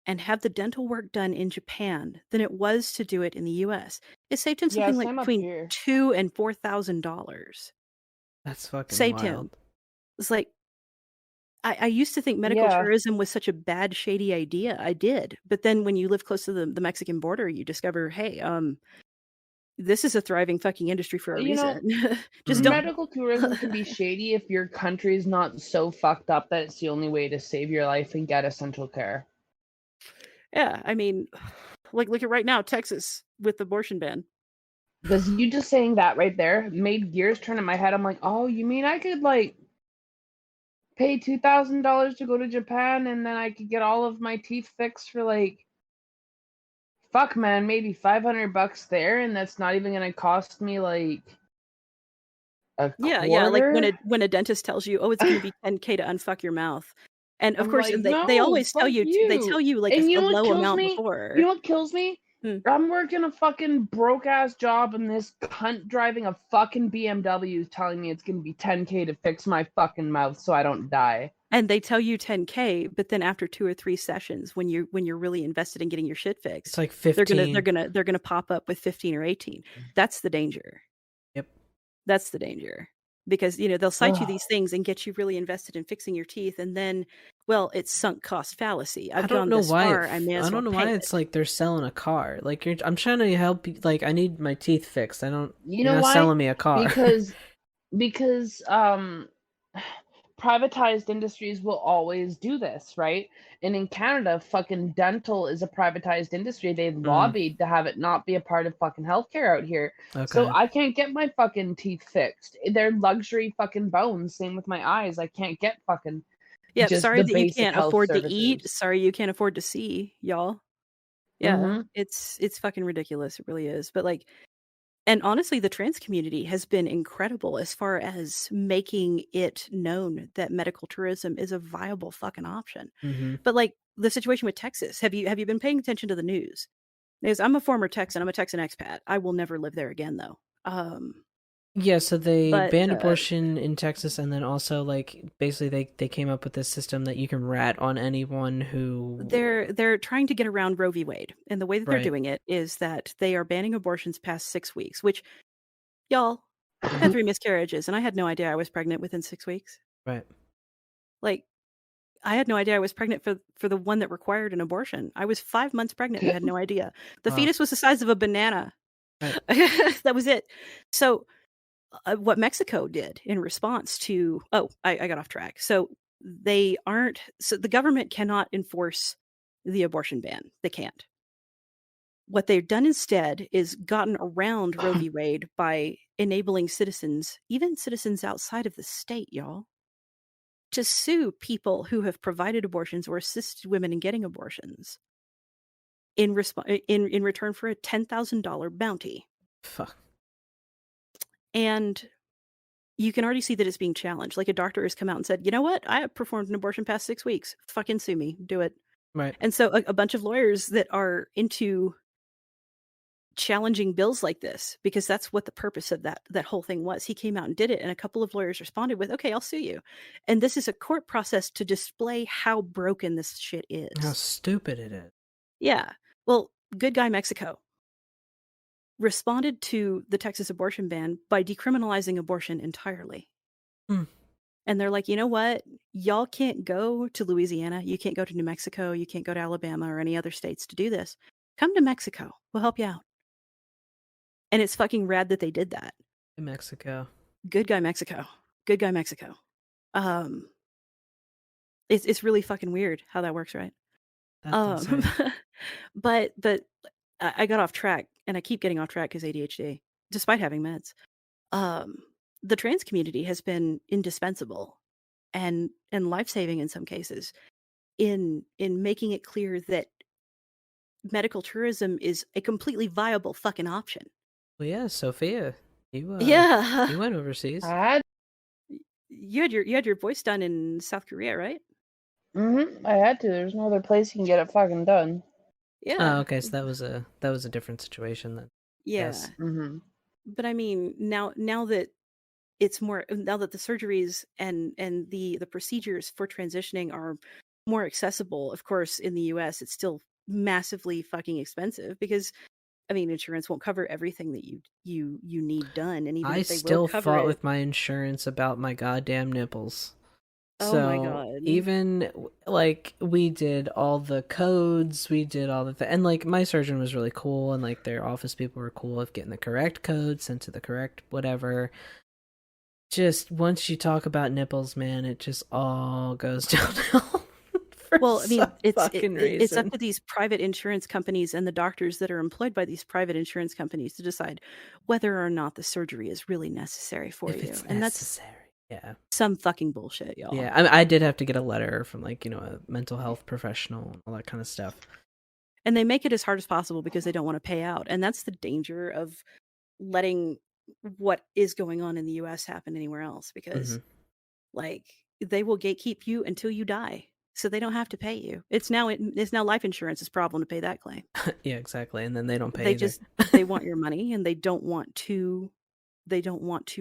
and have the dental work done in Japan than it was to do it in the US. It saved him something like between $2,000 and $4,000. That's fucking saved wild. him. It's like, I used to think medical tourism was such a bad, shady idea. I did. But then when you live close to the Mexican border, you discover, hey, this is a thriving fucking industry for a reason. Just medical tourism can be shady if your country's not so fucked up that it's the only way to save your life and get essential care. Yeah, I mean, like look at right now, Texas with the abortion ban. Because you just saying that right there made gears turn in my head. I'm like, oh, you mean I could like pay $2,000 to go to Japan and then I could get all of my teeth fixed for like, fuck man, maybe $500 there, and that's not even gonna cost me like a quarter? Yeah, like when a dentist tells you, oh, it's gonna be $10K to unfuck your mouth. And of course, like, they always tell you, they tell you like and a low amount before. You know what kills me? I'm working a fucking broke ass job, and this cunt driving a fucking BMW is telling me it's gonna be $10K to fix my fucking mouth so I don't die. And they tell you $10K, but then after 2 or 3 sessions, when you're really invested in getting your shit fixed, it's like 15. They're gonna pop up with 15 or 18. That's the danger. Yep. That's the danger. Because, you know, they'll cite you these things and get you really invested in fixing your teeth, and then, well, it's sunk cost fallacy. I don't know why. I don't know why it's like they're selling a car. Like I'm trying to help you. Like I need my teeth fixed. I don't. You're not selling me a car because privatized industries will always do this, right? And in Canada, fucking dental is a privatized industry. They lobbied to have it not be a part of fucking healthcare out here. Okay. So I can't get my fucking teeth fixed. They're luxury fucking bones. Same with my eyes. I can't get fucking sorry that you can't afford to eat. Sorry you can't afford to see, y'all. Yeah, it's fucking ridiculous. It really is. But like, and honestly, the trans community has been incredible as far as making it known that medical tourism is a viable fucking option. But like the situation with Texas, have you been paying attention to the news? Because I'm a former Texan. I'm a Texan expat. I will never live there again, though. Yeah, so they banned abortion in Texas, and then also like basically they came up with this system that you can rat on anyone who they're trying to get around Roe v. Wade, and the way that they're doing it is that they are banning abortions past 6 weeks. Which, y'all, I had 3 miscarriages, and I had no idea I was pregnant within 6 weeks. Right. Like, I had no idea I was pregnant for the one that required an abortion. I was 5 months pregnant and had no idea. The fetus was the size of a banana. Right. That was it. So. What Mexico did in response to I got off track. So the government cannot enforce the abortion ban. They can't. What they've done instead is gotten around Roe v. Wade by enabling citizens, even citizens outside of the state, y'all, to sue people who have provided abortions or assisted women in getting abortions in return for a $10,000 bounty. Fuck. And you can already see that it's being challenged. Like a doctor has come out and said, you know what? I have performed an abortion past 6 weeks. Fucking sue me. Do it. Right. And so a bunch of lawyers that are into challenging bills like this, because that's what the purpose of that whole thing was. He came out and did it. And a couple of lawyers responded with, okay, I'll sue you. And this is a court process to display how broken this shit is. How stupid it is. Yeah. Well, good guy Mexico responded to the Texas abortion ban by decriminalizing abortion entirely. And they're like, you know what? Y'all can't go to Louisiana. You can't go to New Mexico. You can't go to Alabama or any other states to do this. Come to Mexico. We'll help you out. And it's fucking rad that they did that. Mexico. Good guy Mexico. Good guy Mexico. It's really fucking weird how that works, right? But I got off track, and I keep getting off track because ADHD, despite having meds. The trans community has been indispensable and life-saving in some cases in making it clear that medical tourism is a completely viable fucking option. Well, yeah, Sophia, you went overseas. You had your voice done in South Korea, right? I had to. There's no other place you can get it fucking done. Yeah. Oh, okay. So that was a different situation then. Yeah. Yes. But I mean, now that it's more, now that the surgeries and the procedures for transitioning are more accessible, of course, in the US, it's still massively fucking expensive because, I mean, insurance won't cover everything that you need done, and even I if they still will cover fought it, with my insurance about my goddamn nipples. So oh my god. even like we did all the codes, we did all the and like my surgeon was really cool, and like their office people were cool of getting the correct code sent to the correct whatever. Just once you talk about nipples, man, it just all goes downhill. Well, I mean, it's up reason. to these private insurance companies and the doctors that are employed by these private insurance companies to decide whether or not the surgery is really necessary for if you. it's And necessary. that's some fucking bullshit, y'all. Yeah, I did have to get a letter from like, a mental health professional and all that kind of stuff. And they make it as hard as possible because they don't want to pay out. And that's the danger of letting what is going on in the US happen anywhere else, because like they will gatekeep you until you die. So they don't have to pay you. It's now life insurance's problem to pay that claim. Yeah, exactly. And then they don't pay. They want your money, and they don't want to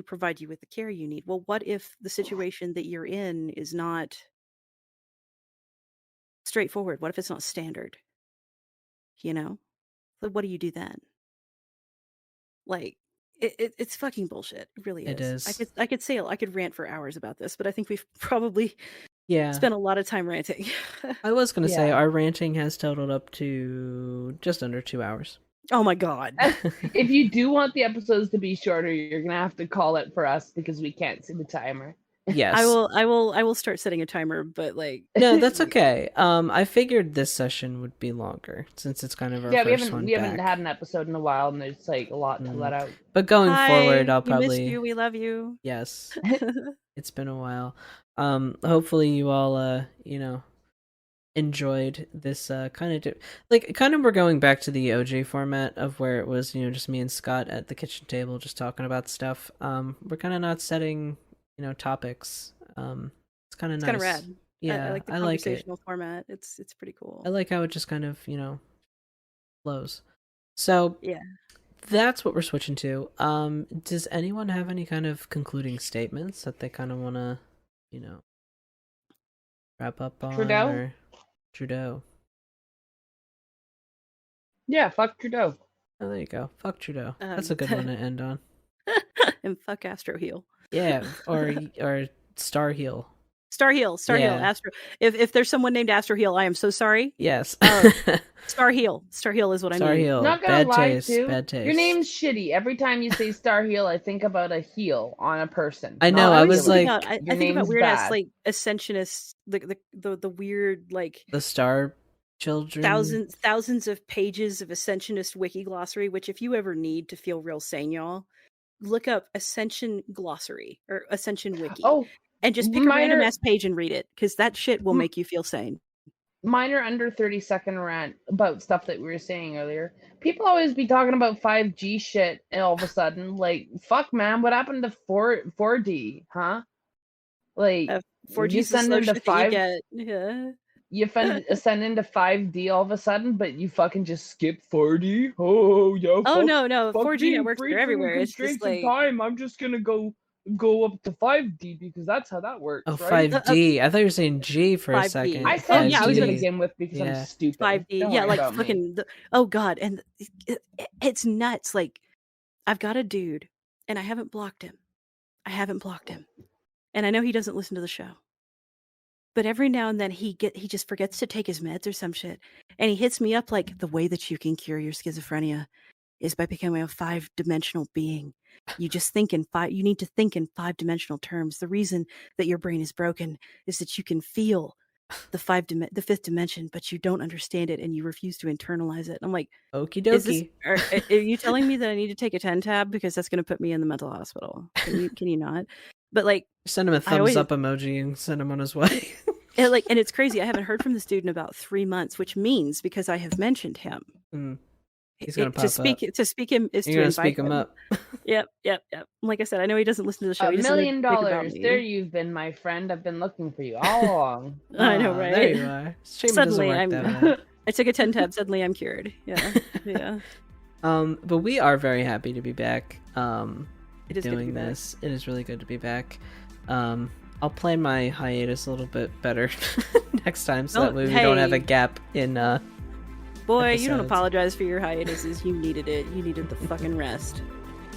provide you with the care you need. Well, what if the situation that you're in is not straightforward? What if it's not standard? So what do you do then? Like it's fucking bullshit. It really is. It is. I could rant for hours about this, but I think we've probably spent a lot of time ranting. I was going to say our ranting has totaled up to just under 2 hours. Oh my god. If you do want the episodes to be shorter, you're going to have to call it for us because we can't see the timer. Yes. I will start setting a timer, but like no, that's okay. I figured this session would be longer since it's kind of our first one. We haven't had an episode in a while, and there's like a lot to let out. But going forward, I'll probably miss you. We love you. Yes. It's been a while. Hopefully you all enjoyed this kind of we're going back to the OG format of where it was just me and Scott at the kitchen table just talking about stuff. We're kind of not setting topics. It's kind of nice. Kind of rad. Yeah, I like the conversational format. It's pretty cool. I like how it just kind of flows. So yeah, that's what we're switching to. Does anyone have any kind of concluding statements that they kind of want to wrap up on? Trudeau. Yeah, fuck Trudeau. Oh, there you go. Fuck Trudeau. That's a good one to end on. And fuck Astroheal. Yeah, or Starheal. Starheal, Yeah. Astro. If there's someone named Astroheal, I am so sorry. Yes. Starheal is what I mean. Starheal. Not gonna lie, taste. too. Bad taste. Your name's shitty. Every time you say Starheal, I think about a heel on a person. I know. I was like, I think about weird ass like ascensionists, the weird like the Star Children. Thousands of pages of ascensionist wiki glossary. Which, if you ever need to feel real sane, y'all, look up Ascension Glossary or Ascension Wiki. Oh, and just pick a random ass page and read it, because that shit will make you feel sane. Minor under 30-second rant about stuff that we were saying earlier. People always be talking about 5G shit, and all of a sudden, like, fuck, man, what happened to 4D, huh? Like, 4G you send into 5. Yeah. You send into 5D all of a sudden, but you fucking just skip 4D. Oh yeah. Oh no, 4G networks are everywhere. It's just like time. I'm just gonna go up to 5D because that's how that works. Oh, right? 5D. I thought you were saying G for 5D. a second. I said I G to begin with because I'm stupid. 5D. Don't yeah, worry like fucking. Oh god, and it's nuts. Like, I've got a dude, and I haven't blocked him. And I know he doesn't listen to the show. But every now and then he just forgets to take his meds or some shit. And he hits me up like, the way that you can cure your schizophrenia is by becoming a 5-dimensional being. You just think you need to think in 5-dimensional terms. The reason that your brain is broken is that you can feel the 5th dimension, but you don't understand it and you refuse to internalize it. I'm like, okie dokie. Are you telling me that I need to take a 10 tab because that's going to put me in the mental hospital? Can you not? But like, send him a thumbs up emoji and send him on his way. And it's crazy. I haven't heard from this dude in about 3 months, which means because I have mentioned him, he's gonna pop to speak him is You're to gonna invite speak him up. Yep. Like I said, I know he doesn't listen to the show. $1 million. There you've been, my friend. I've been looking for you all along. I know, right? There you are. Suddenly, I took a 10 tab. Suddenly, I'm cured. Yeah. But we are very happy to be back. It is doing this. It is really good to be back. I'll plan my hiatus a little bit better next time, so that way we don't have a gap in Boy, episodes. You don't apologize for your hiatuses. You needed it. You needed the fucking rest.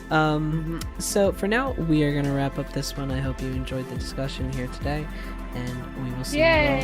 So for now, we are going to wrap up this one. I hope you enjoyed the discussion here today, and we will see you all